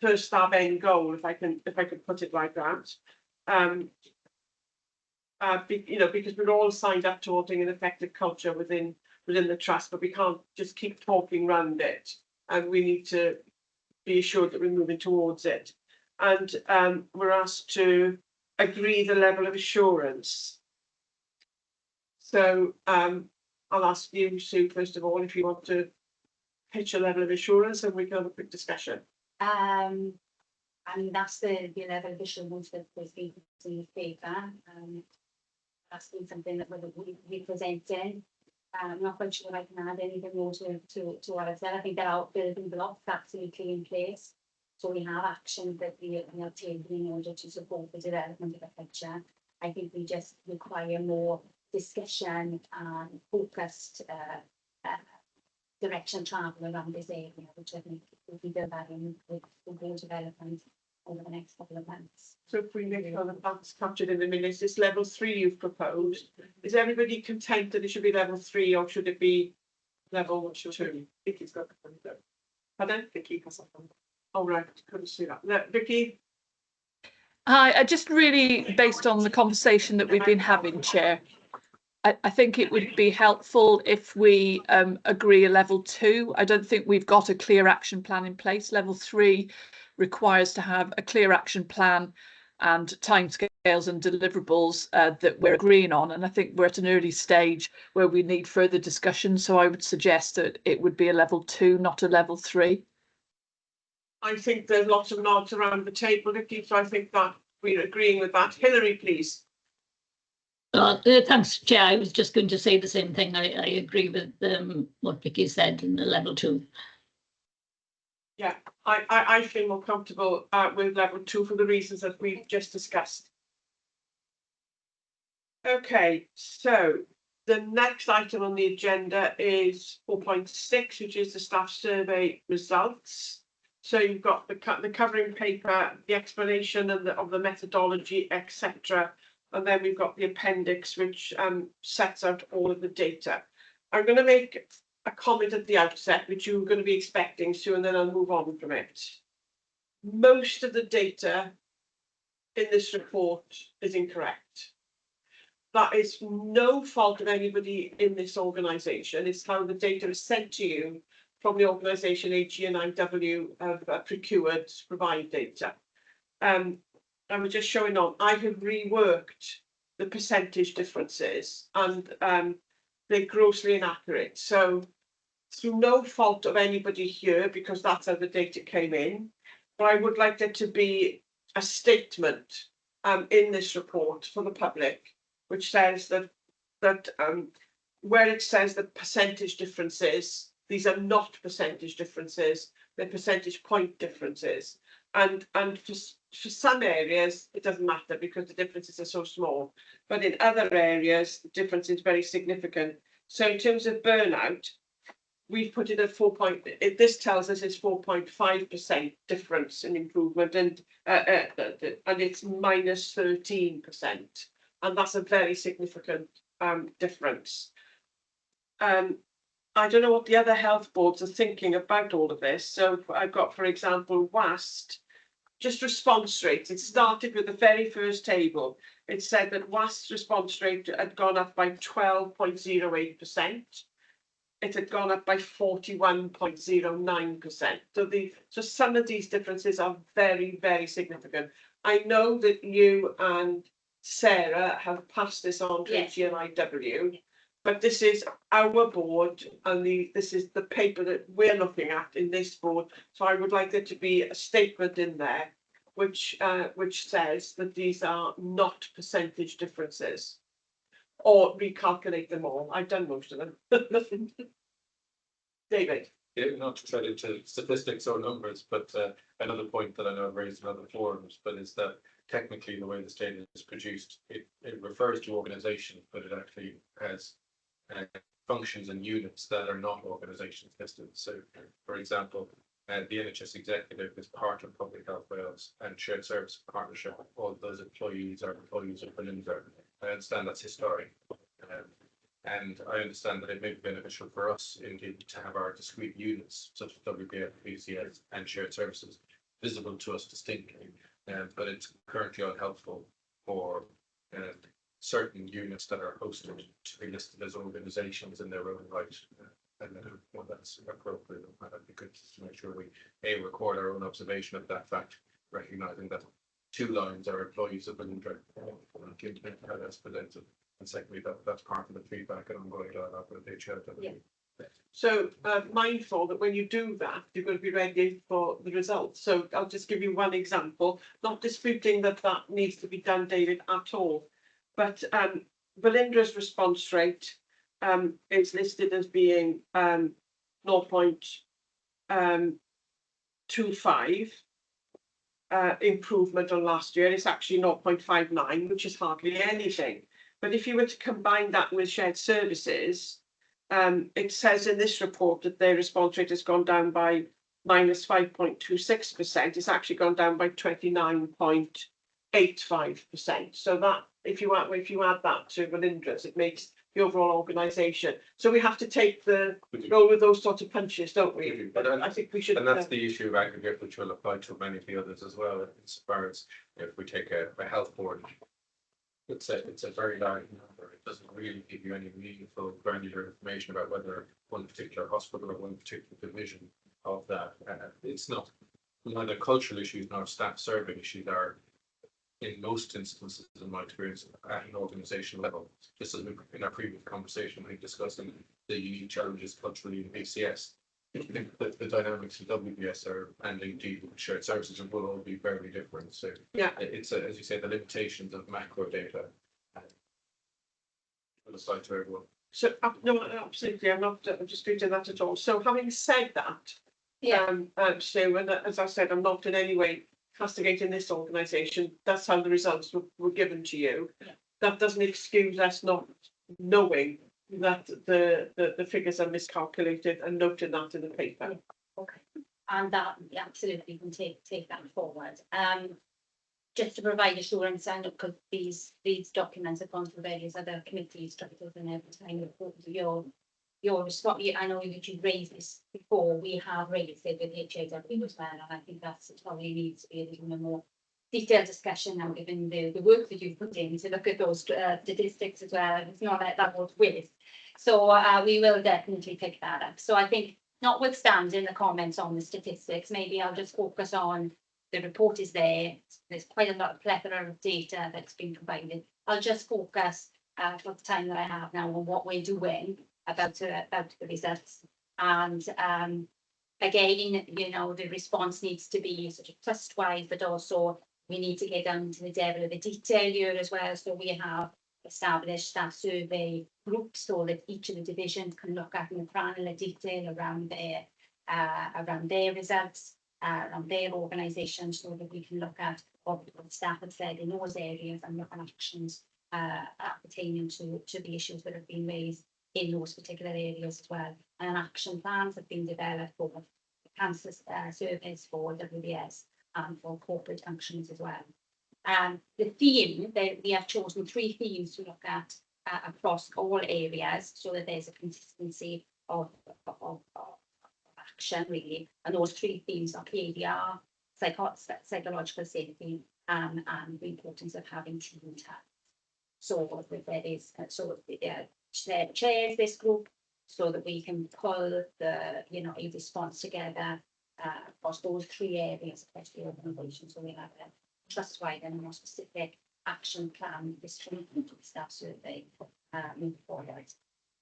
first stab end goal, if I can put it like that. You know, because we're all signed up towards an effective culture within the trust, but we can't just keep talking around it, and we need to be assured that we're moving towards it. And we're asked to agree the level of assurance. So I'll ask you, Sue, first of all, if you want to pitch a level of assurance, and we can have a quick discussion. I mean, that's the level of assurance that was being in the paper. That's been something that we presented. I'm not quite sure I can add anything more to what I've said. I think there are building blocks absolutely in place. So we have actions that we are taking in order to support the development of a picture. I think we just require more discussion and focused direction travel around this area, which I think we can build that in with board development over the next couple of months. So if we make sure that that's captured in the minutes, this level 3 you've proposed, is everybody content that it should be level 3 or should it be level 2? Vicky's got the phone. Pardon? Vicky has a phone. Oh right, couldn't see that. Vicky? Hi, I just really, based on the conversation that we've been having, Chair, I think it would be helpful if we agree a level 2. I don't think we've got a clear action plan in place. Level 3 requires to have a clear action plan and timescales and deliverables that we're agreeing on. And I think we're at an early stage where we need further discussion. So I would suggest that it would be a level 2, not a level 3. I think there's lots of nods around the table, Vicky, so I think that we're agreeing with that. Hilary, please. Thanks, Chair. I was just going to say the same thing. I agree with what Vicky said in the level 2. Yeah, I feel more comfortable with level 2 for the reasons that we've just discussed. Okay, so the next item on the agenda is 4.6, which is the staff survey results. So you've got the covering paper, the explanation and of the methodology, etc. And then we've got the appendix, which sets out all of the data. I'm going to make a comment at the outset, which you're going to be expecting to, and then I'll move on from it. Most of the data in this report is incorrect. That is no fault of anybody in this organisation. It's how the data is sent to you from the organisation AG&IW have procured to provide data. I was just showing on, I have reworked the percentage differences and they're grossly inaccurate. So through no fault of anybody here, because that's how the data came in, but I would like there to be a statement in this report for the public, which says that where it says that percentage differences, these are not percentage differences, they're percentage point differences. And for some areas, it doesn't matter because the differences are so small. But in other areas, the difference is very significant. So in terms of burnout, we've put it at 4. This tells us it's 4.5% difference in improvement, and it's minus 13%, and that's a very significant difference. I don't know what the other health boards are thinking about all of this. So I've got, for example, WAST, just response rates. It started with the very first table. It said that WAST's response rate had gone up by 12.08%. It had gone up by 41.09%. So some of these differences are very, very significant. I know that you and Sarah have passed this on to AG&IW, but this is our board and this is the paper that we're looking at in this board. So I would like there to be a statement in there which says that these are not percentage differences, or recalculate them all. I've done most of them. David. Yeah, not to tread into statistics or numbers, but another point that I know I've raised in other forums, but is that technically the way this data is produced, it refers to organisation, but it actually has functions and units that are not organisations listed. So, for example, the NHS executive is part of Public Health Wales and Shared Service Partnership. All those employees are employees of Belinda. I understand that's historic. And I understand that it may be beneficial for us indeed to have our discrete units, such as WPF, PCS and shared services, visible to us distinctly. But it's currently unhelpful for certain units that are hosted to be listed as organisations in their own right. And well, that's appropriate. That'd be good to make sure we record our own observation of that fact, recognising that 2 lines are employees of Belinda, how that's presented. And secondly, that's part of the feedback and ongoing dialogue with HLW. So mindful that when you do that, you're going to be ready for the results. So I'll just give you one example, not disputing that that needs to be done, David, at all. But Belinda's response rate is listed as being 0.25 improvement on last year. It's actually 0.59, which is hardly anything. But if you were to combine that with shared services, it says in this report that their response rate has gone down by minus 5.26%. It's actually gone down by 29.85%. So that if you add that to Belinda's, it makes the overall organisation. So we have to take roll with those sorts of punches, don't we? But I think we should. And that's the issue of aggregate, which will apply to many of the others as well. As far as if we take a health board. It's a very large number. It doesn't really give you any meaningful granular information about whether one particular hospital or one particular division of that. It's not the cultural issues and our staff survey issues are, in most instances, in my experience, at an organisational level. Just as in our previous conversation, we discussed the unique challenges culturally in ACS. I think that the dynamics in WBS and indeed shared services will all be very different. So yeah, it's as you say, the limitations of macro data. Aside to everyone. So no, absolutely, I'm not disputing that at all. So having said that, so and as I said, I'm not in any way castigating this organisation. That's how the results were given to you. Yeah. That doesn't excuse us not knowing that the figures are miscalculated and noting that in the paper. Yeah. Okay, and that absolutely can take that forward. Just to provide assurance, and because these documents have gone through various other committees, structures, and every time your response, I know that you've raised this before. We have raised it with HAW as well, and I think that's probably needs to be a little bit more detailed discussion now, given the work that you've put in to look at those statistics as well. It's not like that was waste. So we will definitely pick that up. So I think, notwithstanding the comments on the statistics, maybe I'll just focus on the report is there. There's quite a lot of plethora of data that's been provided. I'll just focus for the time that I have now on what we're doing about the results. And again, you know, the response needs to be sort of trust-wise, but also we need to get down to the devil of the detail here as well. So we have established staff survey groups so that each of the divisions can look at in granular detail around their results, around their organisation, so that we can look at what staff have said in those areas and look at actions pertaining to the issues that have been raised in those particular areas as well. And action plans have been developed for cancer surveys for WBS and for corporate functions as well. The theme, we have chosen 3 themes to look at across all areas so that there's a consistency of action really. And those 3 themes are PADR, psychological safety, and the importance of having team time. So there is chairs this group so that we can pull a response together across those 3 areas across the organisation. So we have a trust-wide and a more specific action plan this staff survey moving forward.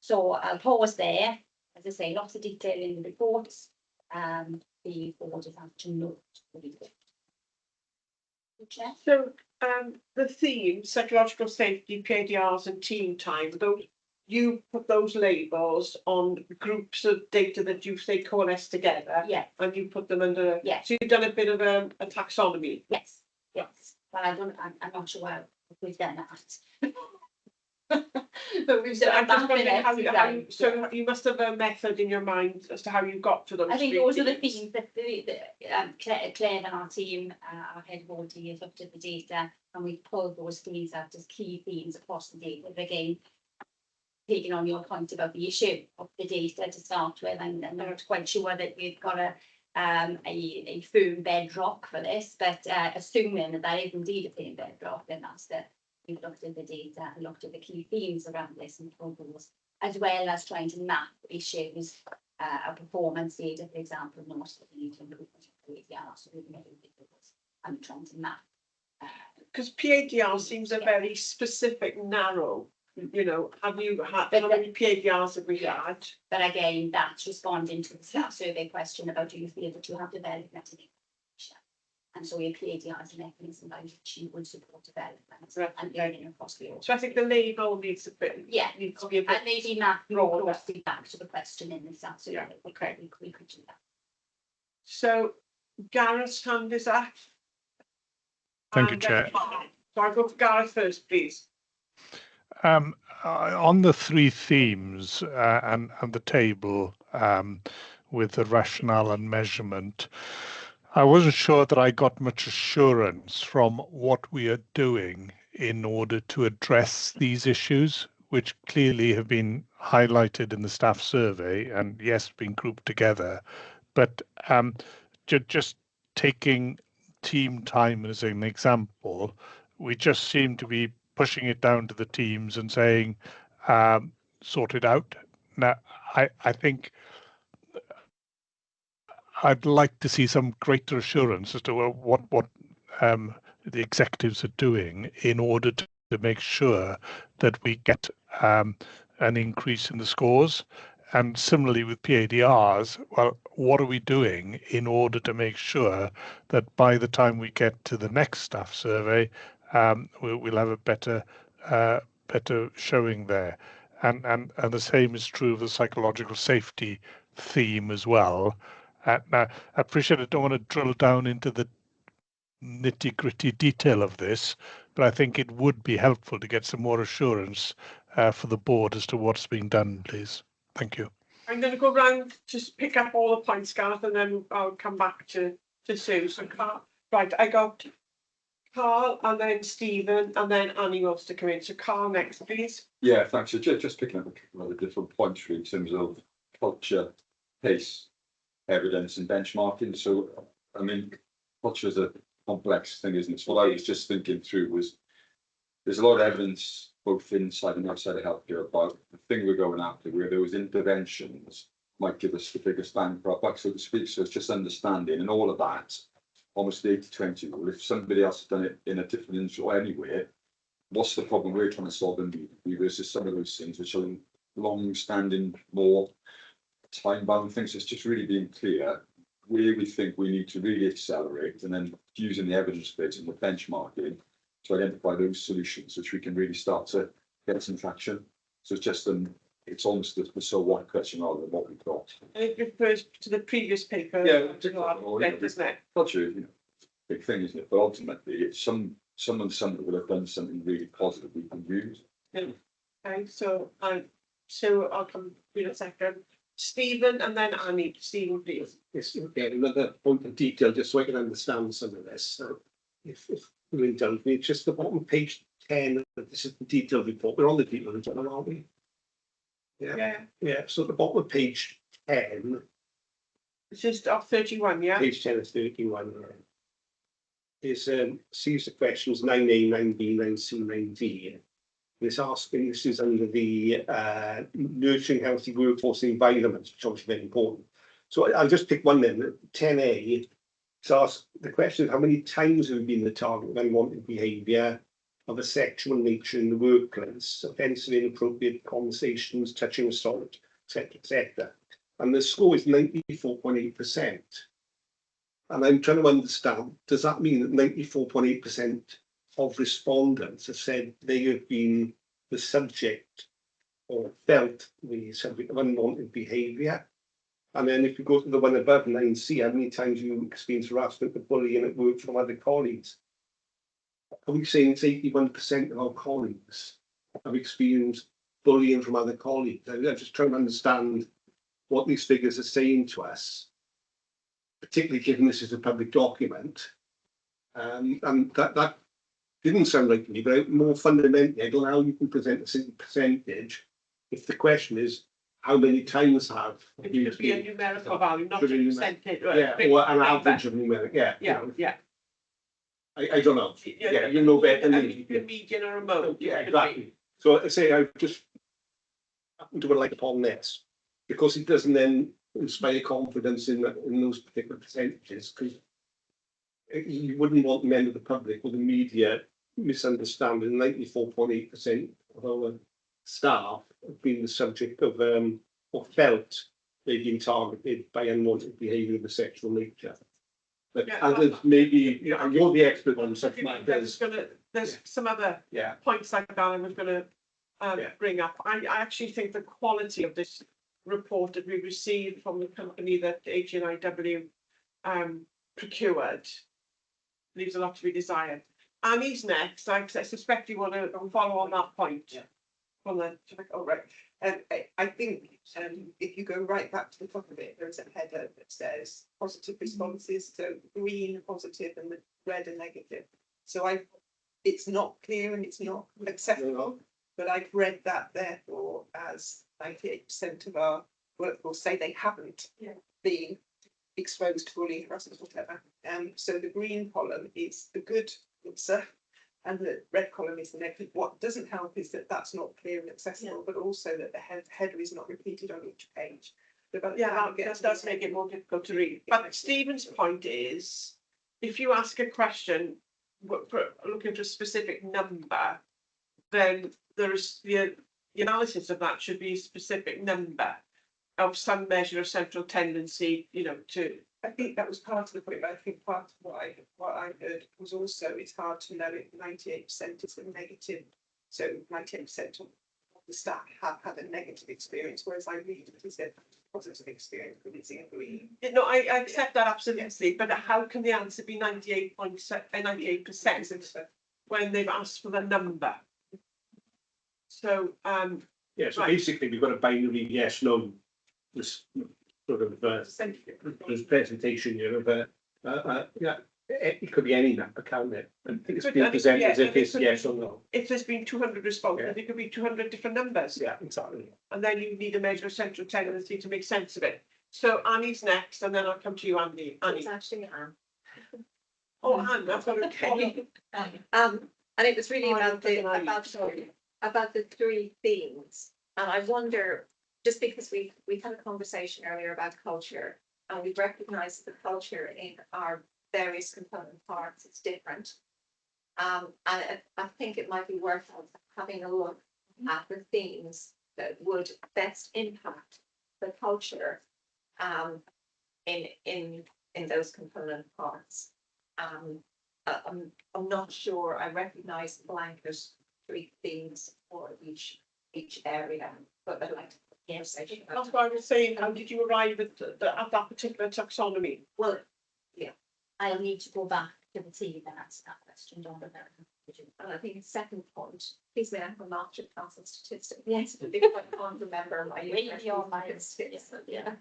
So I'll pause there. As I say, lots of detail in the reports. The board is action note. So the theme, psychological safety, PADRs and team time, those you put those labels on groups of data that you say coalesce together. Yeah. And you put them under. Yeah. So you've done a bit of a taxonomy. Yes. Yes. But I'm not sure if we've done that. But we've done that. So you must have a method in your mind as to how you got to those. I think those are the things that Claire and our team, our head of OD, has looked at the data and we've pulled those themes out as key themes across the data. But again, taking on your point about the issue of the data to start with, and I'm not quite sure that we've got a firm bedrock for this, but assuming that that is indeed a firm bedrock, then that's we've looked at the data and looked at the key themes around this and those, as well as trying to map issues, a performance data, for example, not that we need to improve PADR, so we've made videos and trying to map. Because PADR seems a very specific, narrow. You know, have you had how many PADRs have we had? But again, that's responding to the staff survey question about do you feel that you have developed information? And so your PADR is a mechanism by which you would support development and learning across the org. So I think the label needs a bit. Yeah, needs to be a bit. And maybe map more closely back to the question in the staff survey. Yeah, okay. We could do that. So Gareth's hand is up. Thank you, Chair. So I'll go for Gareth first, please. On the 3 themes and the table with the rationale and measurement, I wasn't sure that I got much assurance from what we are doing in order to address these issues, which clearly have been highlighted in the staff survey and yes, been grouped together. But just taking team time as an example, we just seem to be pushing it down to the teams and saying, sort it out. Now, I think I'd like to see some greater assurance as to what the executives are doing in order to make sure that we get an increase in the scores. And similarly with PADRs, well, what are we doing in order to make sure that by the time we get to the next staff survey, we'll have a better showing there. And the same is true of the psychological safety theme as well. Now, I appreciate I don't want to drill down into the nitty-gritty detail of this, but I think it would be helpful to get some more assurance for the board as to what's being done, please. Thank you. I'm going to go round, just pick up all the points, Gareth, and then I'll come back to Sue. So, Carl, right, I got Carl and then Stephen and then Annie wants to come in. So, Carl next, please. Yeah, thanks. So just picking up a couple of the different points in terms of culture, pace, evidence and benchmarking. So, I mean, culture is a complex thing, isn't it? So what I was just thinking through was there's a lot of evidence both inside and outside of healthcare about the thing we're going after, where those interventions might give us the biggest bang for our buck, so to speak. So it's just understanding and all of that, almost the 80-20 rule. If somebody else has done it in a different industry or anywhere, what's the problem we're trying to solve immediately versus some of those things which are long-standing, more time-bound things. It's just really being clear where we think we need to really accelerate, and then using the evidence bit and the benchmarking to identify those solutions which we can really start to get some traction. So it's just it's almost the so what question rather than what we've got. And it refers to the previous paper. Yeah, isn't it? Culture, you know, big thing, isn't it? But ultimately, it's somebody will have done something really positive we can use. Yeah. Okay, so I'll come in a second. Stephen and then Annie. Stephen, please. Yes, okay, another point of detail, just so I can understand some of this. So if you indulge me, it's just the bottom of page 10, this is the detailed report. We're on the detailed report, aren't we? Yeah. Yeah, so at the bottom of page 10. It's just off 31, yeah? Page 10 of 31, is sees the questions 9A, 9B, 9C, 9D. And it's asking, this is under the nurturing healthy workforce environment, which is obviously very important. So I'll just pick one then, 10A. It's asked, the question is how many times have we been the target of unwanted behaviour of a sexual nature in the workplace, offensive, inappropriate conversations, touching, assault, etc., etc. And the score is 94.8%. And I'm trying to understand, does that mean that 94.8% of respondents have said they have been the subject or felt the subject of unwanted behaviour? And then if you go to the one above 9C, how many times you experience harassment or bullying at work from other colleagues? Are we saying it's 81% of our colleagues have experienced bullying from other colleagues? I'm just trying to understand what these figures are saying to us, particularly given this is a public document. And that didn't sound like to me, but more fundamentally, I don't know how you can present a single percentage if the question is how many times have it could be a numerical value, not a percentage. Yeah, or an average of numeric. Yeah. Yeah, you know. yeah. I don't know. Yeah, you know better than me. A median or a mode. Yeah, exactly. So I say I just happen to rely upon this because it doesn't then inspire confidence in those particular percentages, because you wouldn't want men of the public or the media misunderstanding 94.8% of our staff have been the subject of or felt they've been targeted by unwanted behaviour of a sexual nature. But others maybe, you're the expert on such matters. There's some other points like that I was going to bring up. I actually think the quality of this report that we received from the company that HNIW procured leaves a lot to be desired. Annie's next. I suspect you want to follow on that point. Yeah. From the right. I think if you go right back to the top of it, there's a header that says positive responses, so green positive and the red are negative. So it's not clear and it's not accessible, but I've read that therefore as 98% of our workforce say they haven't been exposed to bullying, harassment, whatever. So the green column is the good answer and the red column is the negative. What doesn't help is that that's not clear and accessible, but also that the header is not repeated on each page. Yeah, that does make it more difficult to read. But Stephen's point is, if you ask a question, looking for a specific number, then there's the analysis of that should be a specific number of some measure of central tendency, you know, to. I think that was part of the point, but I think part of what I heard was also it's hard to know if 98% is a negative. So 98% of the staff have had a negative experience, whereas I read it as a positive experience, but it's in green. No, I accept that absolutely, but how can the answer be 98% when they've asked for the number? So, Yeah, so right. basically we've got a binary yes, no, this sort of this presentation here of yeah, it could be any number, can't it? And it's being presented as if it's yes or no. If there's been 200 responses, Yeah. it could be 200 different numbers. Yeah, exactly. And then you need a measure of central tendency to make sense of it. So Annie's next, and then I'll come to you, Annie. Annie. It's actually Anne. Oh, Anne, that's okay. And it was really Oh, I about don't about the three themes. And I wonder, just because we had a conversation earlier about culture, and we've recognised the culture in our various component parts is different. And I think it might be worth having a look at the themes that would best impact the culture in those component parts. I'm not sure I recognise the blanket three themes for each area, but I'd like to have a conversation about That's why I was saying, how did you arrive at that particular taxonomy? Well, yeah, I'll need to go back to the team and answer that question, John. and I think the second point, please may I have a master class in statistics? Yes, because I can't remember my Way on my statistics. Yeah.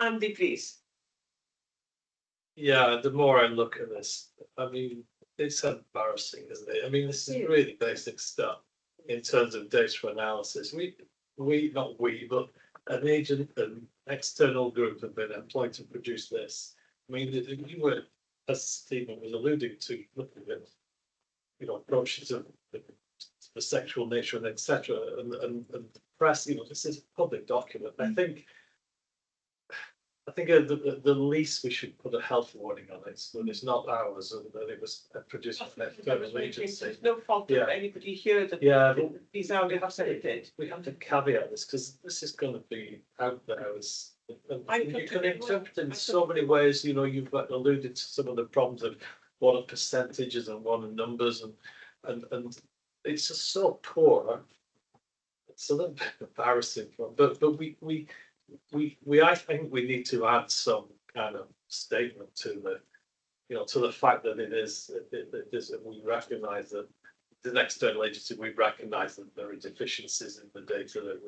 Andy, please. Yeah, the more I look at this, I mean, it's embarrassing, isn't it? I mean, this is really basic stuff in terms of data analysis. Not we, but an agent, an external group have been employed to produce this. I mean, you were, as Stephen was alluding to, looking at, you know, approaches of the sexual nature and etc. And the press, you know, this is a public document. I think the least we should put a health warning on it, so that it's not ours and that it was produced by an external agency. There's no fault of anybody here that these are did. We have to caveat this because this is going to be out there as and you can interpret it in so many ways. You know, you've alluded to some of the problems of what are percentages and what are numbers, and it's just so poor. It's a little bit embarrassing, but I think we need to add some kind of statement to the, you know, to the fact that it is we recognise that the external agency, we recognise that there are deficiencies in the data that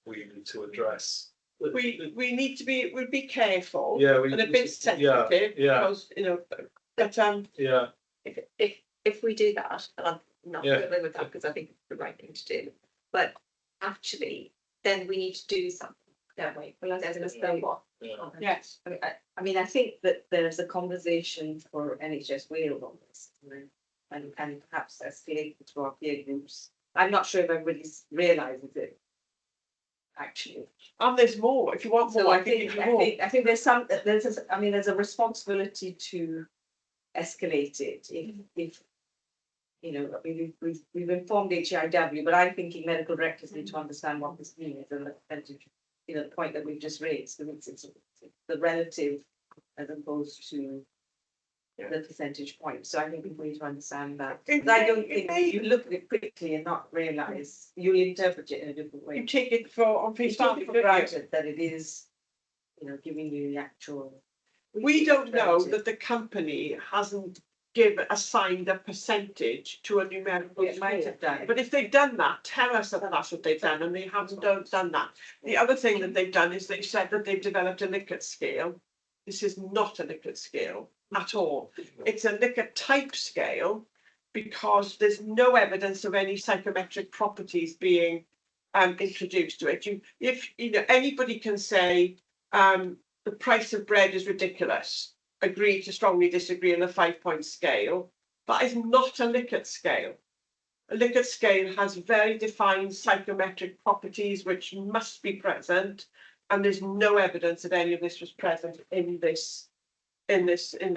we need to address. We need to be careful. Yeah, and a bit sensitive because you know, but yeah. If we do that, and I'm not quibbling with that because I think it's the right thing to do, but actually, then we need to do something. Don't we? Well, yes. I mean, I think that there's a conversation for NHS Wales on this, and perhaps escalate to our peer groups. I'm not sure if everybody realises it. Actually, and there's more. If you want more, I think there's a responsibility to escalate it. If you know, I mean, we've informed HIW, but I'm thinking medical directors need to understand what this means and you know, the point that we've just raised, it's the relative as opposed to the percentage point. So I think we need to understand that. I don't think you look at it quickly and not realise, you'll interpret it in a different way. You take it on face value for granted that it is, you know, giving you the actual. We don't know that the company hasn't assigned a percentage to a numerical It might have done. But if they've done that, tell us that that's what they've done, and they haven't done that. The other thing that they've done is they've said that they've developed a Likert scale. This is not a Likert scale at all. It's a Likert type scale because there's no evidence of any psychometric properties being introduced to it. If you know, anybody can say the price of bread is ridiculous. Agree to strongly disagree on a 5-point scale. That is not a Likert scale. A Likert scale has very defined psychometric properties which must be present, and there's no evidence that any of this was present in this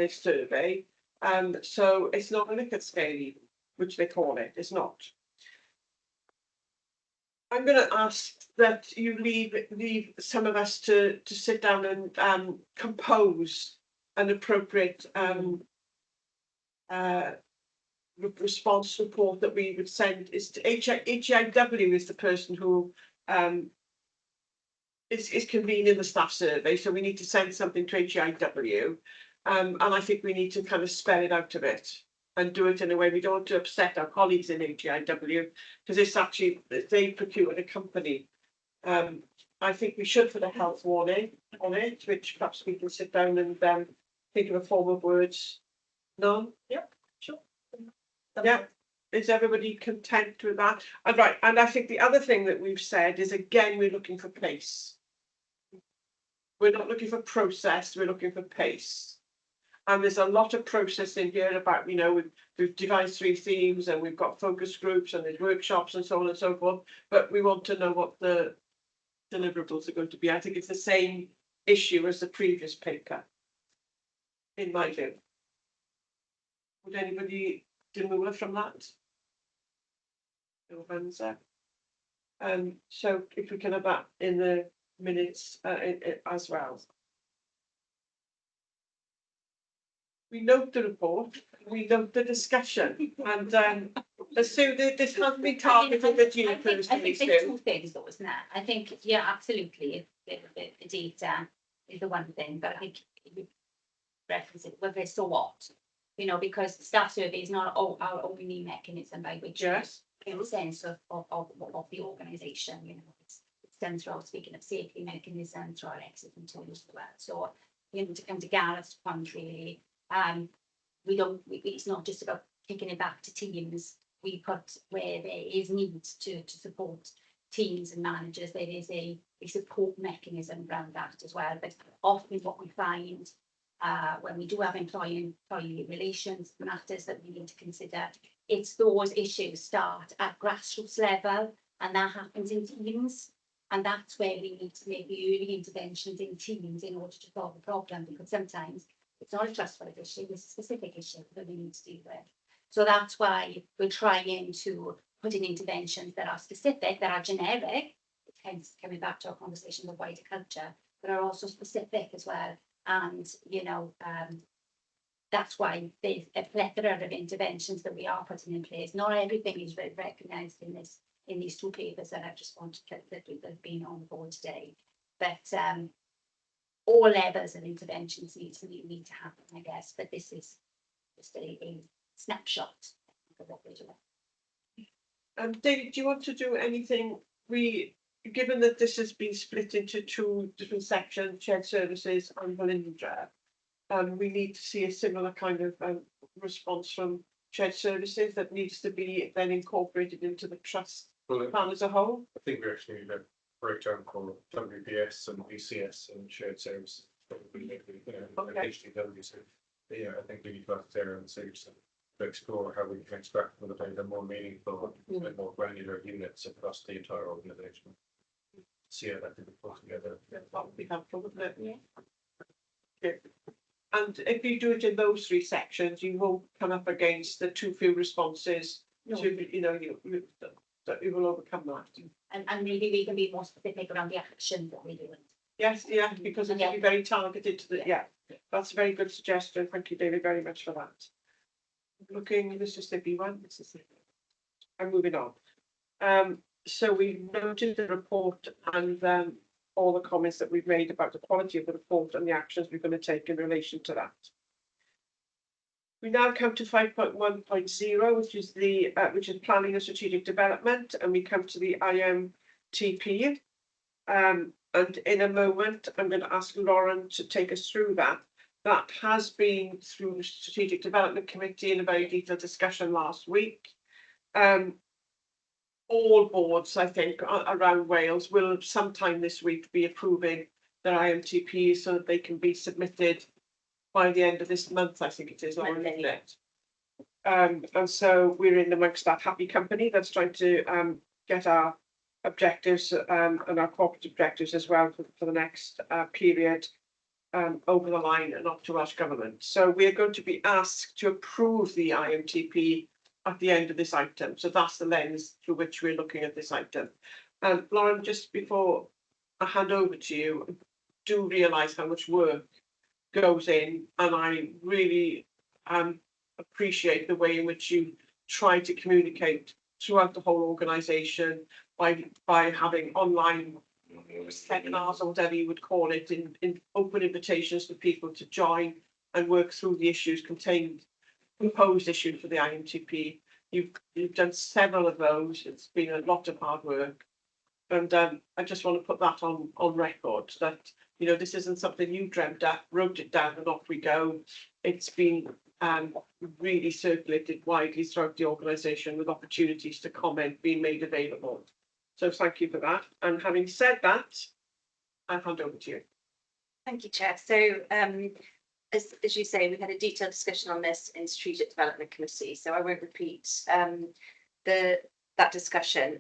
survey. So it's not a Likert scale even, which they call it. It's not. I'm going to ask that you leave some of us to sit down and compose an appropriate response report that we would send. Is to HIW is the person who is convening the staff survey, so we need to send something to HIW, and I think we need to kind of spell it out a bit and do it in a way we don't want to upset our colleagues in HIW, because it's actually, they procured a company. I think we should put a health warning on it, which perhaps we can sit down and think of a form of words. No? Yep, sure. Yeah. Is everybody content with that? And right, and I think the other thing that we've said is, again, we're looking for pace. We're not looking for process, we're looking for pace. And there's a lot of process in here about, you know, we've devised 3 themes and we've got focus groups and there's workshops and so on and so forth, but we want to know what the deliverables are going to be. I think it's the same issue as the previous paper, in my view. Would anybody demur from that? No hands up. So if we can have that in the minutes as well. We note the report, we note the discussion, and as soon as this has been targeted at you personally, I think there's 2 things though, isn't there? I think, yeah, absolutely, the data is the one thing, but I think you reference it, whether it's so what, you know, because the staff survey is not our only mechanism by which we get a sense of the organisation, you know, it's done through, speaking of safety mechanisms, through our exit and tools as well. So, you know, to come to Gareth's point, really, it's not just about kicking it back to teams. We put where there is need to support teams and managers, there is a support mechanism around that as well. But often what we find when we do have employee relations matters that we need to consider, it's those issues start at grassroots level, and that happens in teams. And that's where we need to make the early interventions in teams in order to solve the problem, because sometimes it's not a trustworthy issue, it's a specific issue that we need to deal with. So that's why we're trying to put in interventions that are specific, that are generic, hence coming back to our conversation of wider culture, but are also specific as well. And, you know, that's why there's a plethora of interventions that we are putting in place. Not everything is recognised in these 2 papers that I've just wanted that have been on the board today. But all levels of interventions need to happen, I guess. But this is just a snapshot of what we're doing. David, do you want to do anything? Given that this has been split into 2 different sections, shared services and Velindre, we need to see a similar kind of response from shared services that needs to be then incorporated into the trust plan as a whole. I think we actually need a breakdown for WPS and VCS and shared services. HTW. So yeah, I think we need to have there and say to explore how we can extract from the more meaningful and more granular units across the entire organisation. See how that can be put together. Yeah, that would be helpful, wouldn't it? Yeah. Okay. And if you do it in those 3 sections, you won't come up against the too few responses. No. To, you know, you will overcome that. And maybe we can be more specific around the actions that we're doing. Yes, yeah, because it will be very targeted to the, that's a very good suggestion. Thank you, David, very much for that. Looking, Mississippi one, I'm moving on. So we've noted the report and all the comments that we've made about the quality of the report and the actions we're going to take in relation to that. We now come to 5.1.0, which is planning and strategic development, and we come to the IMTP. And in a moment, I'm going to ask Lauren to take us through that. That has been through the Strategic Development Committee in a very detailed discussion last week. All boards, I think, around Wales will sometime this week be approving their IMTP so that they can be submitted by the end of this month, I think it is, Lauren, isn't it? And so we're in amongst that happy company that's trying to get our objectives and our corporate objectives as well for the next period over the line and up to Welsh Government. So we're going to be asked to approve the IMTP at the end of this item. So that's the lens through which we're looking at this item. And Lauren, just before I hand over to you, do realise how much work goes in, and I really appreciate the way in which you try to communicate throughout the whole organisation by having online seminars or whatever you would call it, in open invitations for people to join and work through the issues contained, proposed issues for the IMTP. You've done several of those. It's been a lot of hard work, and I just want to put that on record that, you know, this isn't something you dreamt up, wrote it down, and off we go. It's been really circulated widely throughout the organisation, with opportunities to comment being made available. So thank you for that. And having said that, I'll hand over to you. Thank you, Chair. So as you say, we've had a detailed discussion on this in Strategic Development Committee, so I won't repeat that discussion.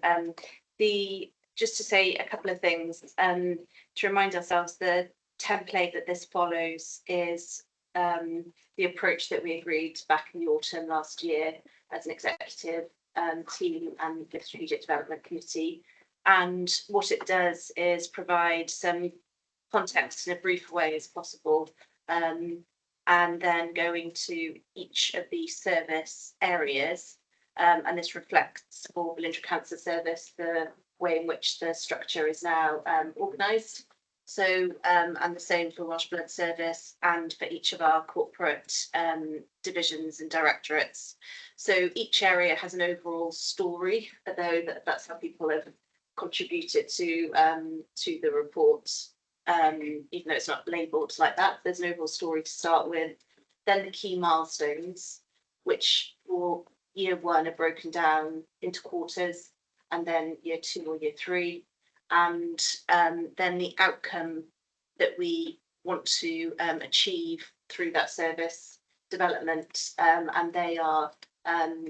Just to say a couple of things, to remind ourselves, the template that this follows is the approach that we agreed back in the autumn last year as an executive team and the Strategic Development Committee. And what it does is provide some context in a brief way as possible, and then going to each of the service areas. And this reflects for Bilingtra Cancer Service the way in which the structure is now organised. So, and the same for Welsh Blood Service and for each of our corporate divisions and directorates. So each area has an overall story, although that's how people have contributed to the report, even though it's not labelled like that. There's an overall story to start with. Then the key milestones, which for year one are broken down into quarters, and then year two or year three. And then the outcome that we want to achieve through that service development, and they are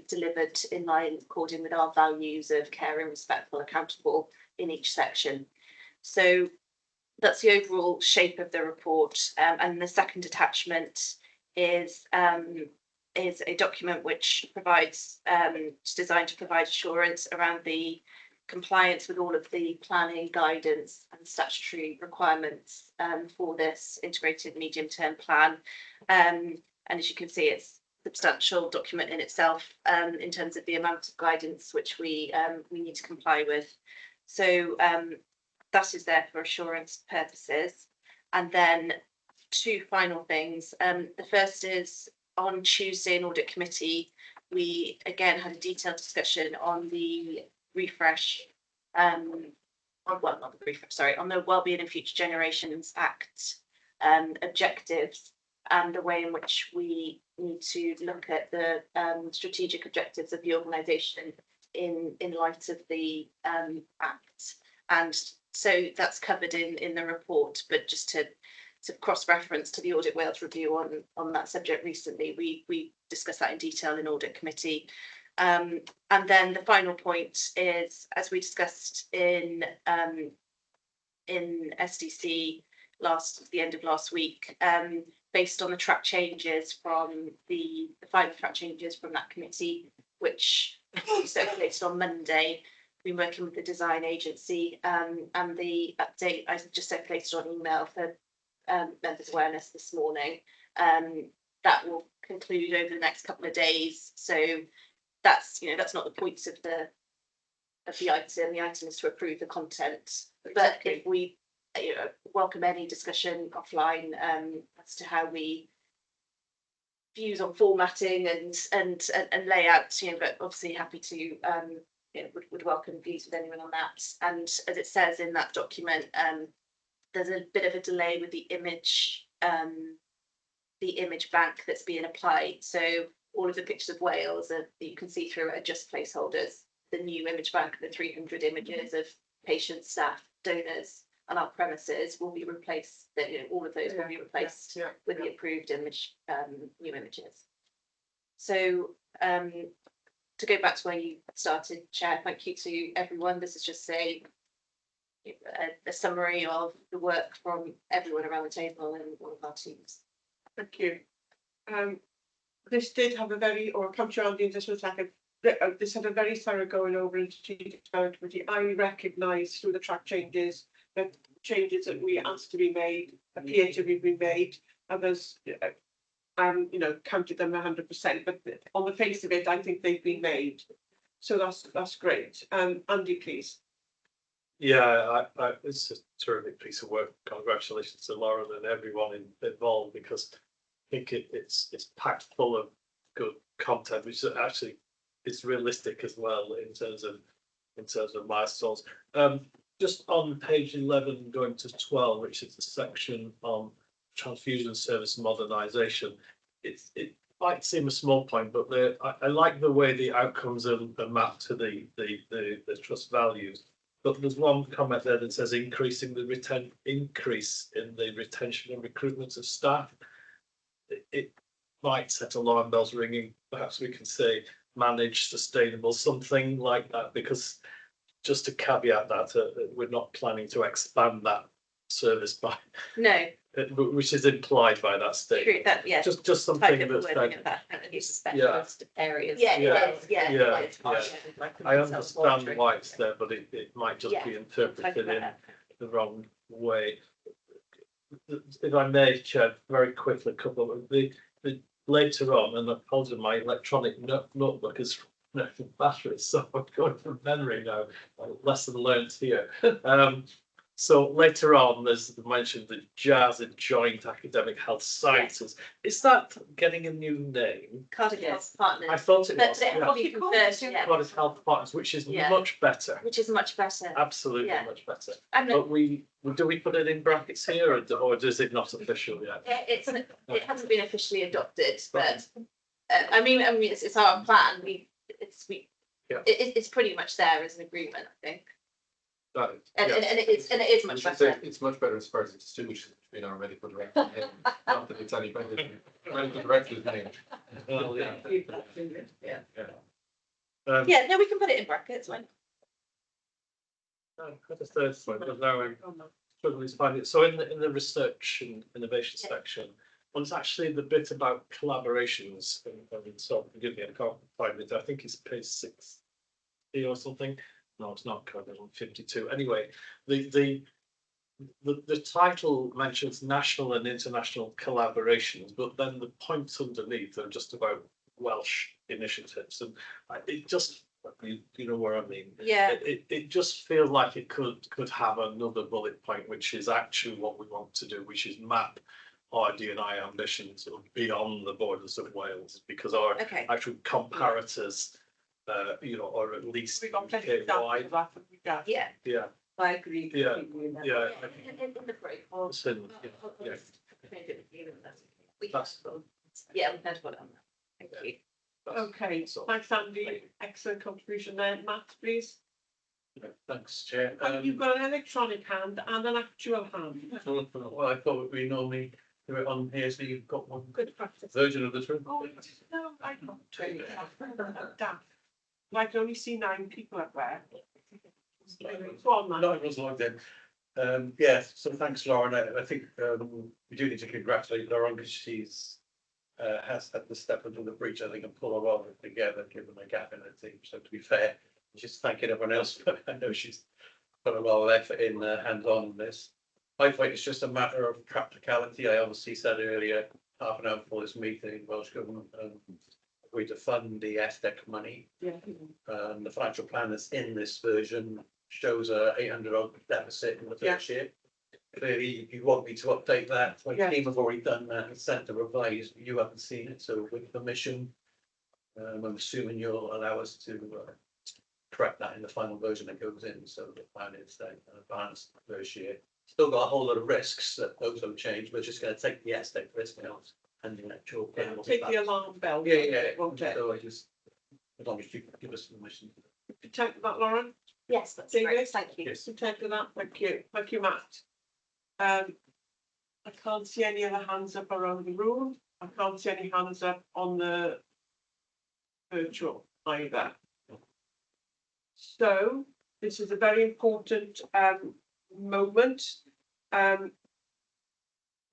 delivered in line according with our values of caring, respectful, accountable in each section. So that's the overall shape of the report. And the second attachment is a document which provides, it's designed to provide assurance around the compliance with all of the planning, guidance and statutory requirements for this integrated medium-term plan. And as you can see, it's a substantial document in itself in terms of the amount of guidance which we need to comply with. So that is there for assurance purposes. And then two final things. The first is on Tuesday in Audit Committee, we again had a detailed discussion on the refresh, on the Wellbeing and Future Generations Act objectives, and the way in which we need to look at the strategic objectives of the organisation in light of the Act. And so that's covered in the report, but just to cross-reference to the Audit Wales review on that subject recently, we discussed that in detail in Audit Committee. And then the final point is, as we discussed in SDC the end of last week, based on the track changes from the final track changes from that committee, which circulated on Monday. Been working with the design agency, and the update I just circulated on email for members' awareness this morning. That will conclude over the next couple of days. So that's not the point of the item. The item is to approve the content. But if we welcome any discussion offline as to how we views on formatting and layout, but obviously happy to would welcome views with anyone on that. And as it says in that document, there's a bit of a delay with the image bank that's being applied. So all of the pictures of Wales that you can see through are just placeholders. The new image bank, the 300 images of patients, staff, donors, and our premises will be replaced. All of those will be replaced with the approved image, new images. So to go back to where you started, Chair, thank you to everyone. This is just a summary of the work from everyone around the table and all of our teams. Thank you. This did have a very, or come to Andy in just a second, this had a very thorough going over in strategic development committee. I recognise through the track changes that changes that we asked to be made appear to have been made. Others, you know, counted them 100%, but on the face of it, I think they've been made. So that's great. Andy, please. Yeah, it's a terrific piece of work. Congratulations to Lauren and everyone involved, because I think it's packed full of good content, which actually is realistic as well in terms of milestones. Just on page 11, going to 12, which is the section on transfusion service modernisation. It might seem a small point, but I like the way the outcomes are mapped to the trust values. But there's one comment there that says increase in the retention and recruitment of staff. It might set alarm bells ringing. Perhaps we can say manage sustainable, something like that, because just to caveat that, we're not planning to expand that service by, No, which is implied by that statement. that, yeah. Just something that's specialist areas. Yeah. Yeah. I understand why it's there, but it might just be interpreted in the wrong way. If I may, Chair, very quickly, a couple of the later on, and I apologize, my electronic notebook is running out of batteries, so I'm going from memory now. Lesson learned here. So later on, there's mentioned the JAS and Joint Academic Health Sciences. Is that getting a new name? Cardiac Health Partners. I thought it was. But probably converted, yeah. Cardiac Health Partners, which is much better. Which is much better. Absolutely Yeah. much better. And But do we put it in brackets here, or is it not official yet? it hasn't been officially adopted, but I mean, it's our plan. It's pretty much there as an agreement, I think. And it is much better. It's much better as far as it distinguishes between our medical director and him. Not that it's any better than medical director's name. Well, yeah. Yeah, no, we can put it in brackets. When The third one, but now I'm struggling to find it. So in the research and innovation section, well, it's actually the bit about collaborations. And so forgive me, I can't find it. I think it's page 60 or something. No, it's not covered on 52. Anyway, the title mentions national and international collaborations, but then the points underneath are just about Welsh initiatives, and it just, you know where I mean. Yeah. It just feels like it could have another bullet point, which is actually what we want to do, which is map our D&I ambitions beyond the borders of Wales, because our actual comparators. You know, or at least UK-wide. Yeah. Yeah. I agree. Yeah. Yeah. In the break. Yeah. We've had one on that. Thank you. Okay, thanks, Andy. Excellent contribution there. Matt, please. Thanks, Chair. And you've got an electronic hand and an actual hand. Well, I thought we normally do it on here, so you've got one Good practice. version of the truth. Oh, no, I can't. Daft. I can only see 9 people up there. Go on, man. No, it was logged in. Yeah, so thanks, Lauren. I think we do need to congratulate Lauren, because she's has had to step into the breach, I think, and pull her all together, given the gap in the team. So to be fair, just thanking everyone else, but I know she's put a lot of effort in hands-on in this. I think it's just a matter of practicality. I obviously said earlier, half an hour before this meeting, Welsh Government agreed to fund the SDEC money. Yeah. The financial plan that's in this version shows a 800 odd deficit in the first year. Clearly, you want me to update that. My team have already done that and sent a revised. You haven't seen it, so with permission, I'm assuming you'll allow us to correct that in the final version that goes in. So the plan is an advanced first year. Still got a whole lot of risks that those don't change. We're just going to take the SDEC risk out and the actual. Take the alarm bell. Yeah. So I just, as long as you give us permission. Content with that, Lauren? Yes, that's David? great. Thank you. Yes. Content with that? Thank you. Thank you, Matt. I can't see any other hands up around the room. I can't see any hands up on the virtual either. So this is a very important moment.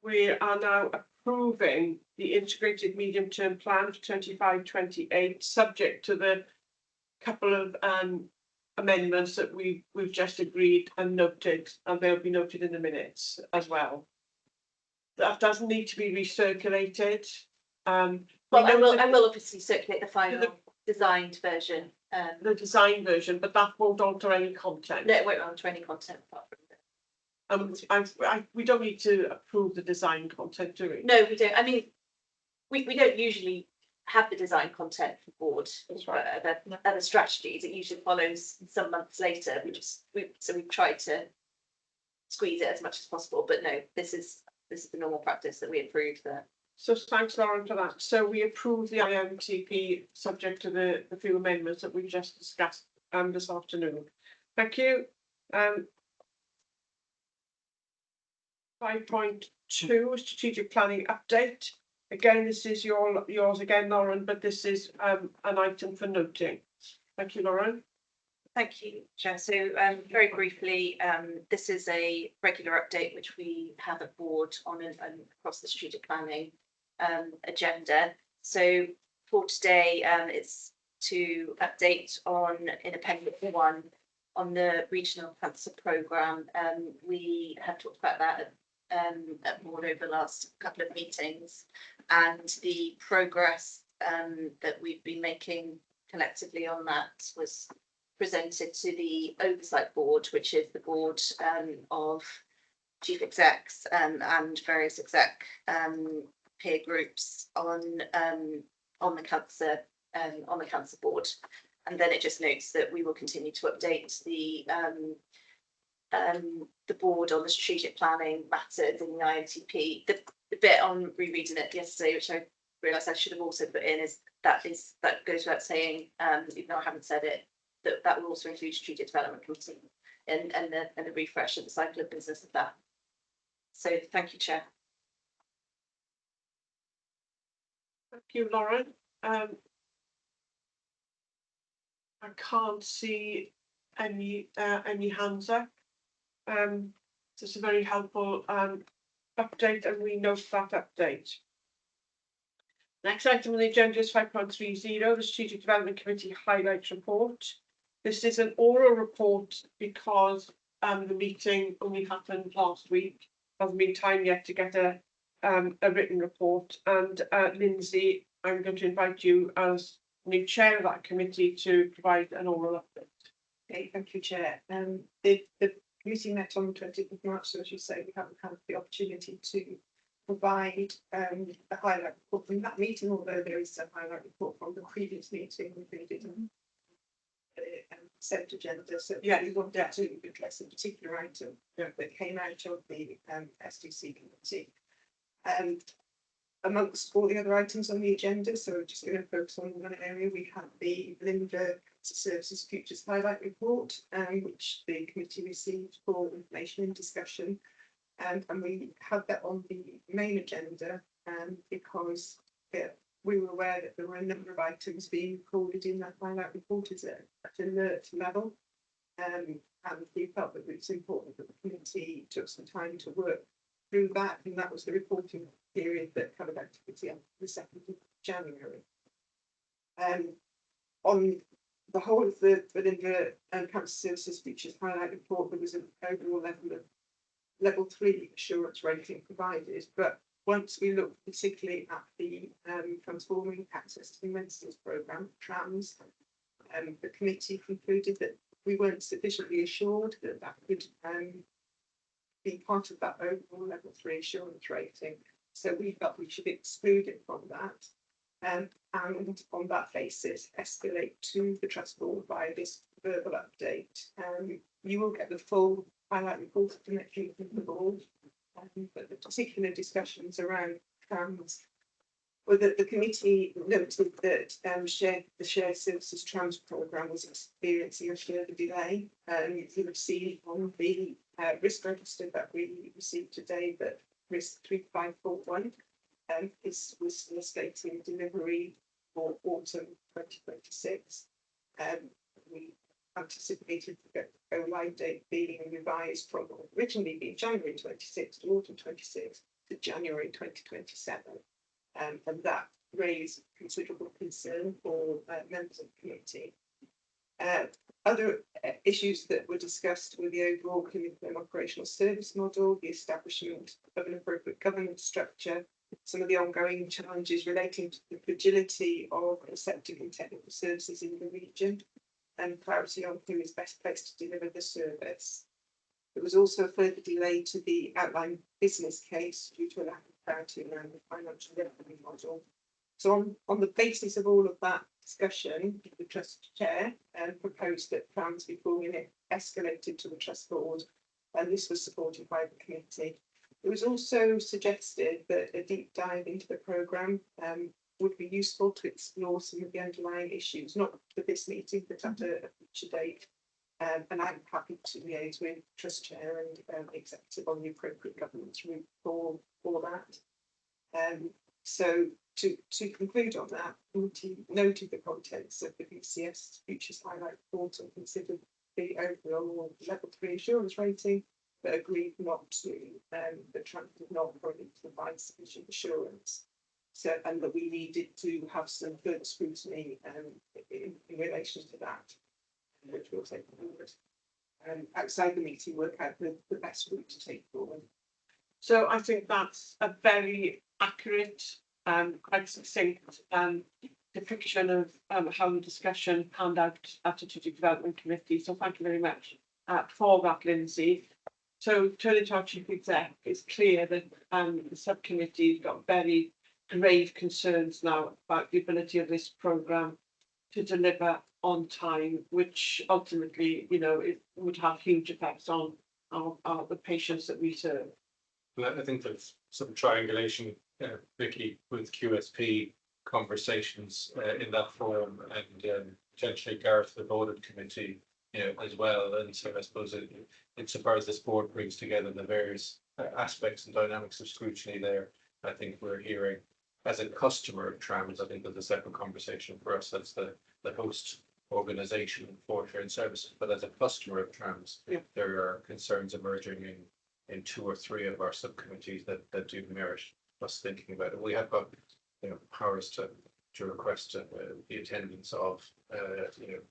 We are now approving the integrated medium-term plan for 25-28, subject to the couple of amendments that we've just agreed and noted, and they'll be noted in the minutes as well. That doesn't need to be recirculated. Well, I will obviously circulate the final designed version. The design version, but that won't alter any content. No, it won't alter any content apart from we don't need to approve the design content, do we? No, we don't. I mean, we don't usually have the design content for board. That's right. Other strategies. It usually follows some months later. We've tried to squeeze it as much as possible. But no, this is the normal practice that we approve there. So thanks, Lauren, for that. So we approve the IMTP subject to the few amendments that we've just discussed this afternoon. Thank you. 5.2 strategic planning update. Again, this is yours again, Lauren, but this is an item for noting. Thank you, Lauren. Thank you, Chair. So very briefly, this is a regular update which we have at board on and across the strategic planning agenda. So for today, it's to update on in Appendix 1 on the regional cancer programme. We have talked about that at board over the last couple of meetings, and the progress that we've been making collectively on that was presented to the oversight board, which is the board of chief execs and various exec peer groups on the cancer board. And then it just notes that we will continue to update the board on the strategic planning matters in the IMTP. The bit on rereading it yesterday, which I realised I should have also put in, is that goes without saying, even though I haven't said it, that will also include strategic development committee and the refresh of the cycle of business of that. So thank you, Chair. Thank you, Lauren. I can't see any hands up. So it's a very helpful update, and we note that update. Next item on the agenda is 5.30, the Strategic Development Committee Highlights Report. This is an oral report because the meeting only happened last week. Hasn't been time yet to get a written report. And Lindsay, I'm going to invite you as new chair of that committee to provide an oral update. Okay, thank you, Chair. The committee met on the 20th of March, so as you say, we haven't had the opportunity to provide a highlight report from that meeting, although there is a highlight report from the previous meeting we did on consent agenda. So yeah, we wanted to address a particular item that came out of the SDC committee. Amongst all the other items on the agenda, so we're just going to focus on one area. We have the Linda Services Futures Highlight Report, which the committee received for information and discussion. And we had that on the main agenda because we were aware that there were a number of items being recorded in that highlight report at alert level. And we felt that it was important that the committee took some time to work through that, and that was the reporting period that covered activity on the 2nd of January. On the whole of the Linda Cancer Services Futures Highlight Report, there was an overall level 3 assurance rating provided, but once we looked particularly at the Transforming Access to Medicines Programme, TRAMS, the committee concluded that we weren't sufficiently assured that that could be part of that overall level 3 assurance rating. So we felt we should exclude it from that, and on that basis escalate to the trust board via this verbal update. You will get the full highlight report of the next meeting from the board, but the particular discussions around trams, well, the committee noted that the shared services trams programme was experiencing a further delay. You would see on the risk register that we received today that risk 3541 was still stating delivery for autumn 2026. We anticipated the go live date being revised from originally being January 26 to autumn 26 to January 2027. And that raised considerable concern for members of the committee. Other issues that were discussed were the overall curriculum operational service model, the establishment of an appropriate governance structure, some of the ongoing challenges relating to the fragility of receptive and technical services in the region, and clarity on who is best placed to deliver the service. There was also a further delay to the outline business case due to a lack of clarity around the financial revenue model. So on the basis of all of that discussion, the trust chair proposed that plans be formally escalated to the trust board, and this was supported by the committee. It was also suggested that a deep dive into the programme would be useful to explore some of the underlying issues, not for this meeting, but at a future date. And I'm happy to liaise with trust chair and executive on the appropriate governance route for that. So to conclude on that, the committee noted the contents of the BCS Futures Highlight Report and considered the overall level 3 assurance rating, but agreed not to the Trams did not provide sufficient assurance. So, and that we needed to have some further scrutiny in relation to that, which we'll take forward. Outside the meeting, work out the best route to take forward. So I think that's a very accurate, quite succinct depiction of how the discussion panned out at the Strategic Development Committee. So thank you very much for that, Lindsay. So turning to our Chief Exec, it's clear that the subcommittee's got very grave concerns now about the ability of this programme to deliver on time, which ultimately, you know, it would have huge effects on the patients that we serve. I think there's some triangulation, Vicky, with QSP conversations in that forum, and potentially Gareth, the audit committee, you know, as well. And so I suppose insofar as this board brings together the various aspects and dynamics of scrutiny there, I think we're hearing, as a customer of Trams, I think there's a separate conversation for us as the host organisation for shared services, but as a customer of Trams, there are concerns emerging in 2 or 3 of our subcommittees that do merit us thinking about it. We have got, you know, powers to request the attendance of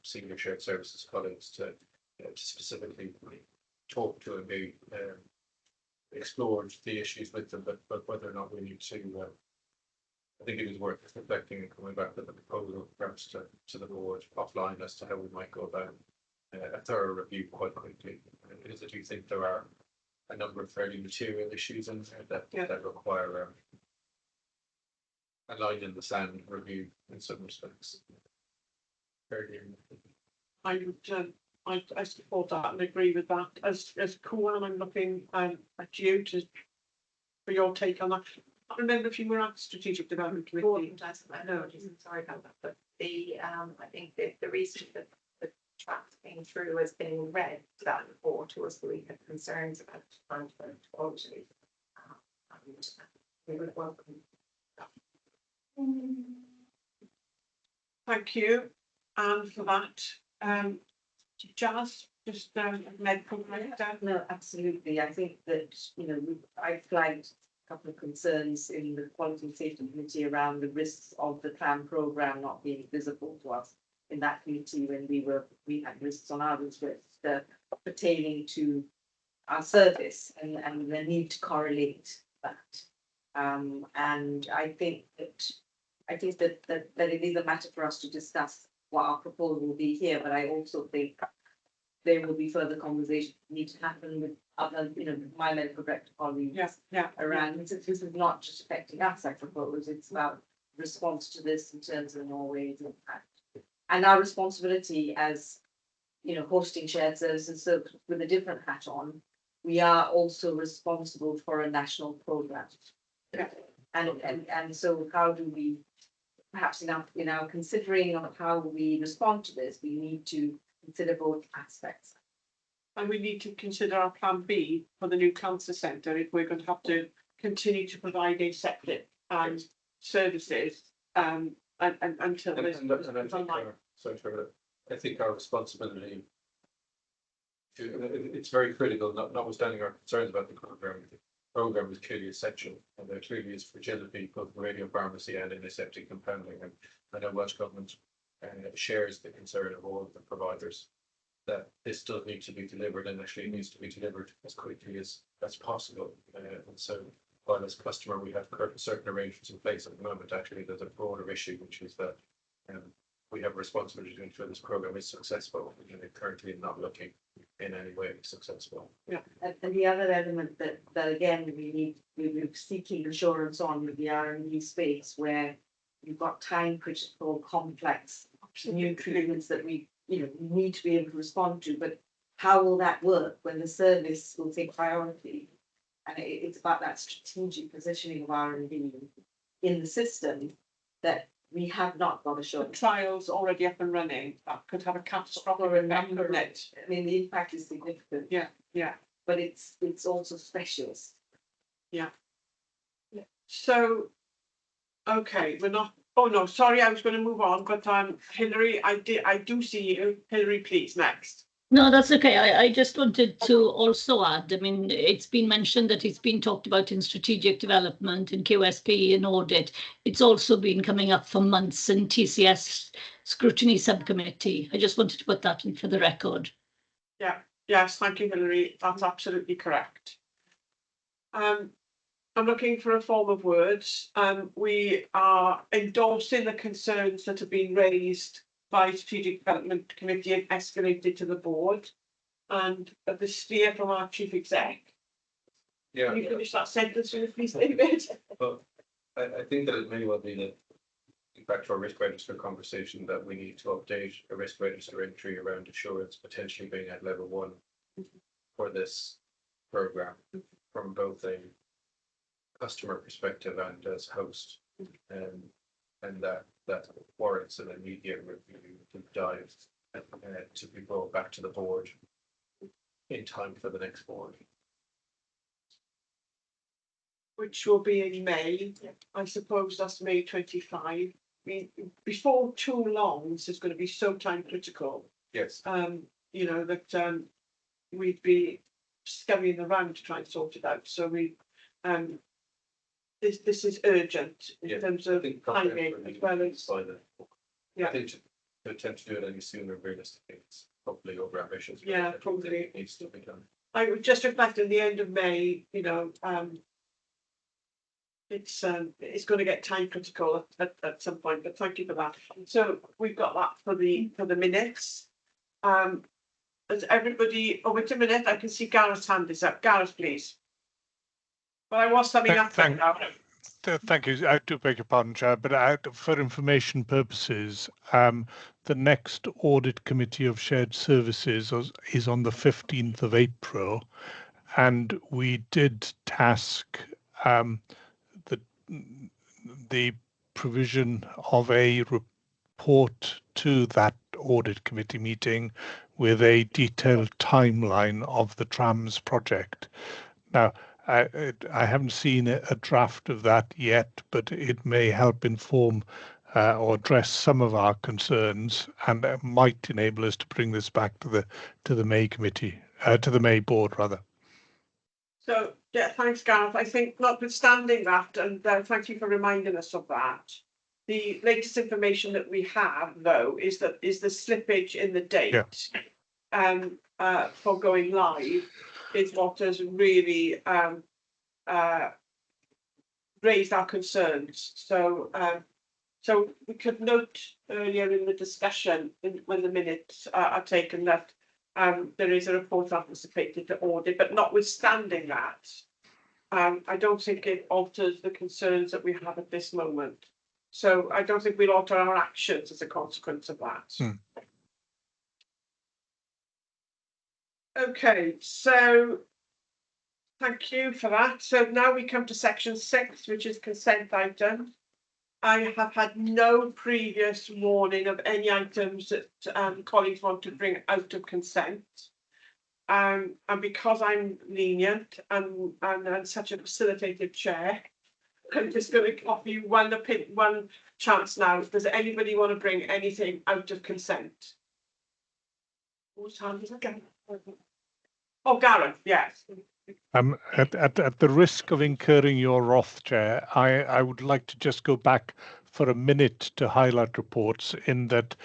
senior shared services colleagues to specifically talk to and be explored the issues with them, but whether or not we need to, I think it is worth reflecting and coming back with a proposal perhaps to the board offline as to how we might go about a thorough review quite quickly. Because I do think there are a number of fairly material issues in there that require a line in the sand review in some respects. I would I support that and agree with that. As Cohen, I'm looking at you for your take on that. I remember if you were at Strategic Development Committee. No, sorry about that. But I think the reason that the draft came through has been read to that report was that we had concerns about management quality. And we would welcome that. Thank you. And for that, Jazz, just medical director. No, absolutely. I think that, you know, I flagged a couple of concerns in the Quality and Safety Committee around the risks of the TRAM programme not being visible to us in that committee when we had risks on our risks pertaining to our service and the need to correlate that. And I think that it is a matter for us to discuss what our proposal will be here, but I also think there will be further conversations need to happen with other, you know, my medical director colleagues around. This is not just affecting us, I suppose. It's about response to this in terms of Norway's impact and our responsibility as, you know, hosting shared services. So with a different hat on, we are also responsible for a national programme. And so how do we, perhaps in our considering of how we respond to this, we need to consider both aspects. And we need to consider our plan B for the new cancer centre if we're going to have to continue to provide aseptic services until And it's and I think online. I think our responsibility it's very critical, notwithstanding our concerns about the program. The program is clearly essential, and there clearly is fragility both in radiopharmacy and in aseptic compounding. And I know Welsh Government shares the concern of all of the providers that this does need to be delivered, and actually it needs to be delivered as quickly as possible. And so, while as customer we have certain arrangements in place at the moment, actually there's a broader issue, which is that we have a responsibility to ensure this program is successful, and it currently not looking in any way successful. Yeah. And the other element that again, we're seeking assurance on with the R&D space, where you've got time critical, complex new treatments that we need to be able to respond to, but how will that work when the service will take priority? And it's about that strategic positioning of R&D in the system that we have not got assurance. Trials already up and running, that could have a catastrophic effect on it. I mean, the impact is significant. Yeah. But it's also specialist. Yeah. So, okay, we're not, oh no, sorry, I was going to move on, but Hilary, I do see you. Hilary, please, next. No, that's okay. I just wanted to also add, I mean, it's been mentioned that it's been talked about in strategic development, in QSP, in audit. It's also been coming up for months in TCS scrutiny subcommittee. I just wanted to put that in for the record. Yeah, yes, thank you, Hilary. That's absolutely correct. I'm looking for a form of words. We are endorsing the concerns that have been raised by Strategic Development Committee and escalated to the board, and the steer from our chief exec. Yeah. Can you finish that sentence for me, please, David? But I think that it may well be that, back to our risk register conversation, that we need to update a risk register entry around assurance potentially being at level 1 for this program, from both a customer perspective and as host, and that warrants an immediate review to dive to be brought back to the board in time for the next board. Which will be in May. I suppose that's May 25. I mean, before too long, this is going to be so time critical. Yes. That we'd be scurrying around to try and sort it out. So this is urgent in terms of timing as well as. I think to attempt to do it any sooner, realistically, it's probably over ambitious. Yeah, probably it needs to be done. I would just reflect in the end of May. It's going to get time critical at some point. But thank you for that. So we've got that for the minutes. As everybody, oh wait a minute, I can see Gareth's hand is up. Gareth, please. Well, I was summing up now. Thank you. I do beg your pardon, Chair, but for information purposes, the next audit committee of shared services is on the 15th of April, and we did task the provision of a report to that audit committee meeting with a detailed timeline of the trams project. Now, I haven't seen a draft of that yet, but it may help inform or address some of our concerns, and might enable us to bring this back to the May committee, to the May board rather. So yeah, thanks, Gareth. I think notwithstanding that, and thank you for reminding us of that. The latest information that we have, though, is the slippage in the date for going live is what has really raised our concerns. So we could note earlier in the discussion when the minutes are taken that there is a report anticipated to audit, but notwithstanding that, I don't think it alters the concerns that we have at this moment. So I don't think we'll alter our actions as a consequence of that. Okay, so thank you for that. So now we come to section 6, which is consent items. I have had no previous warning of any items that colleagues want to bring out of consent. And because I'm lenient and such a facilitated chair, I'm just going to offer you one chance now. Does anybody want to bring anything out of consent? Whose hand is it again? Oh, Gareth, yes. At the risk of incurring your wrath, Chair, I would like to just go back for a minute to highlight reports, in that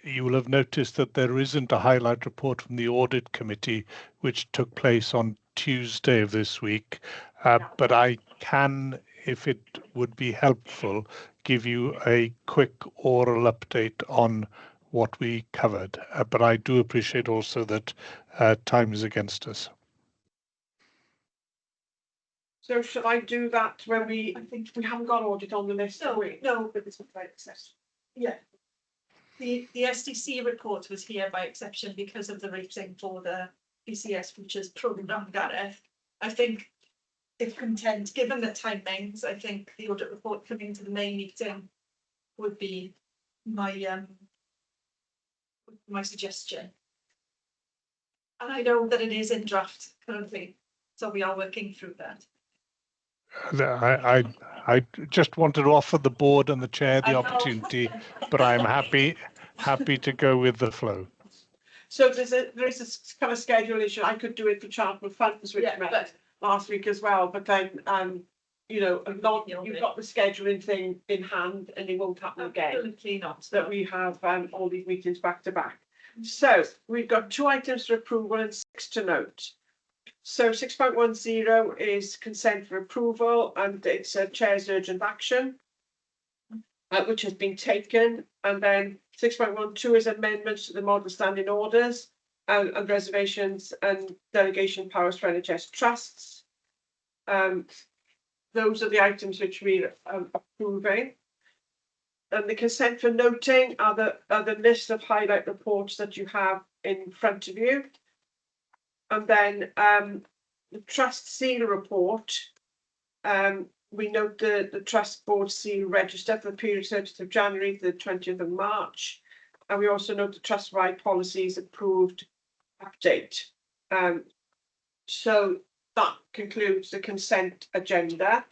you will have noticed that there isn't a highlight report from the Audit Committee, which took place on Tuesday of this week. But I can, if it would be helpful, give you a quick oral update on what we covered. But I do appreciate also that time is against us. So shall I do that when I think we haven't got audit on the list, have we? No, But this was by exception. yeah. The SDC report was here by exception because of the rating for the PCS Futures programme, Gareth. I think if content, given the timings, I think the audit report coming to the May meeting would be my suggestion. And I know that it is in draft currently, so we are working through that. I just wanted to offer the board and the chair the opportunity, but I'm happy to go with the flow. So there is a kind of schedule issue. I could do it for charitable funds, which met last week as well. But then, you know, you've got the scheduling thing in hand, and it won't happen again. Absolutely not. That we have all these meetings back to back. So we've got 2 items for approval and 6 to note. So 6.10 is consent for approval, and it's a chair's urgent action, which has been taken. And then 6.12 is amendments to the model standing orders and reservations and delegation powers for NHS trusts. Those are the items which we're approving. And the consent for noting are the list of highlight reports that you have in front of you. And then the trust seal report, we note the trust board seal register for the period 30th of January to the 20th of March. And we also note the trust-wide policies approved update. So that concludes the consent agenda.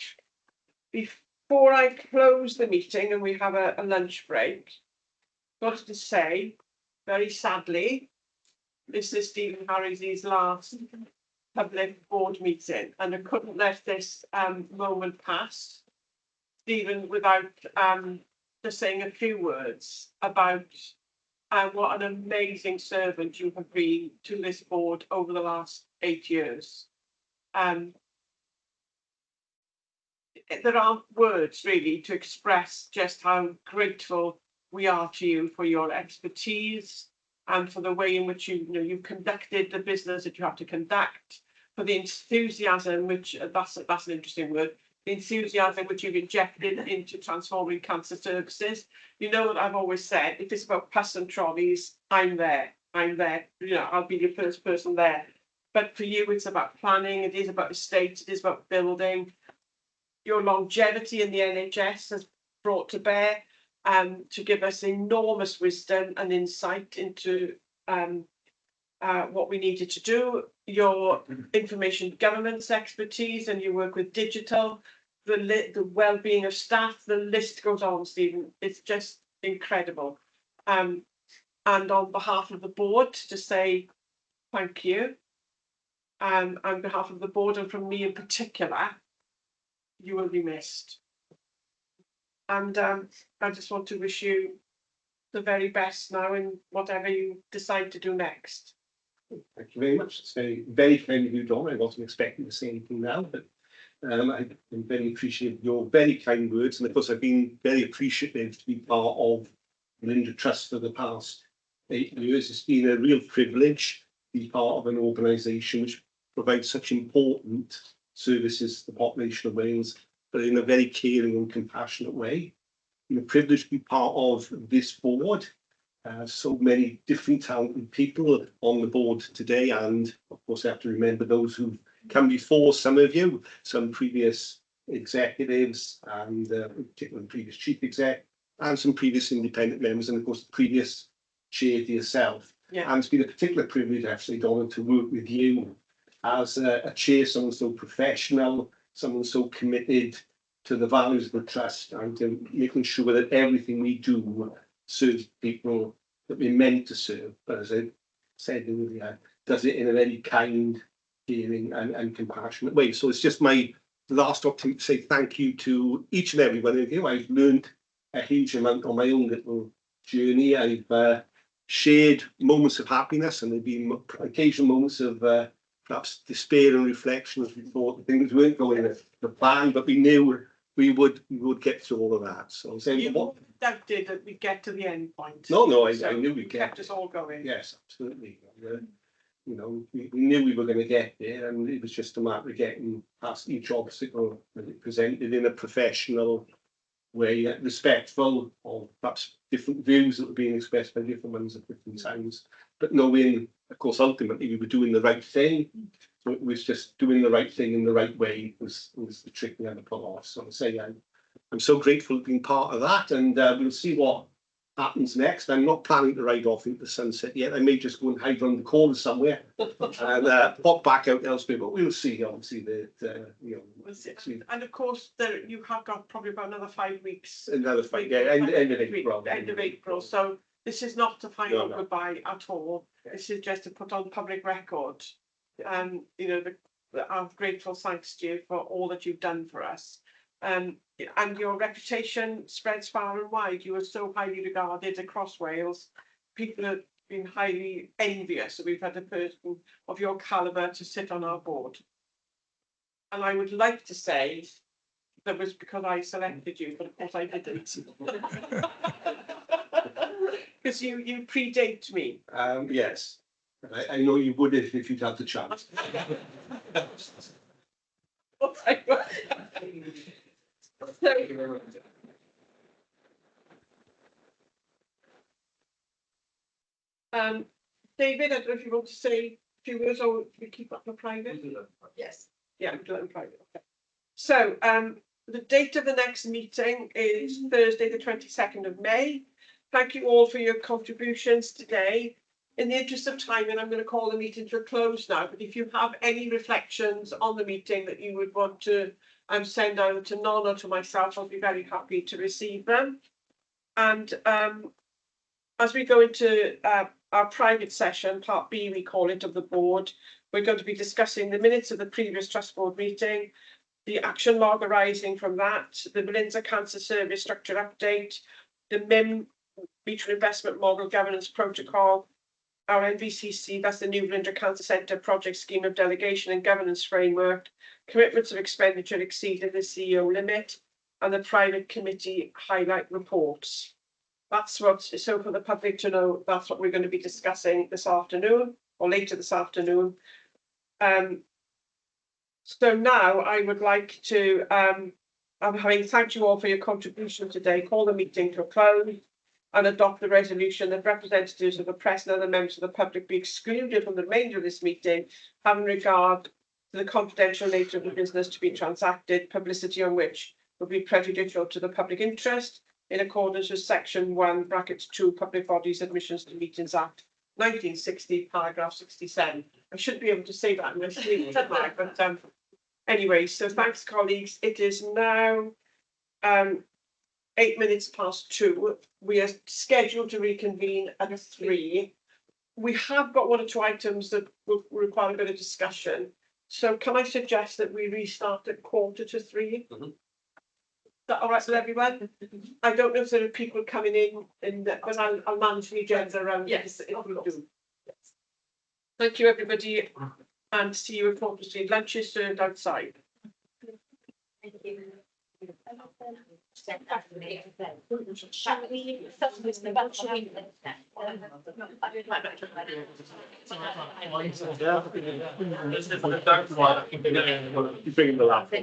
Before I close the meeting and we have a lunch break, got to say, very sadly, this is Stephen Harris's last public board meeting, and I couldn't let this moment pass, Stephen, without just saying a few words about what an amazing servant you have been to this board over the last 8 years. There aren't words really to express just how grateful we are to you for your expertise and for the way in which you've conducted the business that you have to conduct, for the enthusiasm, which that's an interesting word, the enthusiasm which you've injected into transforming cancer services. You know what I've always said, if it's about pus and trolleys, I'm there. You know, I'll be the first person there. But for you, it's about planning, it is about estates, it is about building. Your longevity in the NHS has brought to bear to give us enormous wisdom and insight into what we needed to do. Your information governance expertise, and you work with digital, the well-being of staff, the list goes on, Stephen. It's just incredible. And on behalf of the board, to say thank you. On behalf of the board and from me in particular, you will be missed. And I just want to wish you the very best now in whatever you decide to do next. Thank you very much. It's very kind of you, Don. I wasn't expecting to say anything now, but I'm very appreciative of your very kind words. And of course, I've been very appreciative to be part of Linda Trust for the past 8 years. It's been a real privilege to be part of an organisation which provides such important services to the population of Wales, but in a very caring and compassionate way. I'm privileged to be part of this board. So many different talented people on the board today, and of course I have to remember those who've come before, some of you, some previous executives, and particularly previous chief exec, and some previous independent members, and of course the previous chair to yourself. Yeah. And it's been a particular privilege actually, Donna, to work with you as a chair, someone so professional, someone so committed to the values of the trust and to making sure that everything we do serves people that we're meant to serve. But as I said earlier, does it in a very kind, caring and compassionate way. So it's just my last opportunity to say thank you to each and every one of you. I've learned a huge amount on my own little journey. I've shared moments of happiness, and there've been occasional moments of perhaps despair and reflection as we thought things weren't going as the plan, but we knew we would get through all of that. So you doubted that we'd get to the end point. No, I knew we'd get. Kept us all going. Yes, absolutely. You know, we knew we were going to get there, and it was just a matter of getting past each obstacle that it presented in a professional way, respectful of perhaps different views that were being expressed by different ones at different times, but knowing, of course, ultimately we were doing the right thing. So it was just doing the right thing in the right way was the trick we had to pull off. So I say I'm so grateful to being part of that, and we'll see what happens next. I'm not planning to ride off into the sunset yet. I may just go and hide around the corner somewhere and pop back out elsewhere, but we'll see. Obviously, We'll see. And of course, you have got probably about another 5 weeks. Another 5, yeah, end of April. End of April. So this is not a final goodbye at all. This is just to put on public record. You know, our grateful thanks to you for all that you've done for us. And your reputation spreads far and wide. You are so highly regarded across Wales. People have been highly envious that we've had a person of your calibre to sit on our board. And I would like to say that was because I selected you, but of course I didn't. Because you predate me. Yes, I know you would if you'd had the chance. David, I don't know if you want to say a few words or we keep up the private. Yes. Yeah, we do that in private. Okay. So the date of the next meeting is Thursday, the 22nd of May. Thank you all for your contributions today. In the interest of time, and I'm going to call the meeting to a close now, but if you have any reflections on the meeting that you would want to send over to Non or to myself, I'll be very happy to receive them. And as we go into our private session, part B, we call it, of the board, we're going to be discussing the minutes of the previous trust board meeting, the action log arising from that, the Belinda Cancer Service structure update, the MIM Mutual Investment Model Governance Protocol, our NVCC, that's the New Belinda Cancer Centre Project Scheme of Delegation and Governance Framework, commitments of expenditure exceeding the CEO limit, and the private committee highlight reports. That's what, so for the public to know, that's what we're going to be discussing this afternoon or later this afternoon. So now I would like to, having thanked you all for your contribution today, call the meeting to a close and adopt the resolution that representatives of the press and other members of the public be excluded from the remainder of this meeting, having regard to the confidential nature of the business to be transacted, publicity on which would be prejudicial to the public interest, in accordance with section 1(2) Public Bodies Admissions to Meetings Act 1960, paragraph 67. I should be able to say that in my sleep, but anyway, so thanks, colleagues. It is now 8 minutes past 2. We are scheduled to reconvene at 3. We have got 1 or 2 items that will require a bit of discussion. So can I suggest that we restart at 2:45? Mm-hmm. Is that all right with everyone? I don't know if there are people coming in but I'll manage the agenda around this if we do. Yes. Thank you, everybody, and see you at 2:45. Lunch is served outside. Thank you. You bring the laptop.